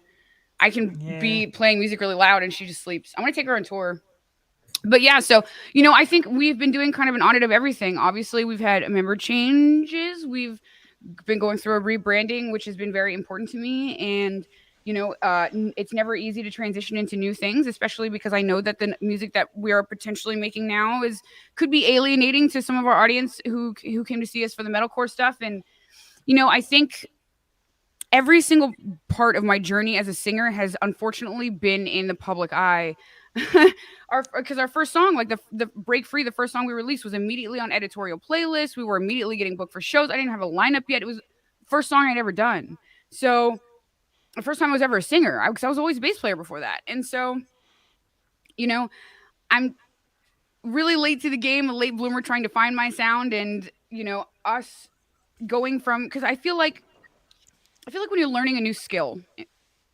I can be playing music really loud and she just sleeps. I'm going to take her on tour. But yeah, so, I think we've been doing kind of an audit of everything. Obviously, we've had member changes. We've been going through a rebranding, which has been very important to me. And, it's never easy to transition into new things, especially because I know that the music that we are potentially making now could be alienating to some of our audience who came to see us for the metalcore stuff. And, I think every single part of my journey as a singer has unfortunately been in the public eye. Because our first song, like the Break Free, the first song we released was immediately on editorial playlists. We were immediately getting booked for shows. I didn't have a lineup yet. It was the first song I'd ever done. So the first time I was ever a singer, because I was always a bass player before that. And so, I'm really late to the game, a late bloomer trying to find my sound. And, us going from, because I feel like when you're learning a new skill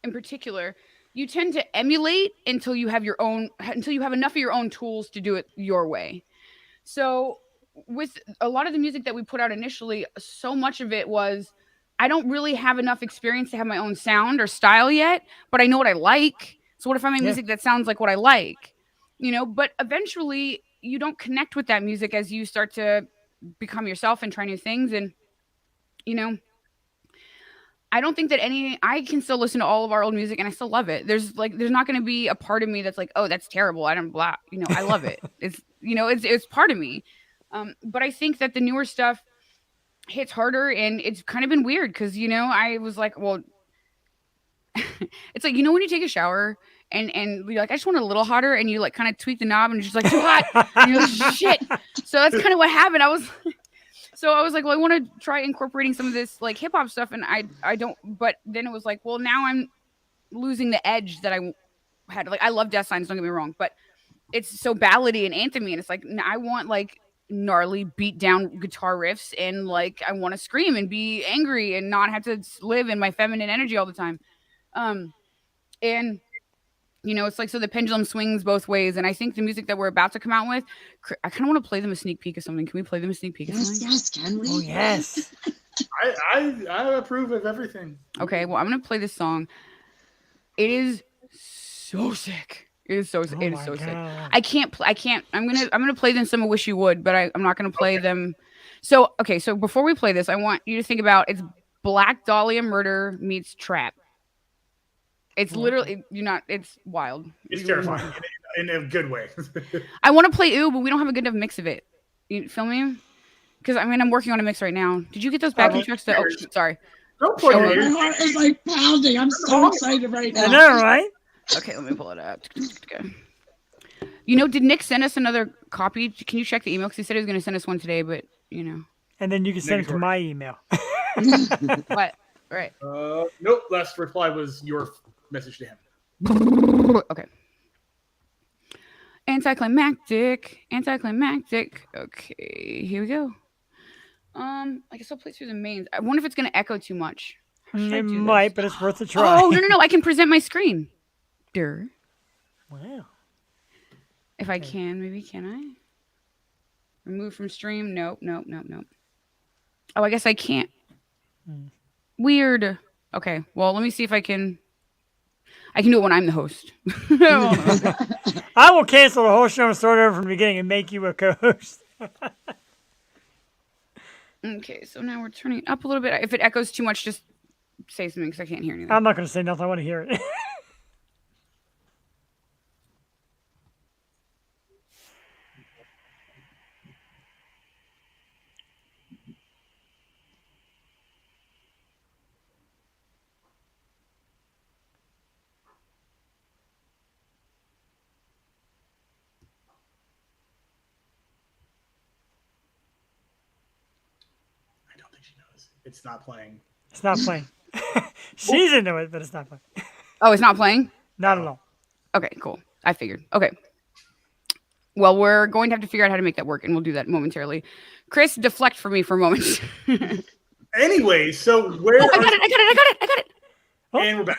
in particular, you tend to emulate until you have enough of your own tools to do it your way. So with a lot of the music that we put out initially, so much of it was, I don't really have enough experience to have my own sound or style yet, but I know what I like. So what if I make music that sounds like what I like? But eventually you don't connect with that music as you start to become yourself and try new things. And, I don't think that I can still listen to all of our old music and I still love it. There's not going to be a part of me that's like, oh, that's terrible. I don't blah. I love it. It's part of me. But I think that the newer stuff hits harder and it's kind of been weird because, I was like, well, it's like, when you take a shower and you're like, I just want it a little hotter and you like kind of tweak the knob and it's just like too hot. And you're like, shit. So that's kind of what happened. So I was like, well, I want to try incorporating some of this like hip hop stuff. And I don't, but then it was like, well, now I'm losing the edge that I had. Like, I love Death Signs, don't get me wrong, but it's so ballady and anthemy. And it's like, I want like gnarly beat down guitar riffs. And like, I want to scream and be angry and not have to live in my feminine energy all the time. And it's like, so the pendulum swings both ways. And I think the music that we're about to come out with, I kind of want to play them a sneak peek of something. Can we play them a sneak peek of something? Yes, can we? Oh, yes. I approve of everything. Okay, well, I'm gonna play this song. It is so sick. It is so. Oh It is my so sick. God. I can't. I can't. I'm gonna play them some. I wish you would, but I'm not gonna play them. So okay. So before we play this, I want you to think about it's Black Dahlia Murder meets Trap. It's literally you're not. It's wild. It's You really terrifying want- in a good way. I want to play Ooh, but we don't have a good enough mix of it. You feel me? Because I mean, I'm working on a mix right now. Did you get those backing tracks? Oh, sorry. Don't point My at me. heart is like pounding. I'm so excited right now. I know, right? Okay, let me pull it up. You know, did Nick send us another copy? Can you check the email? Because he said he was going to send us one today, but you know. And then you can send it to my email. What? Right. Nope. Last reply was your message to him. Okay. Anticlimactic. Okay, here we go. I guess I'll play through the mains. I wonder if it's going to echo too much. How should I It do might, this? but it's worth a try. Oh, no. I can present my screen. Durr. Wow. If I can, maybe can I? Remove from stream? Nope. Oh, I guess I can't. Weird. Okay, well, let me see if I can do it when I'm the host. I will cancel the whole show and start over from the beginning and make you a co-host. Okay, so now we're turning it up a little bit. If it echoes too much, just say something because I can't hear anything. I'm not going to say nothing. I want to hear it. I don't think she knows. It's not playing. It's not playing. She's into it, but it's not playing. Oh, it's not playing? Not at all. Okay, cool. I figured. Okay. Well, we're going to have to figure out how to make that work, and we'll do that momentarily. Chris, deflect for me for a moment. Anyway, so where? Oh, I got it. And we're back.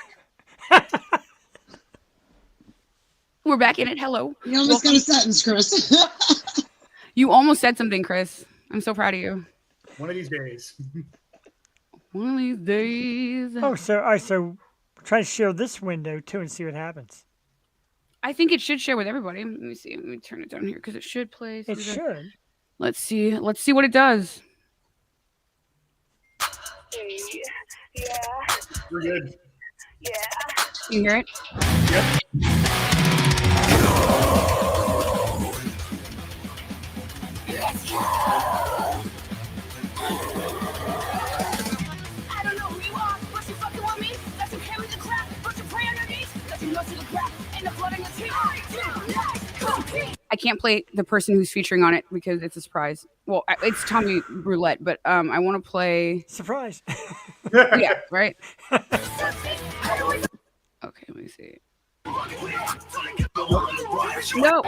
We're back in it. Hello. You almost got a sentence, Chris. You almost said something, Chris. I'm so proud of you. One of these days. One of these days. Oh, so try to share this window too and see what happens. I think it should share with everybody. Let me see. Let me turn it down here because it should play. It should. Let's see. Let's see what it does. We're good. You hear it? Yep. I don't know who you are, but you fucking want me. Let you carry the crap, but you pray on your knees. Let you know to the crap, and the blood on your teeth. I do not compete. I can't play the person who's featuring on it because it's a surprise. Well, it's Tommy Roulette, but I want to play. Surprise. Yeah, right. Okay, let me see. No.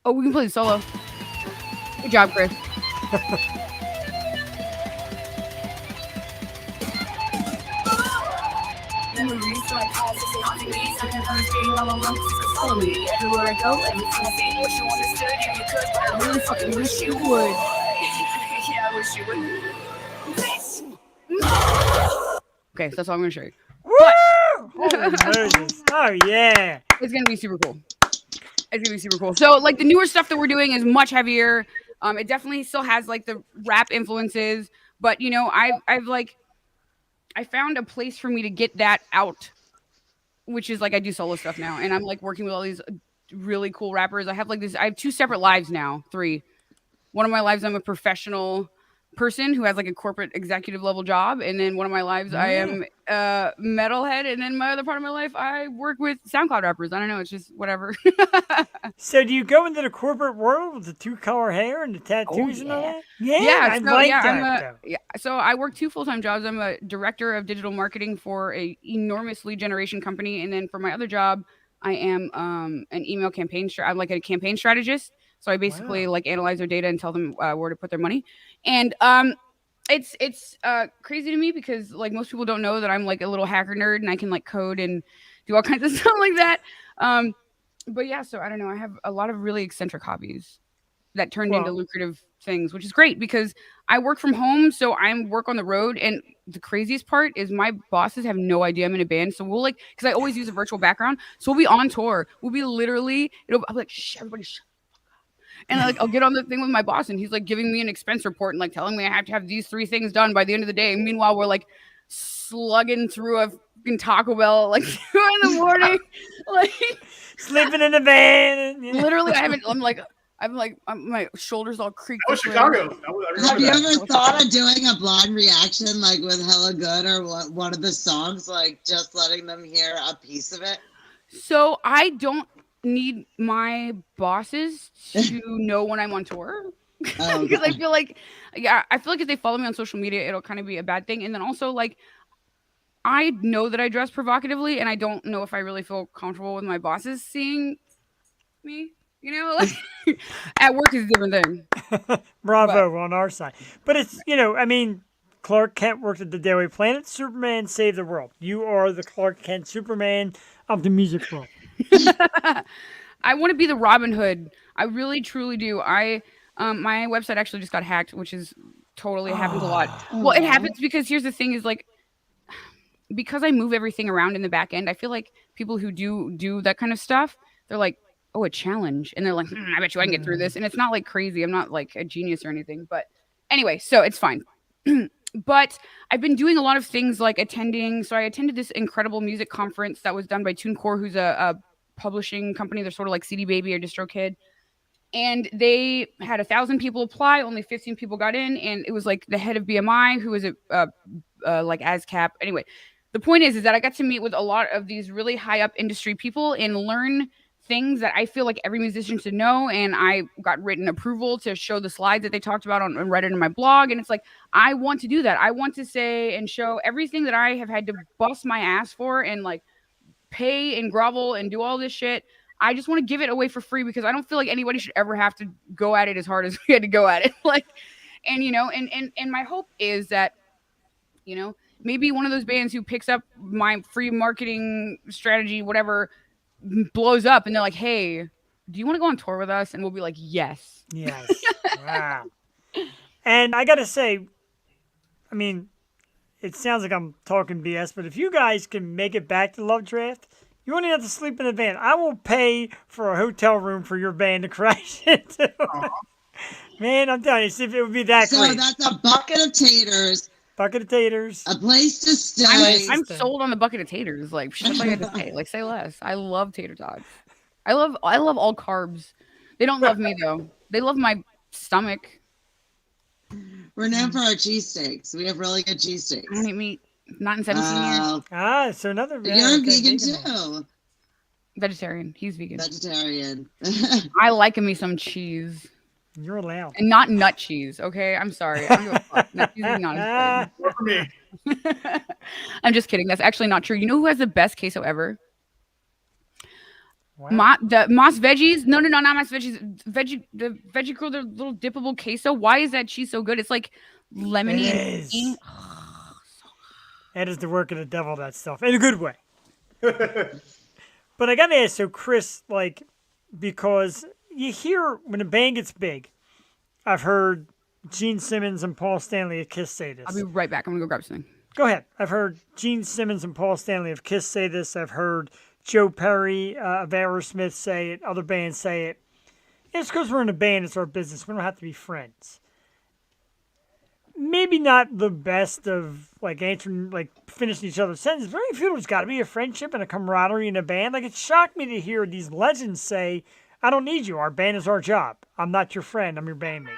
Oh, we can play the solo. Good job, Chris. Everywhere I go, everything wish you understood and you could, but I really fucking wish you would. Yeah, I wish you would. Okay, so that's all I'm gonna show you. Woo! Holy Moses. Oh, yeah. It's gonna be super cool. It's gonna be super cool. So, like, the newer stuff that we're doing is much heavier. It definitely still has like the rap influences, but you know, I've like, I found a place for me to get that out, which is like I do solo stuff now, and I'm like working with all these really cool rappers. I have like this. I have 2 separate lives now. 3. One of my lives, I'm a professional person who has like a corporate executive level job, and then one of my lives I am a metalhead, and then my other part of my life I work with SoundCloud rappers. I don't know, it's just whatever. So do you go into the corporate world with the 2-color hair and the tattoos and all that? Yeah, I like that. So I work 2 full-time jobs. I'm a director of digital marketing for a enormous lead generation company, and then for my other job I am an email campaign I'm like a campaign strategist. So I basically Wow. like analyze their data and tell them where to put their money. And it's crazy to me because like most people don't know that I'm like a little hacker nerd and I can like code and do all kinds of stuff like that. Um, but yeah, so I don't know. I have a lot of really eccentric hobbies that turned into Well, lucrative things, which is great because I work from home, so I'm work on the road. And the craziest part is my bosses have no idea I'm in a band. So we'll like, because I always use a virtual background, so we'll be on tour. We'll be literally, I'll be like, shh, everybody, shh. And I'll get on the thing with my boss, and he's like giving me an expense report and like telling me I have to have these 3 things done by the end of the day. And meanwhile, we're like slugging through a fucking Taco Bell at like 2 in the morning, like sleeping in the van. And, literally. My shoulders all creaked. That was this way. Chicago. I Have remember you that. ever thought of doing a blind reaction like with Hella Good or one of the songs, like just letting them hear a piece of it? So I don't need my bosses to know when I'm on tour. Oh, Because I God. feel like, yeah, I feel like if they follow me on social media, it'll kind of be a bad thing. And then also, like, I know that I dress provocatively, and I don't know if I really feel comfortable with my bosses seeing me. You know, like at work is a different thing. Bravo on our side. But it's, I mean, Clark Kent worked at the Daily Planet. Superman saved the world. You are the Clark Kent Superman of the music world. I want to be the Robin Hood. I really, truly do. My website actually just got hacked, which is totally happens a lot. Well, it happens because here's the thing: is like because I move everything around in the back end. I feel like people who do that kind of stuff, they're like, oh, a challenge, and they're like, I bet you I can get through this. And it's not like crazy. I'm not like a genius or anything, but anyway, so it's fine. But I've been doing a lot of things like attending. So I attended this incredible music conference that was done by TuneCore, who's a publishing company. They're sort of like CD Baby or DistroKid. And they had 1,000 people apply. Only 15 people got in. And it was like the head of BMI, who was like ASCAP. Anyway, the point is that I got to meet with a lot of these really high up industry people and learn things that I feel like every musician should know. And I got written approval to show the slides that they talked about and read it in my blog. And it's like, I want to do that. I want to say and show everything that I have had to bust my ass for and like pay and grovel and do all this shit. I just want to give it away for free because I don't feel like anybody should ever have to go at it as hard as we had to go at it. Like, and and my hope is that, maybe one of those bands who picks up my free marketing strategy, whatever, blows up and they're like, hey, do you want to go on tour with us? And we'll be like, yes. Yes. Wow. And I got to say, I mean, it sounds like I'm talking BS, but if you guys can make it back to Love Draft, you won't even have to sleep in the van. I will pay for a hotel room for your band to crash into. Man, I'm telling you, if it would be that So great. that's a bucket of taters, Bucket of taters. a place to stay. I'm sold on the bucket of taters. Like, shit, I had to say. Like, say less. I love tater tots. I love all carbs. They don't love me though. They love my stomach. We're known for our cheesesteaks. We have really good cheesesteaks. I don't eat meat. Not in 17 years. So another. You're okay, vegan now. too. Vegetarian. He's vegan. Vegetarian. I like me some cheese. You're allowed. And not nut cheese, okay? I'm sorry. I don't give a fuck. Nut cheese is not as More for me. good. I'm just kidding. That's actually not true. You know who has the best queso ever? Wow. The Moss Veggies. No, not Moss Veggies. The Veggie Girl, their little dippable queso. Why is that cheese so good? It's like lemony It and is. creamy. That is the work of the devil, that stuff. In a good way. But I got to ask, so Chris, like, because you hear when a band gets big, I've heard Gene Simmons and Paul Stanley of Kiss say this. I'll be right back. I'm going to go grab something. Go ahead. I've heard Gene Simmons and Paul Stanley of Kiss say this. I've heard Joe Perry of Aerosmith say it. Other bands say it. It's because we're in a band. It's our business. We don't have to be friends. Maybe not the best of like answering, like finishing each other's sentences. Very few. There's got to be a friendship and a camaraderie in a band. Like it shocked me to hear these legends say, "I don't need you. Our band is our job. I'm not your friend. I'm your bandmate."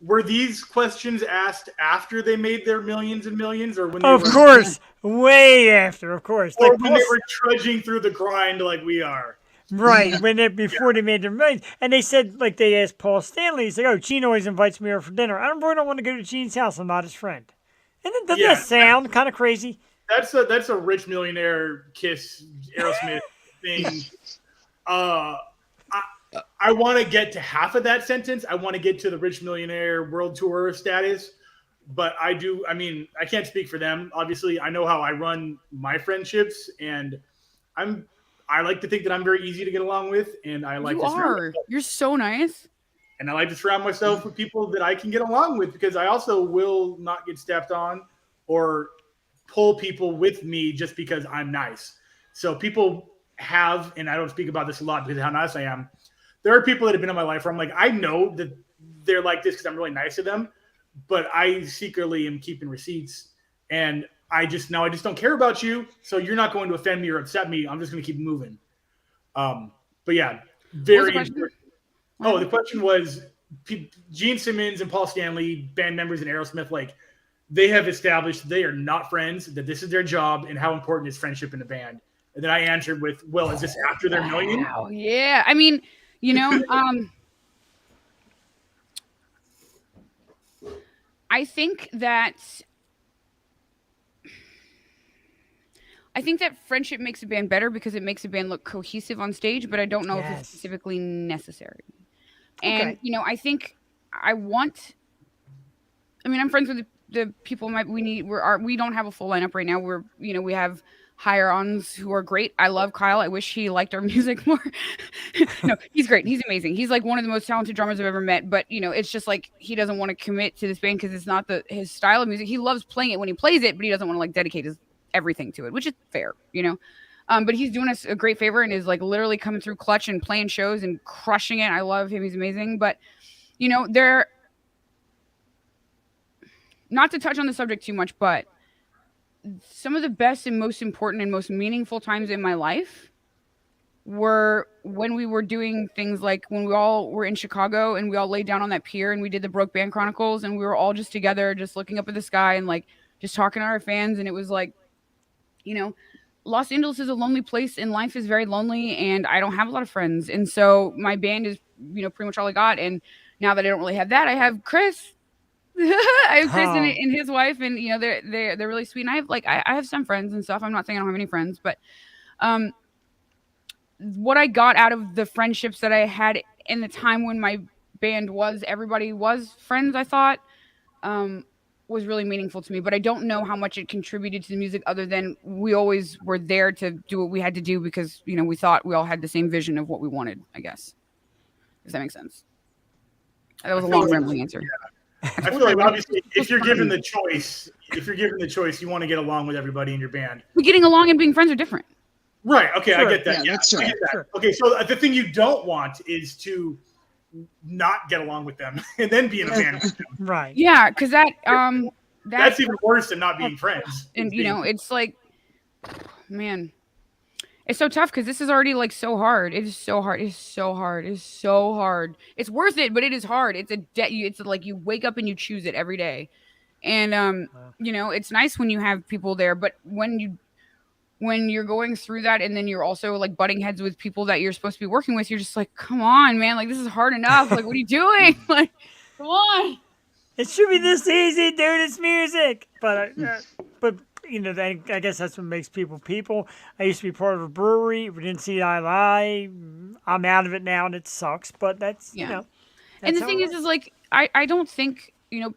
Were these questions asked after they made their millions and millions, or when they Of were, course, way after. Of course, or like when they were trudging through the grind like we are? right before they made their millions. And they said, like they asked Paul Stanley, he's like, "Oh, Gene always invites me over for dinner. I really don't want to go to Gene's house. I'm not his friend." And then doesn't that sound kind of crazy? That's a rich millionaire Kiss Aerosmith thing. I want to get to half of that sentence. I want to get to the rich millionaire world tour status. But I do, I mean, I can't speak for them. Obviously, I know how I run my friendships, and I like to think that I'm very easy to get along with, and I like You to surround are. You're so nice. and I like to surround myself with people that I can get along with because I also will not get stepped on or pull people with me just because I'm nice. So people have, and I don't speak about this a lot because of how nice I am. There are people that have been in my life where I'm like, I know that they're like this because I'm really nice to them, but I secretly am keeping receipts, and I just don't care about you, so you're not going to offend me or upset me. I'm just going to keep moving. But yeah, What was the very question? Oh, the question was Gene Simmons and Paul Stanley, band members in Aerosmith, like they have established they are not friends, that this is their job, and how important is friendship in the band. And then I answered with, well, is this after their million? Wow. Yeah. I mean, you know, I think that friendship makes a band better because it makes a band look cohesive on stage, but I don't know if it's Yes. specifically necessary. And Okay. you know, I think I want. I mean, I'm friends with the people we don't have a full lineup right now. We have hire-ons who are great. I love Kyle. I wish he liked our music more. No, he's great. He's amazing. He's like one of the most talented drummers I've ever met. But you know, it's just like he doesn't want to commit to this band because it's not his style of music. He loves playing it when he plays it, but he doesn't want to like dedicate his everything to it, which is fair, you know. But he's doing us a great favor and is like literally coming through clutch and playing shows and crushing it. I love him. He's amazing. But you know, they're not to touch on the subject too much, but some of the best and most important and most meaningful times in my life were when we were doing things like when we all were in Chicago and we all laid down on that pier and we did the Broke Band Chronicles and we were all just together, just looking up at the sky and like just talking to our fans. And it was like, you know, Los Angeles is a lonely place and life is very lonely and I don't have a lot of friends. And so my band is, you know, pretty much all I got. And now that I don't really have that, I have Chris. I have Chris Oh. and his wife, and you know they're really sweet. And I have I have some friends and stuff. I'm not saying I don't have any friends, but um, what I got out of the friendships that I had in the time when my band was everybody was friends, I thought um, was really meaningful to me. But I don't know how much it contributed to the music, other than we always were there to do what we had to do because you know we thought we all had the same vision of what we wanted. I guess. Does that make sense? That was a long rambling answer. I feel like obviously if you're given the choice, you want to get along with everybody in your band. But getting along and being friends are different. Right. Okay, Sure. I get that. Yeah, that's true. I get that. Sure. Okay, so the thing you don't want is to not get along with them and then be in a band with them. Right. Yeah, because That's even worse than not being friends. and you know it's like, man, it's so tough because this is already like so hard. It is so hard. It's so hard. It's so hard. It's worth it, but it is hard. It's a debt. It's like you wake up and you choose it every day, and you know, it's nice when you have people there, but when you're going through that and then you're also like butting heads with people that you're supposed to be working with, you're just like, come on, man, like this is hard enough. Like, what are you doing? Like, come on. It should be this easy, dude. It's music. But you know, I guess that's what makes people people. I used to be part of a brewery. We didn't see eye to eye. I'm out of it now, and it sucks. But that's you Yeah. know. And that's the how thing it is like, I don't think, you know,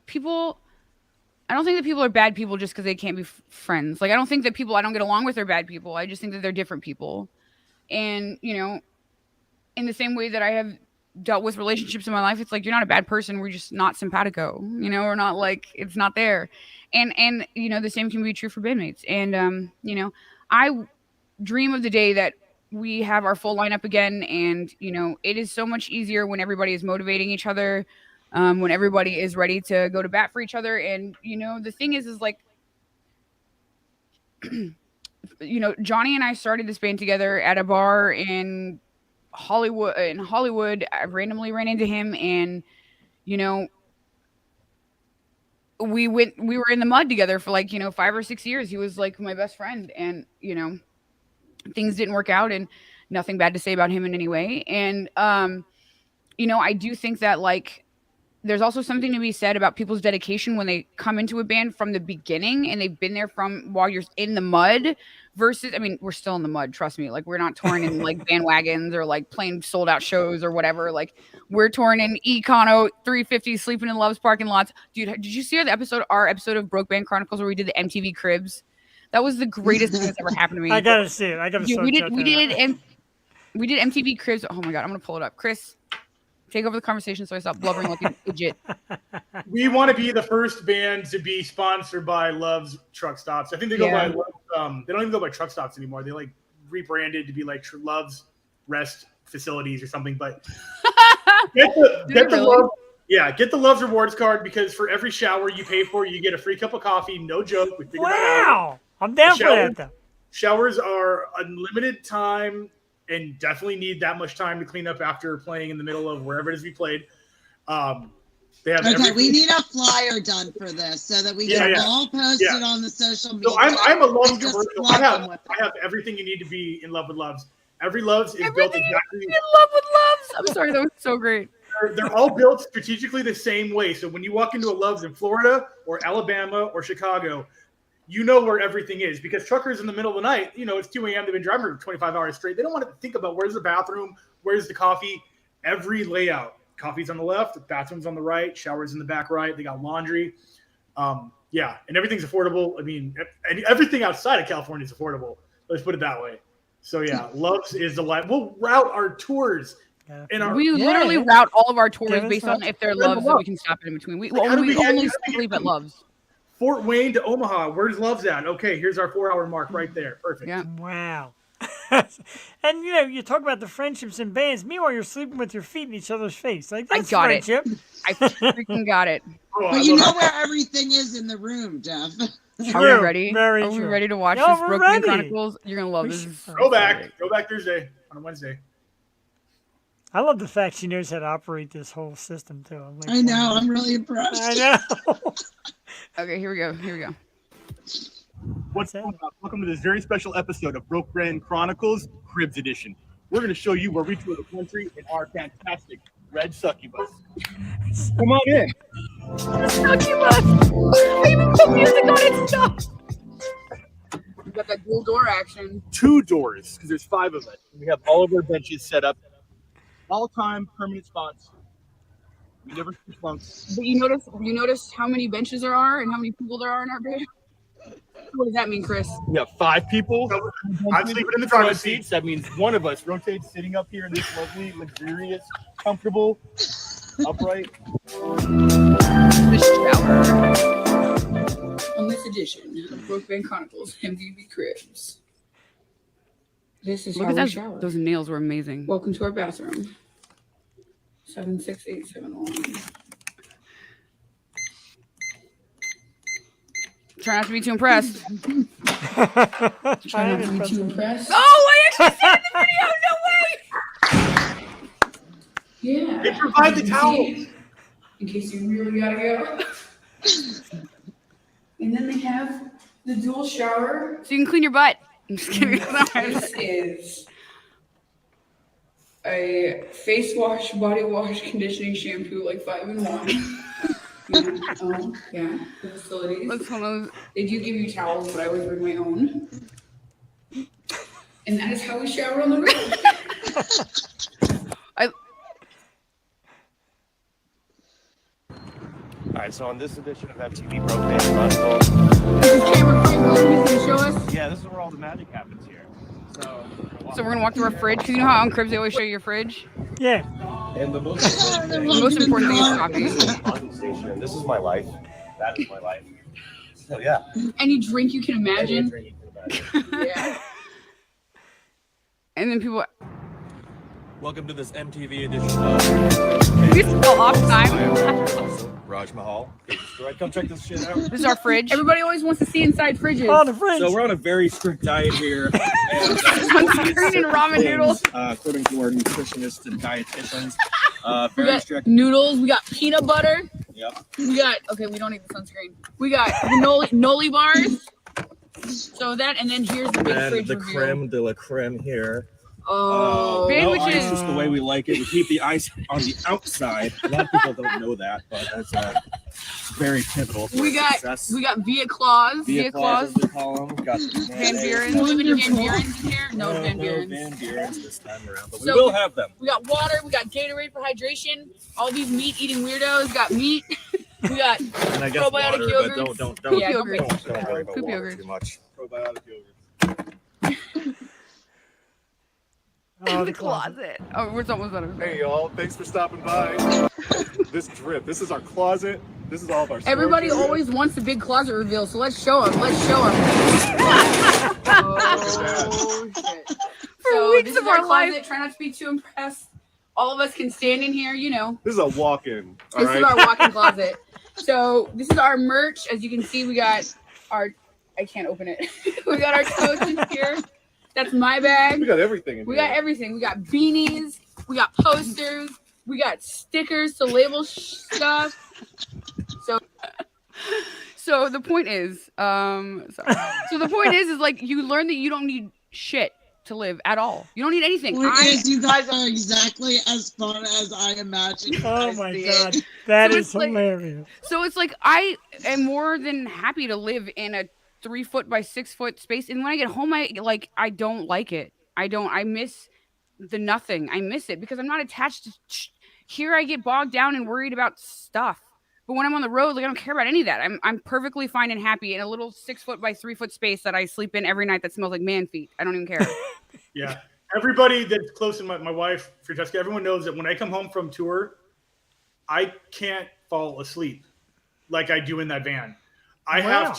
I don't think that people are bad people just because they can't be friends. Like, I don't think that people I don't get along with are bad people. I just think that they're different people. And, you know, in the same way that I have dealt with relationships in my life, it's like, you're not a bad person. We're just not simpatico, you know, we're not like, it's not there. And, you know, the same can be true for bandmates. And, you know, I dream of the day that we have our full lineup again. And, you know, it is so much easier when everybody is motivating each other, when everybody is ready to go to bat for each other. And, you know, the thing is like, you know, Johnny and I started this band together at a bar in Hollywood. I randomly ran into him and, you know, we were in the mud together for like, you know, 5 or 6 years. He was like my best friend, and, you know, things didn't work out, and nothing bad to say about him in any way. And, you know, I do think that like there's also something to be said about people's dedication when they come into a band from the beginning and they've been there from while you're in the mud versus, I mean, we're still in the mud, trust me. Like, we're not touring in like bandwagons or like playing sold out shows or whatever. Like, we're touring in Econo 350, sleeping in Love's parking lots. Dude, did you see our episode of Broke Band Chronicles where we did the MTV Cribs? That was the greatest thing that's ever happened to me. I gotta see it. I gotta. Dude, we did MTV Cribs. Oh my god, I'm gonna pull it up. Chris, take over the conversation so I stop blubbering like an idiot. We want to be the first band to be sponsored by Love's Truck Stops. I think they go by they don't even go by Truck Stops anymore. They like rebranded to be like Love's Rest Facilities or something. But get the Love, get the Love's Rewards card, because for every shower you pay for, you get a free cup of coffee. No joke. We figured that out. I'm down for that though. Showers are unlimited time and definitely need that much time to clean up after playing in the middle of wherever it is we played. They have we need a flyer done for this so that we can all post it on the social media. So I'm a Love's commercial. I have everything you need to be in love with Love's. Every Love's is built exactly in love with Love's. I'm sorry, that was so great. They're all built strategically the same way. So when you walk into a Love's in Florida or Alabama or Chicago, you know where everything is, because truckers in the middle of the night, it's 2 a.m. They've been driving for 25 hours straight. They don't want to think about where's the bathroom, where's the coffee. Every layout, coffee's on the left, the bathroom's on the right, showers in the back right. They got laundry. And everything's affordable. I mean, and everything outside of California is affordable. Let's put it that way. So Love's is the life. We'll route our tours. We literally route all of our tours based on if they're Love's that we can stop in between. We only sleep at Love's. Fort Wayne to Omaha. Where's Love's at? Okay, here's our 4-hour mark right there. Perfect. Yeah. Wow. And you talk about the friendships in bands. Meanwhile, you're sleeping with your feet in each other's face. Like, that's friendship. I freaking got it. But you know where everything is in the room, Jeff. Are we ready? Very Are we true. ready to watch this Broke Band Chronicles? You're gonna love this. Go back Thursday on a Wednesday. I love the fact she knows how to operate this whole system too. I know. I'm really impressed. I know. Okay, here we go. What's up? Welcome to this very special episode of Broke Band Chronicles Cribs Edition. We're going to show you where we tour the country in our fantastic red succubus. Come on in. Succubus! I even put music on it. Stop. We got that dual door action. 2 doors, because there's 5 of us. We have all of our benches set up. All-time permanent spots. We never switch bunks. But you notice how many benches there are and how many people there are in our band? What does that mean, Chris? We have 5 people. I'm sleeping in the driver's seat. That means one of us rotates sitting up here in this lovely, luxurious, comfortable, upright. The shower. On this edition of Broke Band Chronicles MTV Cribs. This is how we shower. Those nails were amazing. Welcome to our bathroom. 76871. Try not to be too impressed. Try not to be too impressed. Oh, I actually said it in the video. No way. Yeah. They provide the towels. In case you really gotta go. And then they have the dual shower. So you can clean your butt. I'm just kidding. This is a face wash, body wash, conditioning shampoo, like 5-in-1. The facilities. They do give you towels, but I always bring my own. And that is how we shower on the road. All right, so on this edition of MTV Broke Band Chronicles, This is camera frame. He's gonna show us. yeah, this is where all the magic happens here. So we're gonna walk through our fridge, because you know how on Cribs they always show you your fridge. Yeah. And the most important thing is coffee. station. This is my life. That is my life. So yeah. Any drink you can imagine. Any drink you can imagine. Yeah. And then people. Welcome to this MTV edition of We still off time. Raj Mahal. Right, come check this shit out. This is our fridge. Everybody always wants to see inside fridges. Oh, the fridge. So we're on a very strict diet here. Sunscreen and ramen noodles. According to our nutritionists and dietitians. We Very got strict. noodles. We got peanut butter. Yep. We got, okay, we don't need the sunscreen. We got noli bars. So that, and then here's the big And fridge the review. creme de la creme here. Oh, Band no ice witches. is the way we like it. We keep the ice on the outside. A lot of people don't know that, but that's very pivotal for success. we got Via Claus. Via Claus, as they call them. Got Van Buren. Do we have any Van Burens in here? No Van No Burens. Van Burens this time around, but So we will have them. We got water. We got Gatorade for hydration. All these meat-eating weirdos got meat. We got And I guess probiotic water, yogurts. but don't Yeah, yogurt. don't worry about Poop water yogurt. too much. Probiotic yogurt. Oh, The closet. Oh, we're almost done. Hey y'all, thanks for stopping by. This drip. This is our closet. This is all of our storage Everybody area. always wants the big closet reveal, so let's show them. Let's show them. Oh shit! So weeks this of is our our closet. life. Try not to be too impressed. All of us can stand in here, you know. This is a walk-in. All This is our walk-in closet. So this is our merch. As you can see, we got our. I can't open it. We got our totes in here. That's my bag. We got everything in We here. got everything. We got beanies. We got posters. We got stickers to label stuff. So the point is, so the point is like you learn that you don't need shit to live at all. You don't need anything. You guys are exactly as fun as I imagined. you Oh guys my being. god, that So is it's like- hilarious. So it's like I am more than happy to live in a 3 foot by 6 foot space, and when I get home, I don't like it. I miss the nothing. I miss it because I'm not attached to. Here I get bogged down and worried about stuff. But when I'm on the road, like I don't care about any of that. I'm perfectly fine and happy in a little 6 foot by 3 foot space that I sleep in every night that smells like man feet. I don't even care. Yeah. Everybody that's close to my wife, Francesca, everyone knows that when I come home from tour, I can't fall asleep like I do in that van. I have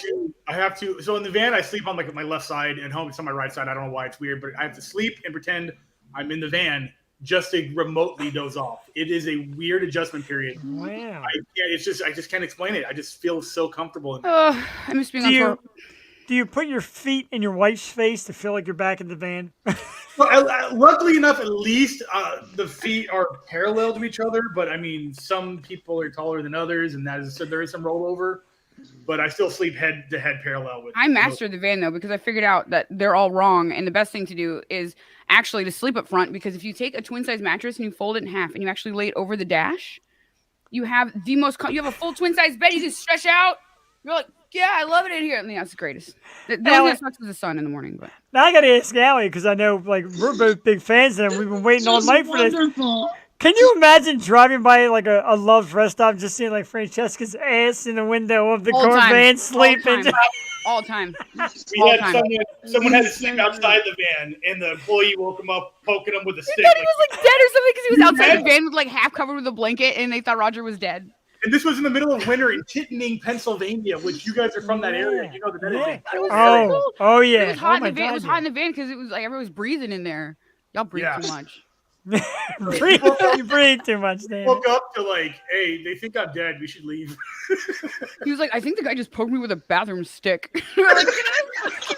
to. So in the van, I sleep on like my left side, and home it's on my right side. I don't know why it's weird, but I have to sleep and pretend I'm in the van just to remotely doze off. It is a weird adjustment period. Wow. I just can't explain it. I just feel so comfortable in I miss being on tour. Do you put your feet in your wife's face to feel like you're back in the van? Well, luckily enough, at least the feet are parallel to each other. But I mean, some people are taller than others, and so there is some rollover. But I still sleep head to head parallel with. I mastered the van though because I figured out that they're all wrong, and the best thing to do is actually to sleep up front, because if you take a twin size mattress and you fold it in half and you actually lay it over the dash, you have the most. You have a full twin size bed. You just stretch out. You're like, yeah, I love it in here. And that's the greatest. The only thing that sucks is the sun in the morning. But now I got to ask Allie because I know like we're both big fans and we've been waiting all night for this. Wonderful. Can you imagine driving by like a Love's rest stop, just seeing like Francesca's ass in the window of the all car time, van sleeping? all time. We had someone had to sleep outside the van, and the employee woke him up, poking him with a stick. He thought he was like dead or something because he was outside the van with like half covered with a blanket, and they thought Roger was dead. And this was in the middle of winter in Kittening, Pennsylvania, which you guys are from that area. You know that is a Oh yeah. It was hot Oh, in the van. It was God, hot in the van because it was like everyone was breathing in there. Y'all breathe too much. You breathe too much, Dan. Woke up to like, hey, they think I'm dead. We should leave. He was like, I think the guy just poked me with a bathroom stick. We're like,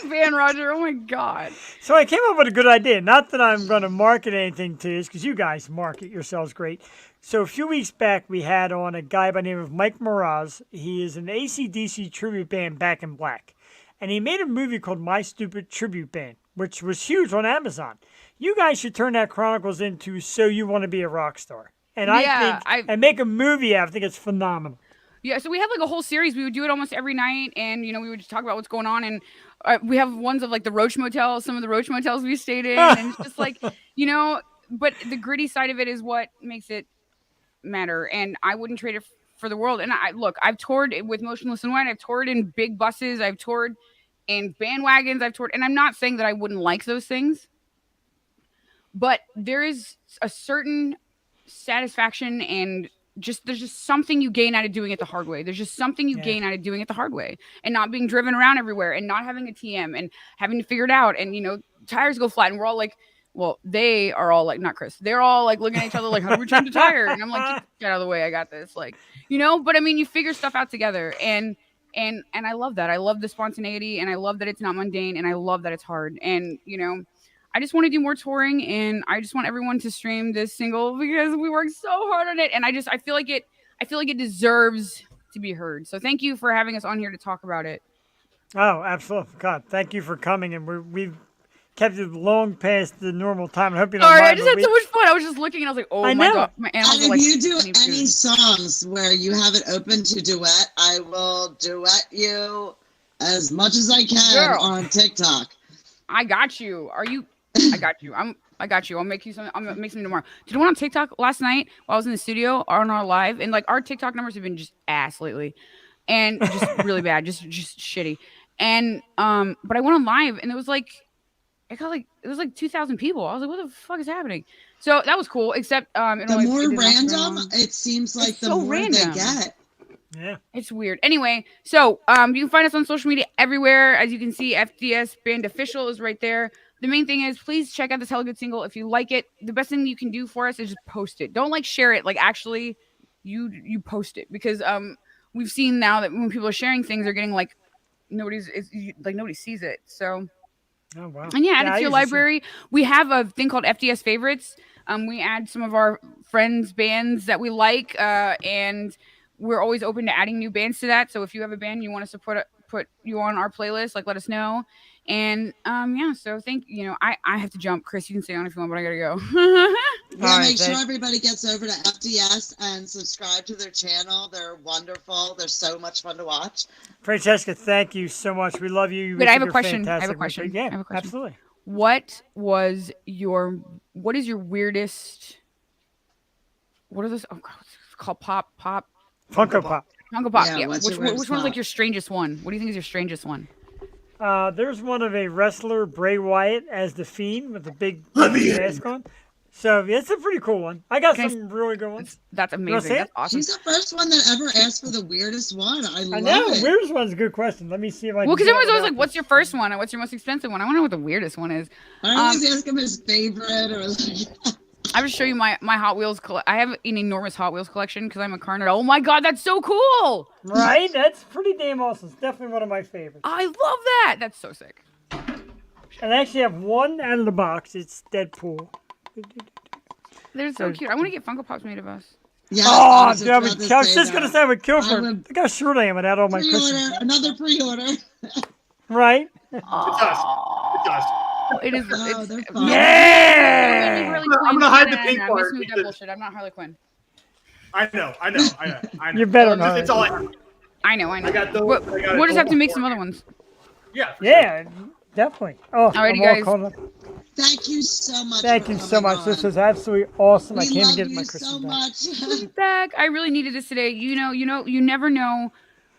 Van Roger, oh my god. So I came up with a good idea. Not that I'm going to market anything to this, because you guys market yourselves great. So a few weeks back, we had on a guy by the name of Mike Mraz. He is an AC/DC tribute band, Back in Black. And he made a movie called My Stupid Tribute Band, which was huge on Amazon. You guys should turn that Chronicles into So You Want to Be a Rock Star. And and make a movie out. I think it's phenomenal. Yeah, so we have like a whole series. We would do it almost every night, and we would just talk about what's going on. And we have ones of like the Roach Motel, some of the Roach Motels we stayed in, and it's just like But the gritty side of it is what makes it matter, and I wouldn't trade it for the world. And I've toured with Motionless in White. I've toured in big buses. I've toured in bandwagons. I've toured, and I'm not saying that I wouldn't like those things, but there is a certain satisfaction and there's just something you gain out of doing it the hard way. There's just something you gain out of doing it the hard way and not being driven around everywhere and not having a TM and having to figure it out. And, tires go flat and we're all like, well, they are all like, not Chris. They're all like looking at each other like, how do we change the tire? And I'm like, get out of the way. I got this. Like, but I mean, you figure stuff out together and I love that. I love the spontaneity and I love that it's not mundane and I love that it's hard. And, I just want to do more touring and I just want everyone to stream this single because we worked so hard on it. And I feel like it deserves to be heard. So thank you for having us on here to talk about it. Oh, absolutely. God, thank you for coming. And kept it long past the normal time. I hope you don't Sorry, mind. I just had so much fun. I was just looking and I was like, oh I my know. god, my animals And are if like. you do honey any food. songs where you have it open to duet, I will duet you as much as I can Girl. on TikTok. I got you. Are you? I got you. I got you. I'll make you some. I'm gonna make something tomorrow. Did you want on TikTok last night while I was in the studio on our live? And like our TikTok numbers have been just ass lately, and just really bad, just shitty. And but I went on live and it was like, it was like 2,000 people. I was like, what the fuck is happening? So that was cool. Except it The only, more it didn't last very random long. it seems like, It's the so more random. they get. Yeah. It's weird. Anyway, so you can find us on social media everywhere. As you can see, FDS Band Official is right there. The main thing is, please check out this hella good single. If you like it, the best thing you can do for us is just post it. Don't like share it. Like actually, you post it because we've seen now that when people are sharing things, they're getting like nobody sees it. So Oh wow. and yeah, add it I to your usually see- library. We have a thing called FDS Favorites. We add some of our friends' bands that we like, and we're always open to adding new bands to that. So if you have a band you want us to put you on our playlist, like let us know. And yeah, so I have to jump. Chris, you can stay on if you want, but I gotta go. Yeah, All right, make sure thank- everybody gets over to FDS and subscribe to their channel. They're wonderful. They're so much fun to watch. Francesca, thank you so much. We love you. Wait, I have a You're question. I have a fantastic. question. Yeah, I have a question. absolutely. What is your weirdest? What are those? Oh god, it's called pop. Funko Pop. Funko Pop. Yeah, Yeah. what's Which your weirdest one is like pop? your strangest one? What do you think is your strangest one? There's one of a wrestler, Bray Wyatt, as the Fiend with the big mask on. So it's a pretty cool one. I got Can I- some really good ones. That's wanna amazing. see That's it? awesome. She's the first one that ever asked for the weirdest one. I love I know. it. Weirdest one's a good question. Let me see if I can. Well, because get it everyone's always without like, "What's your first one and what's your most expensive one?" I want to know what the weirdest one is. I always ask him his favorite. Or like, I will show you my Hot Wheels. I have an enormous Hot Wheels collection because I'm a car nerd. Oh my god, that's so cool! Right? That's pretty damn awesome. It's definitely one of my favorites. I love that. That's so sick. And I actually have one out of the box. It's Deadpool. They're so cute. I want to get Funko Pops made of us. yeah, Oh, was dude, I was about to just say gonna that. say I would kill for I it. would Look how short I am without all my cushions. Pre-order, another pre-order. Right? It's us. It's us. It is. Oh, It's, they're it's- fun. Yeah! Harley I'm Quinn. gonna hide the Nah, pink nah, part We smooth that because- bullshit. I'm not Harley Quinn. I know. You're better It's, than it's all I have. I know. I got those. We'll, I got we'll just have to make those. some other ones. Yeah. for Yeah, definitely. Oh, Alrighty, I'm all guys. caught up. Thank you so much. Thank for you so coming much. This on. was absolutely awesome. I We can't even love get you my Christmas so back. much. Back. I really needed this today. You never know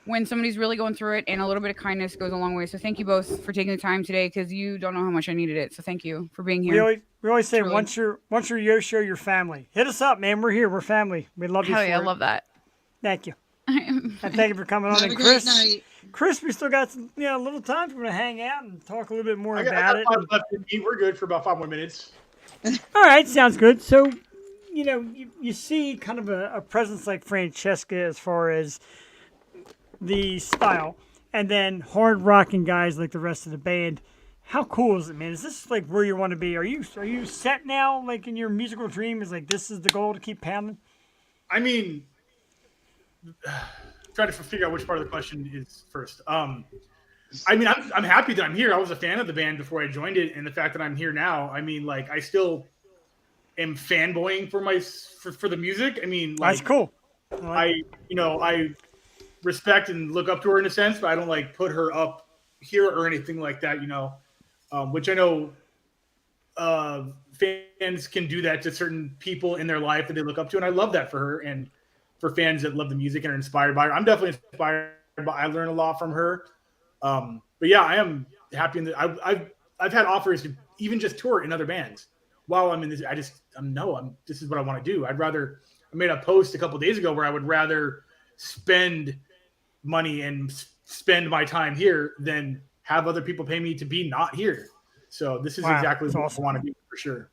when somebody's really going through it, and a little bit of kindness goes a long way. So thank you both for taking the time today, because you don't know how much I needed it. So thank you for being here. We always say Truly. once you're Yoshi, you're family. Hit us up, man. We're here. We're family. We love you. Hell for yeah, I it. love that. Thank you. And thank you for coming on. Have And a great Chris, night. Chris, we still got some, a little time for you to hang out and talk a little bit more I about got it. 5 left in me. We're good for about 5 more minutes. All right, sounds good. So, you see kind of a presence like Francesca as far as the style, and then hard rocking guys like the rest of the band. How cool is it, man? Is this like where you want to be? Are you set now, like in your musical dream? Is like this is the goal to keep pounding? I mean, trying to figure out which part of the question is first. I mean, I'm happy that I'm here. I was a fan of the band before I joined it, and the fact that I'm here now, I mean, like, I still am fanboying for the music. I mean, like, That's cool. I respect and look up to her in a sense, but I don't like put her up here or anything like that. Which I know fans can do that to certain people in their life that they look up to, and I love that for her and for fans that love the music and are inspired by her. I'm definitely inspired, but I learn a lot from her. But yeah, I am happy in that I've had offers to even just tour in other bands while I'm in this. This is what I want to do. I made a post a couple days ago where I would rather spend money and spend my time here than have other people pay me to be not here. So this is exactly what awesome. I want to do for sure.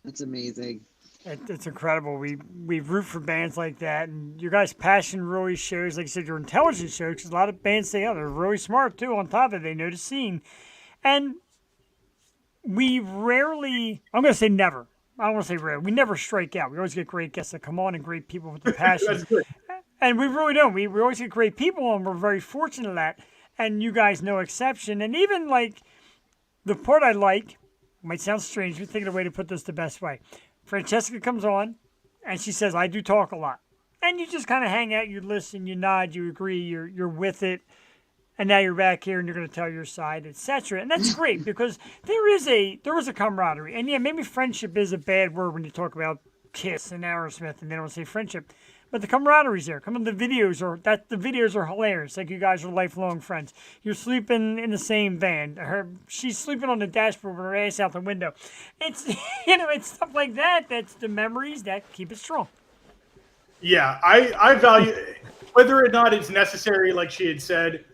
That's amazing. It's incredible. We root for bands like that, and your guys' passion really shows. Like you said, your intelligence shows, because a lot of bands say, "Oh, they're really smart too." On top of it, they know the scene, and we rarely. I'm going to say never. I don't want to say rare. We never strike out. We always get great guests that come on and great people with the passion. That's good. And we really don't. We always get great people, and we're very fortunate at that. And you guys, no exception. And even like The part I like might sound strange, but thinking of a way to put this the best way. Francesca comes on, and she says, "I do talk a lot," and you just kind of hang out, you listen, you nod, you agree, you're with it, and now you're back here and you're going to tell your side, etc. And that's great because there is a camaraderie, and yeah, maybe friendship is a bad word when you talk about Kiss and Aerosmith, and they don't say friendship. But the camaraderie's there. Come on, the videos are hilarious. Like you guys are lifelong friends. You're sleeping in the same van. She's sleeping on the dashboard with her ass out the window. It's it's stuff like that. That's the memories that keep it strong. Yeah, I value whether or not it's necessary. Like she had said,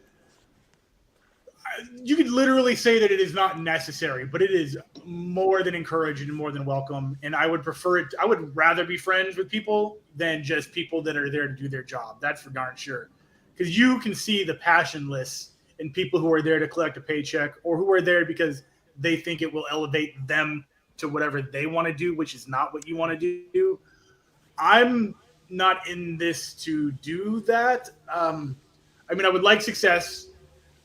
you could literally say that it is not necessary, but it is more than encouraged and more than welcome. And I would prefer it. I would rather be friends with people than just people that are there to do their job. That's for darn sure. Because you can see the passionless in people who are there to collect a paycheck or who are there because they think it will elevate them to whatever they want to do, which is not what you want to do. I'm not in this to do that. I mean, I would like success,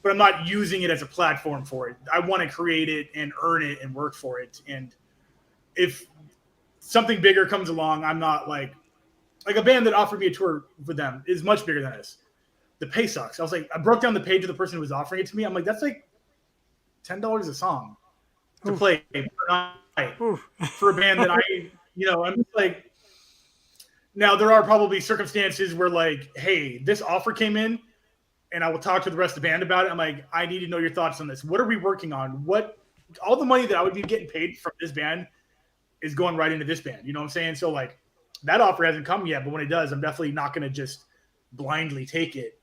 but I'm not using it as a platform for it. I want to create it and earn it and work for it. And if something bigger comes along, I'm not like a band that offered me a tour for them is much bigger than this. The pay sucks. I was like, I broke down the page of the person who was offering it to me. I'm like, that's like $10 a song to play per night for a band that I'm just like, now there are probably circumstances where like, hey, this offer came in, and I will talk to the rest of the band about it. I'm like, I need to know your thoughts on this. What are we working on? All the money that I would be getting paid from this band is going right into this band. You know what I'm saying? So like that offer hasn't come yet, but when it does, I'm definitely not going to just blindly take it.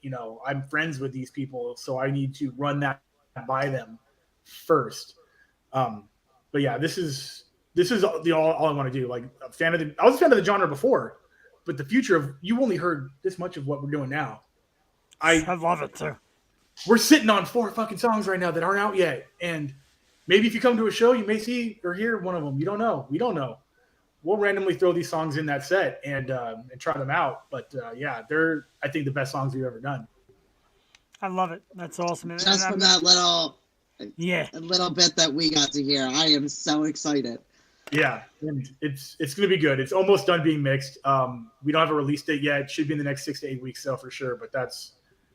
I'm friends with these people, so I need to run that by them first. But yeah, this is all I want to do. Like I was a fan of the genre before, but the future of you only heard this much of what we're doing now. I love it too. We're sitting on 4 fucking songs right now that aren't out yet. And maybe if you come to a show, you may see or hear one of them. You don't know. We don't know. We'll randomly throw these songs in that set and try them out. But yeah, they're, I think, the best songs we've ever done. I love it. That's awesome. Just from that little bit that we got to hear, I am so excited. Yeah, and it's going to be good. It's almost done being mixed. We don't have a release date yet. It should be in the next 6 to 8 weeks, so for sure. But that's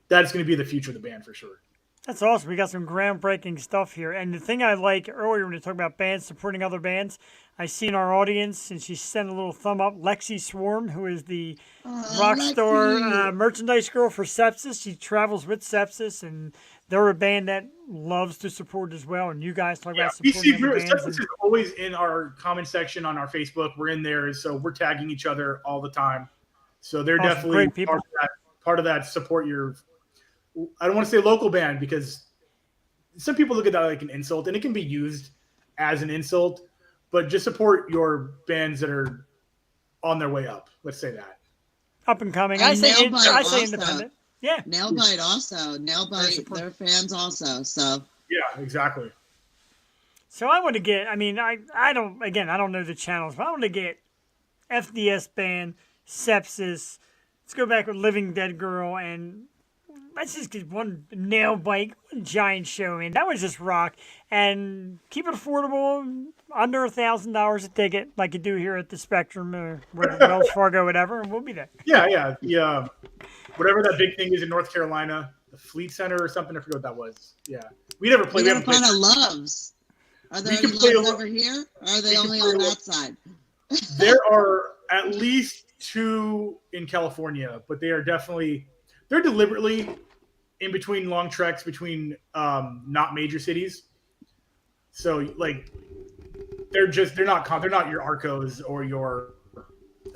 going to be the future of the band for sure. That's awesome. We got some groundbreaking stuff here. And the thing I like earlier when you talk about bands supporting other bands, I see in our audience, and she sent a little thumb up, Lexi Swarm, who is the rock star merchandise girl for Sepsis. She travels with Sepsis, and they're a band that loves to support as well. And you guys talk about supporting other bands. Sepsis is always in our comment section on our Facebook. We're in there, so we're tagging each other all the time. So they're definitely part of that support your, I don't want to say local band because some people look at that like an insult, and it can be used as an insult, but just support your bands that are on their way up. Let's say that. Up and coming. And I say independent. Yeah. Nailbite also. Nailbite, they're fans also. So yeah, exactly. So I want to get, I don't know the channels, but I want to get FDS Band, Sepsis. Let's go back with Living Dead Girl, and let's just get one Nailbite, one giant show in. That was just rock. And keep it affordable, under $1,000 a ticket, like you do here at the Spectrum or Wells Fargo, whatever, and we'll be there. Yeah. Whatever that big thing is in North Carolina, the Fleet Center or something. I forget what that was. Yeah. We never played. We gotta find Loves. Are there any Loves over here? Or are they only on that side? There are at least 2 in California, but they're deliberately in between long treks between not major cities. So like they're not your Arcos or your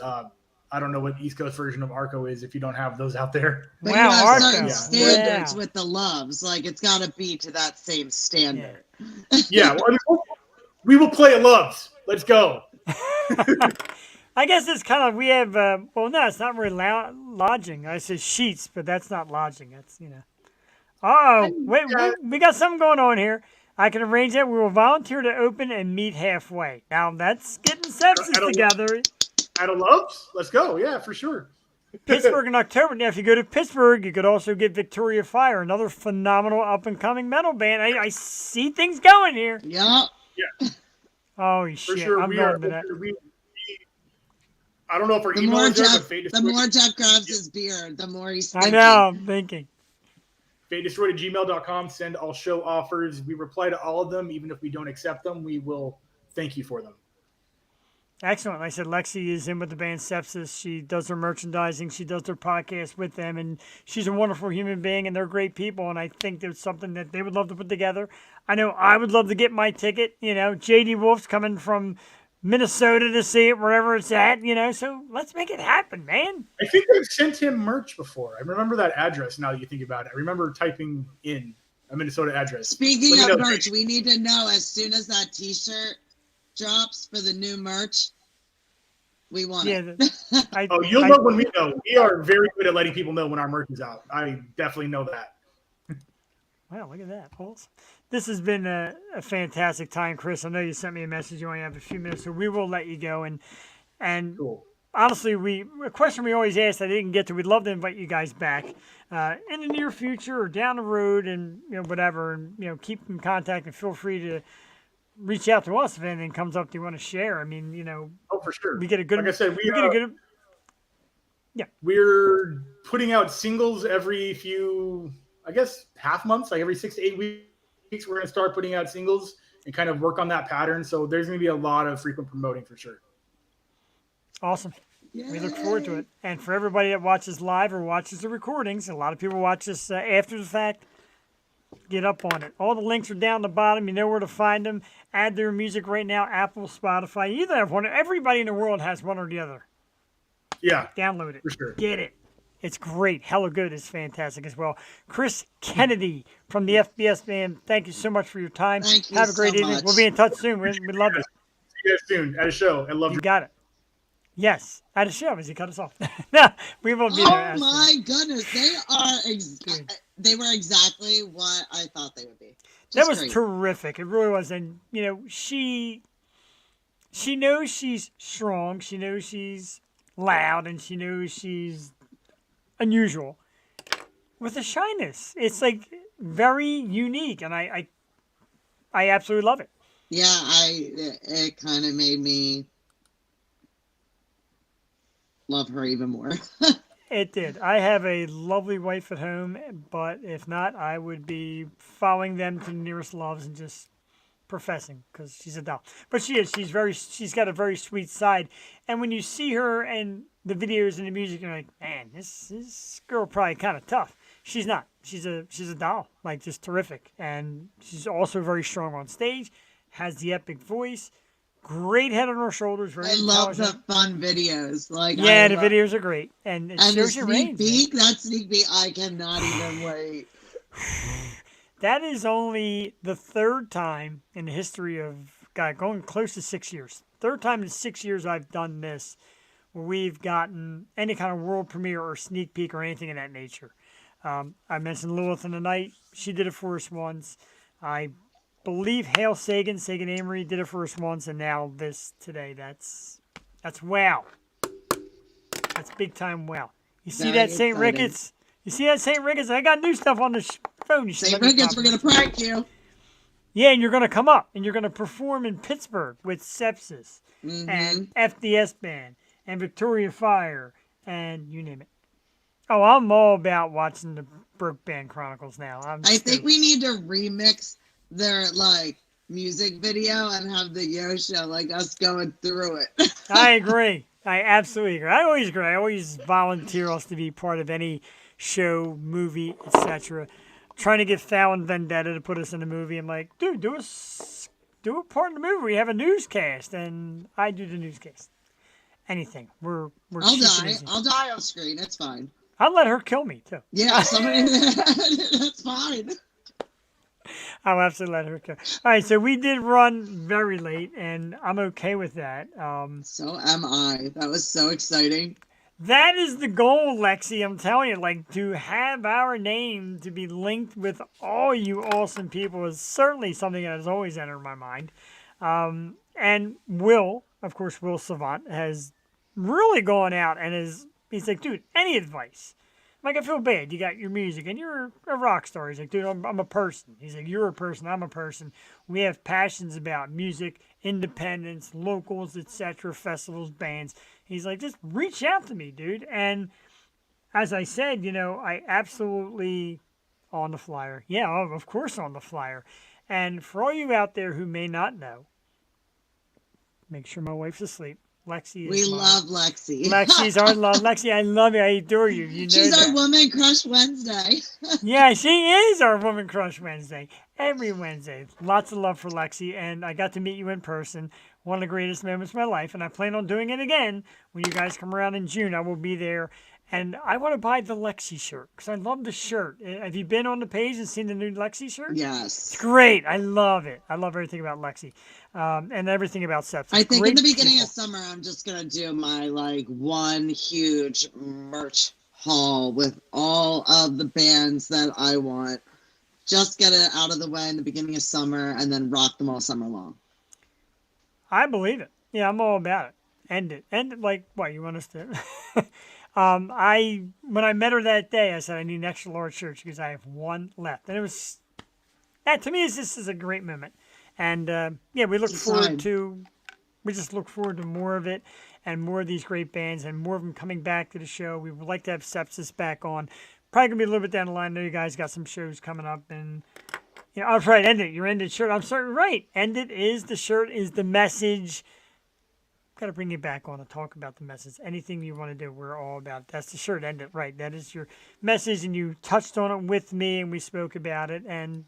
I don't know what East Coast version of Arco is if you don't have those out there. But you have certain standards with the Loves. Like it's got to be to that same standard. Yeah, we will play at Loves. Let's go. I guess it's kind of, we have, no, it's not really lodging. I said sheets, but that's not lodging. That's, wait, we got something going on here. I can arrange that. We will volunteer to open and meet halfway. Now, that's getting Sepsis together. At a Loves? Let's go. Yeah, for sure. Pittsburgh in October. Now, if you go to Pittsburgh, you could also get Victoria Fire, another phenomenal up-and-coming metal band. I see things going here. Yeah. Yeah, Oh, for shit. sure. I'm We going are. to that. I don't know if our The email more is there, Jeff, but Fate the Destroyed, more Jeff grabs his beer, the more he's I thinking. know. I'm thinking. FateDestroyed@gmail.com. Send all show offers. We reply to all of them, even if we don't accept them. We will thank you for them. Excellent. Like I said, Lexi is in with the band Sepsis. She does their merchandising. She does their podcast with them, and she's a wonderful human being, and they're great people, and I think there's something that they would love to put together. I know I would love to get my ticket. You know, J.D. Wolf's coming from Minnesota to see it wherever it's at, you know, so let's make it happen, man. I think I've sent him merch before. I remember that address now that you think about it. I remember typing in a Minnesota address. Speaking of merch, we need to know as soon as that T-shirt drops for the new merch, we want it. You'll know when we know. We are very good at letting people know when our merch is out. I definitely know that. Wow, look at that. Awesome. This has been a fantastic time, Chris. I know you sent me a message. You only have a few minutes, so we will let you go. And cool. Honestly, a question we always ask I didn't get to. We'd love to invite you guys back in the near future or down the road, and whatever. And keep in contact and feel free to reach out to us if anything comes up that you want to share. I mean, oh, for sure. We get a good. Like I said, we get a good. Yeah, we're putting out singles every few, I guess, half months, like every 6 to 8 weeks. We're going to start putting out singles and kind of work on that pattern. So there's going to be a lot of frequent promoting for sure. Awesome. Yay. We look forward to it. And for everybody that watches live or watches the recordings, a lot of people watch this after the fact, get up on it. All the links are down the bottom. You know where to find them. Add their music right now, Apple, Spotify. You either have one. Everybody in the world has one or the other. Yeah. Download it. For sure. Get it. It's great. Hella Good is fantastic as well. Chris Kennedy from the FDS Band, thank you so much for your time. Thank you Have a great evening. much. We'll be in touch soon. We love it. See you guys soon at a show. I love you. Got it. Yes, at a show as he cut us off. No, we will be there. Oh my goodness, they were exactly what I thought they would be. That was terrific. It really was, and she knows she's strong. She knows she's loud, and she knows she's unusual with a shyness. It's like very unique, and I absolutely love it. Yeah, it kind of made me love her even more. It did. I have a lovely wife at home, but if not, I would be following them to the nearest loves and just professing because she's a doll. But she is. She's got a very sweet side. And when you see her and the videos and the music, you're like, man, this girl probably kind of tough. She's not. She's a doll, like just terrific. And she's also very strong on stage, has the epic voice. Great head on her shoulders. Very I love the fun videos. Like the videos are great, and it shows your range. That sneak peek, I cannot even wait. That is only the third time in the history of going close to 6 years. Third time in 6 years I've done this, where we've gotten any kind of world premiere or sneak peek or anything of that nature. I mentioned Lilith in the Night. She did it for us once. I believe Hale Sagan Amory did it for us once, and now this today. That's wow. That's big time wow. You see that St. Ricketts? You see that St. Ricketts? I got new stuff on the phone. St. Ricketts, we're gonna prank you. Yeah, and you're gonna come up and you're gonna perform in Pittsburgh with Sepsis and FDS Band and Victoria Fire and you name it. Oh, I'm all about watching the Broke Band Chronicles now. I think we need to remix their music video and have the Yo Show us going through it. I agree. I absolutely agree. I always agree. I always volunteer us to be part of any show, movie, etc. Trying to get Fallon Vendetta to put us in a movie. I'm like, dude, do a part in the movie. We have a newscast, and I do the newscast. Anything. We're I'll die. I'll die off screen. It's fine. I'll let her kill me too. Yeah, that's fine. I'll absolutely let her go. All right, so we did run very late, and I'm okay with that. So am I. That was so exciting. That is the goal, Lexi. I'm telling you, to have our name to be linked with all you awesome people is certainly something that has always entered my mind. And Will, of course, Will Savant has really gone out and is He's like, dude, any advice? I'm like, I feel bad. You got your music and you're a rock star. He's like, dude, I'm a person. He's like, you're a person. I'm a person. We have passions about music, independence, locals, etc., festivals, bands. He's like, just reach out to me, dude. And as I said, I absolutely on the flyer. Yeah, of course on the flyer. And for all you out there who may not know, make sure my wife's asleep. Lexi is We love Lexi. Lexi's our love. Lexi, I love you. I adore you. You know She's that. our Woman Crush Wednesday. Yeah, she is our Woman Crush Wednesday. Every Wednesday. Lots of love for Lexi. And I got to meet you in person. One of the greatest moments of my life. And I plan on doing it again. When you guys come around in June, I will be there. And I want to buy the Lexi shirt because I love the shirt. Have you been on the page and seen the new Lexi shirt? Yes. It's great. I love it. I love everything about Lexi and everything about Sepsis. I think in Great the beginning people. of summer, I'm just going to do my one huge merch haul with all of the bands that I want. Just get it out of the way in the beginning of summer and then rock them all summer long. I believe it. Yeah, I'm all about it. End it. End it like what you want us to. When I met her that day, I said I need an extra large shirt because I have one left, and it was that to me this is a great moment, and yeah, we just look forward to more of it, and more of these great bands, and more of them coming back to the show. We would like to have Sepsis back on. Probably gonna be a little bit down the line. I know you guys got some shows coming up, and oh, right, End It, your End It shirt. I'm sorry, right? End It is the shirt, is the message. Got to bring you back on to talk about the message. Anything you want to do, we're all about it. That's the shirt, End It, right? That is your message, and you touched on it with me, and we spoke about it, and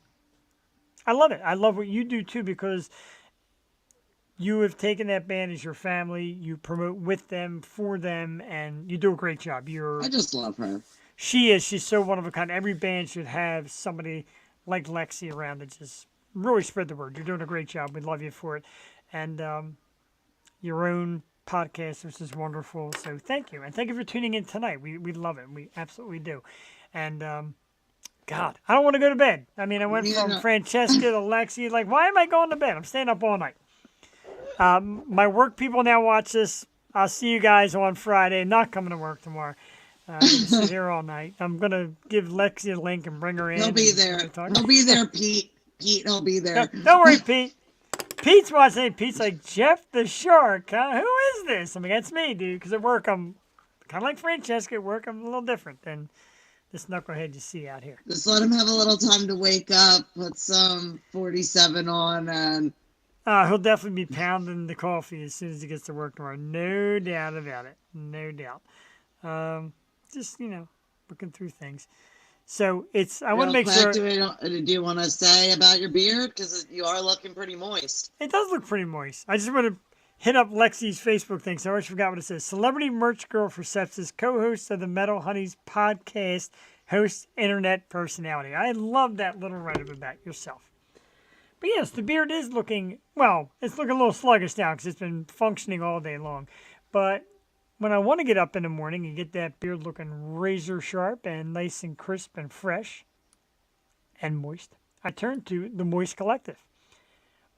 I love it. I love what you do too because you have taken that band as your family. You promote with them, for them, and you do a great job. I just love her. She is. She's so one of a kind. Every band should have somebody like Lexi around that just really spread the word. You're doing a great job. We love you for it, and your own podcast, which is wonderful. So thank you. And thank you for tuning in tonight. We love it. We absolutely do. And God, I don't want to go to bed. I mean, I went from Francesca to Lexi. Like, why am I going to bed? I'm staying up all night. My work people now watch this. I'll see you guys on Friday. Not coming to work tomorrow. I'm going to sit here all night. I'm going to give Lexi a link and bring her in. He'll be there. He'll be there, Pete. Pete, he'll be there. Don't worry, Pete. Pete's watching. Pete's like, Jeff the Shark, huh? Who is this? I'm like, that's me, dude. Because at work, I'm kind of like Francesca. At work, I'm a little different than this knucklehead you see out here. Just let him have a little time to wake up, put some 47 on, and... He'll definitely be pounding the coffee as soon as he gets to work tomorrow. No doubt about it. No doubt. Just, looking through things. So I want to make sure. Do you want to say about your beard? Because you are looking pretty moist. It does look pretty moist. I just want to hit up Lexi's Facebook thing. So I always forgot what it says. Celebrity merch girl for Sepsis, co-host of the Metal Honeys podcast, host, internet personality. I love that little write-up about yourself. But yes, the beard is looking, it's looking a little sluggish now because it's been functioning all day long. But when I want to get up in the morning and get that beard looking razor sharp and nice and crisp and fresh and moist, I turn to the Moist Collective.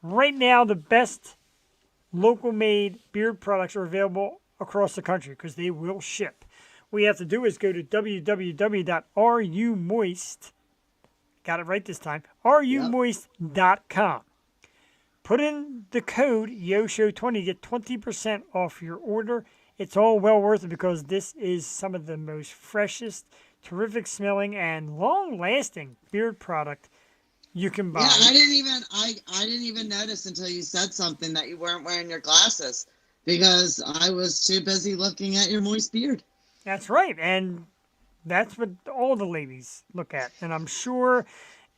Right now, the best local made beard products are available across the country because they will ship. What you have to do is go to www.rumoist, got it right this time, rumoist.com. Put in the code YOSHOW20, get 20% off your order. It's all well worth it because this is some of the most freshest, terrific smelling, and long-lasting beard product you can buy. Yeah, I didn't even notice until you said something that you weren't wearing your glasses because I was too busy looking at your moist beard. That's right, and that's what all the ladies look at. And I'm sure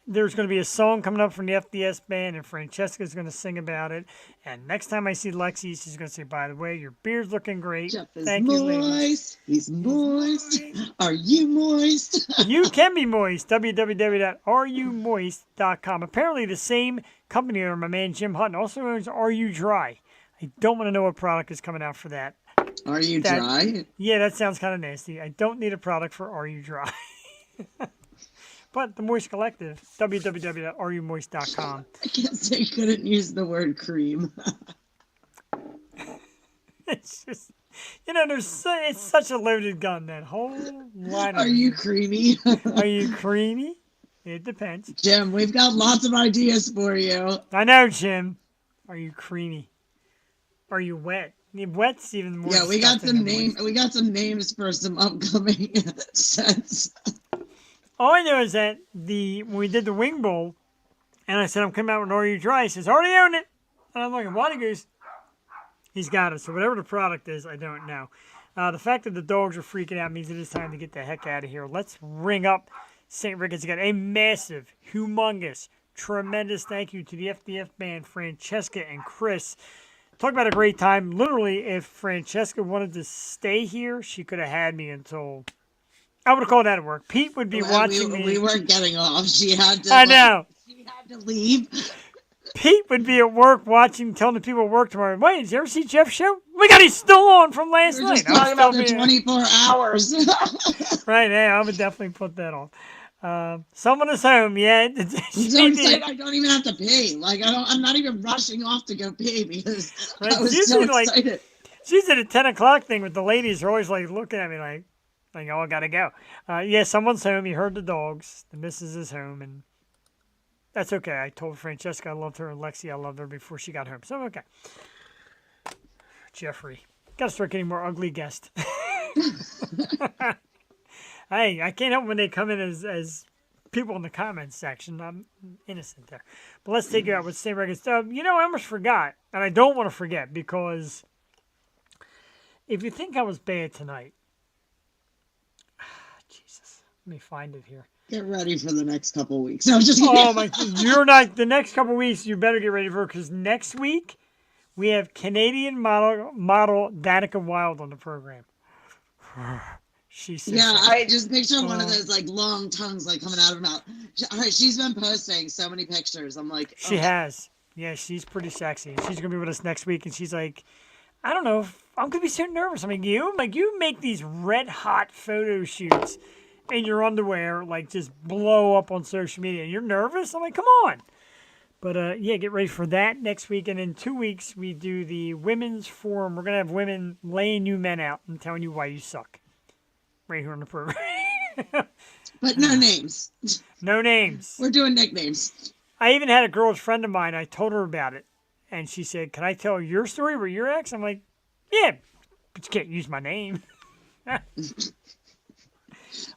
there's going to be a song coming up from the FDS Band, and Francesca's going to sing about it. And next time I see Lexi, she's going to say, by the way, your beard's looking great. Jeff is Thank moist. you, ladies. He's moist. Are you moist? You can be moist. www.rumoist.com. Apparently the same company owner, my man Jim Hutton, also owns Are You Dry. I don't want to know what product is coming out for that. Are you dry? Yeah, that sounds kind of nasty. I don't need a product for Are You Dry. But the Moist Collective, www.rumoist.com. I guess I couldn't use the word cream. It's just, You know, it's such a loaded gun, that whole line. Are you creamy? Are you creamy? It depends. Jim, we've got lots of ideas for you. I know, Jim. Are you creamy? Are you wet? Wet's even more. Yeah, we got disgusting some than name. moist. We got some names for some upcoming sets. All I know is that when we did the wing bowl, and I said I'm coming out with Are You Dry, he says already own it, and I'm looking. What? He goes, he's got it. So whatever the product is, I don't know. The fact that the dogs are freaking out means it is time to get the heck out of here. Let's ring up St. Ricketts again. A massive, humongous, tremendous thank you to the FDS Band, Francesca and Chris. Talk about a great time. Literally, if Francesca wanted to stay here, she could have had me until... I would have called that at work. Pete would be watching me. We weren't getting off. She had to. I know. She had to leave. Pete would be at work watching, telling the people at work tomorrow, wait, did you ever see Jeff's show? My God, he's still on from last We're night. just talking about the 24 hours. Right, yeah, I would definitely put that on. Someone is home, yeah. I don't even have to pee. Like I'm not even rushing off to go pee because Right, I was so excited. She's at a 10 o'clock thing with the ladies. They're always like looking at me like oh, I gotta go. Yeah, someone's home. You heard the dogs. The missus is home, and that's okay. I told Francesca I loved her, and Lexi I loved her before she got home. So okay. Jeffrey, gotta start getting more ugly guests. Hey, I can't help when they come in as people in the comments section. I'm innocent there. But let's take it out with St. Ricketts. I almost forgot, and I don't want to forget, because if you think I was bad tonight, Jesus, let me find it here. Get ready for the next couple weeks. No, just oh my! You're not. The next couple weeks, you better get ready for it, because next week we have Canadian model Danica Wild on the program. She's I just picture one of those like long tongues like coming out of her mouth. She's been posting so many pictures. I'm like, she has. Yeah, she's pretty sexy. She's gonna be with us next week, and she's like, I don't know, I'm gonna be so nervous. I'm like, you make these red hot photo shoots in your underwear, like just blow up on social media. You're nervous? I'm like, come on. But yeah, get ready for that next week, and in 2 weeks we do the women's forum. We're gonna have women laying you men out and telling you why you suck. Right here on the program. But no names. No names. We're doing nicknames. I even had a girl's friend of mine. I told her about it, and she said, "Can I tell your story with your ex?" I'm like, "Yeah, but you can't use my name."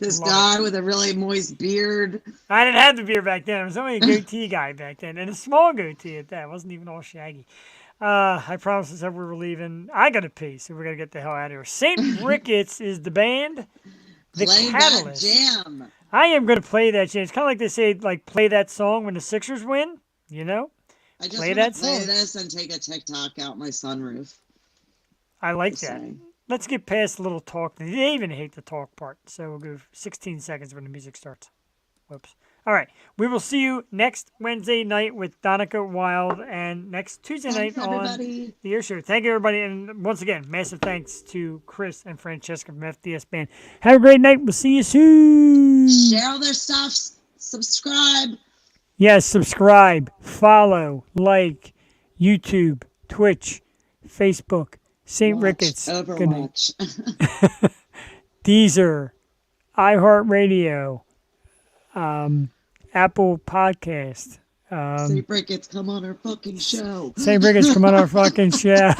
This guy with a really moist beard. I didn't have the beard back then. I was only a goatee guy back then, and a small goatee at that. It wasn't even all shaggy. I promised us that we were leaving. I got to pee, so we got to get the hell out of here. St. Ricketts is the band. The play Catalyst. That jam. I am going to play that jam. It's kind of like they say, like, play that song when the Sixers win, you know? I just play want that to play song. this and take a TikTok out my sunroof. I like that. Let's get past the little talk. They even hate the talk part. So we'll go 16 seconds when the music starts. Whoops. All right. We will see you next Wednesday night with Danica Wild, and next Tuesday night on the Air Show. Thank you, everybody. And once again, massive thanks to Chris and Francesca from FDS Band. Have a great night. We'll see you soon. Share all their stuff. Subscribe. Yes, subscribe, follow, like, YouTube, Twitch, Facebook, St. Ricketts. Overwatch. Deezer, iHeartRadio, Apple Podcast. St. Ricketts, come on our fucking show. St. Ricketts, come on our fucking show.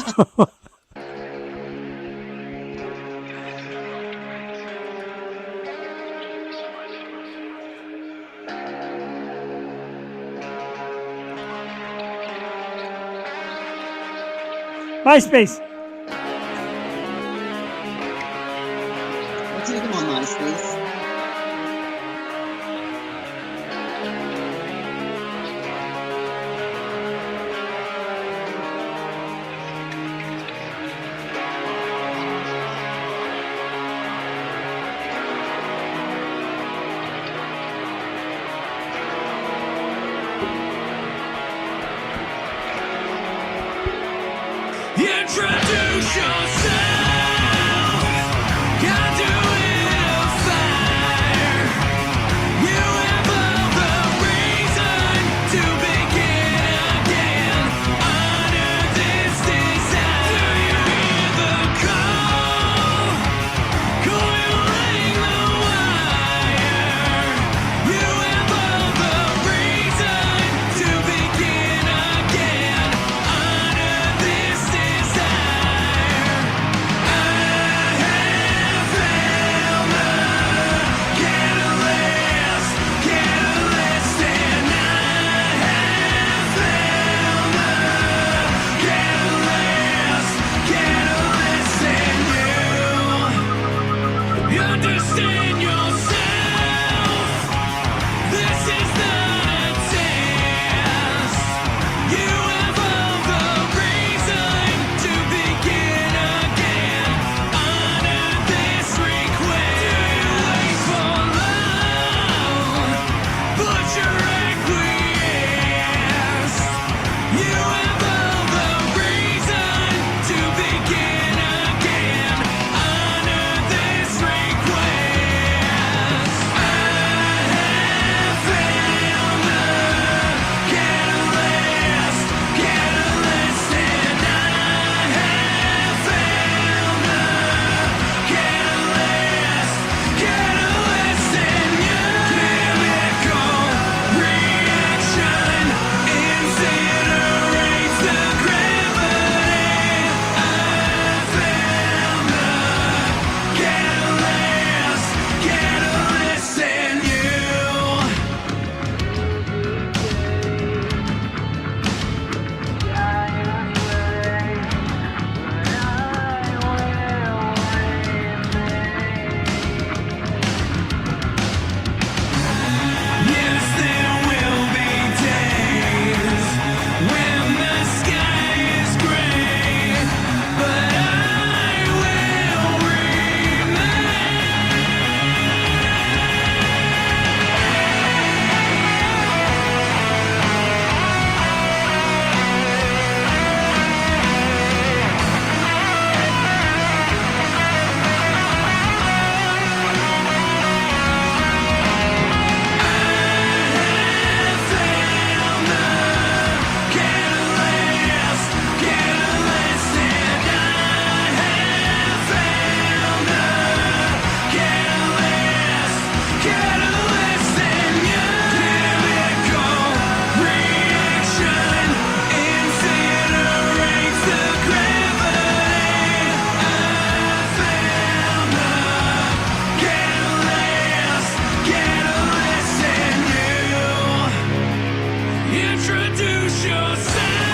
MySpace. Let's take him on MySpace. Introduce yourself. Can't do it fast. Introduce yourself.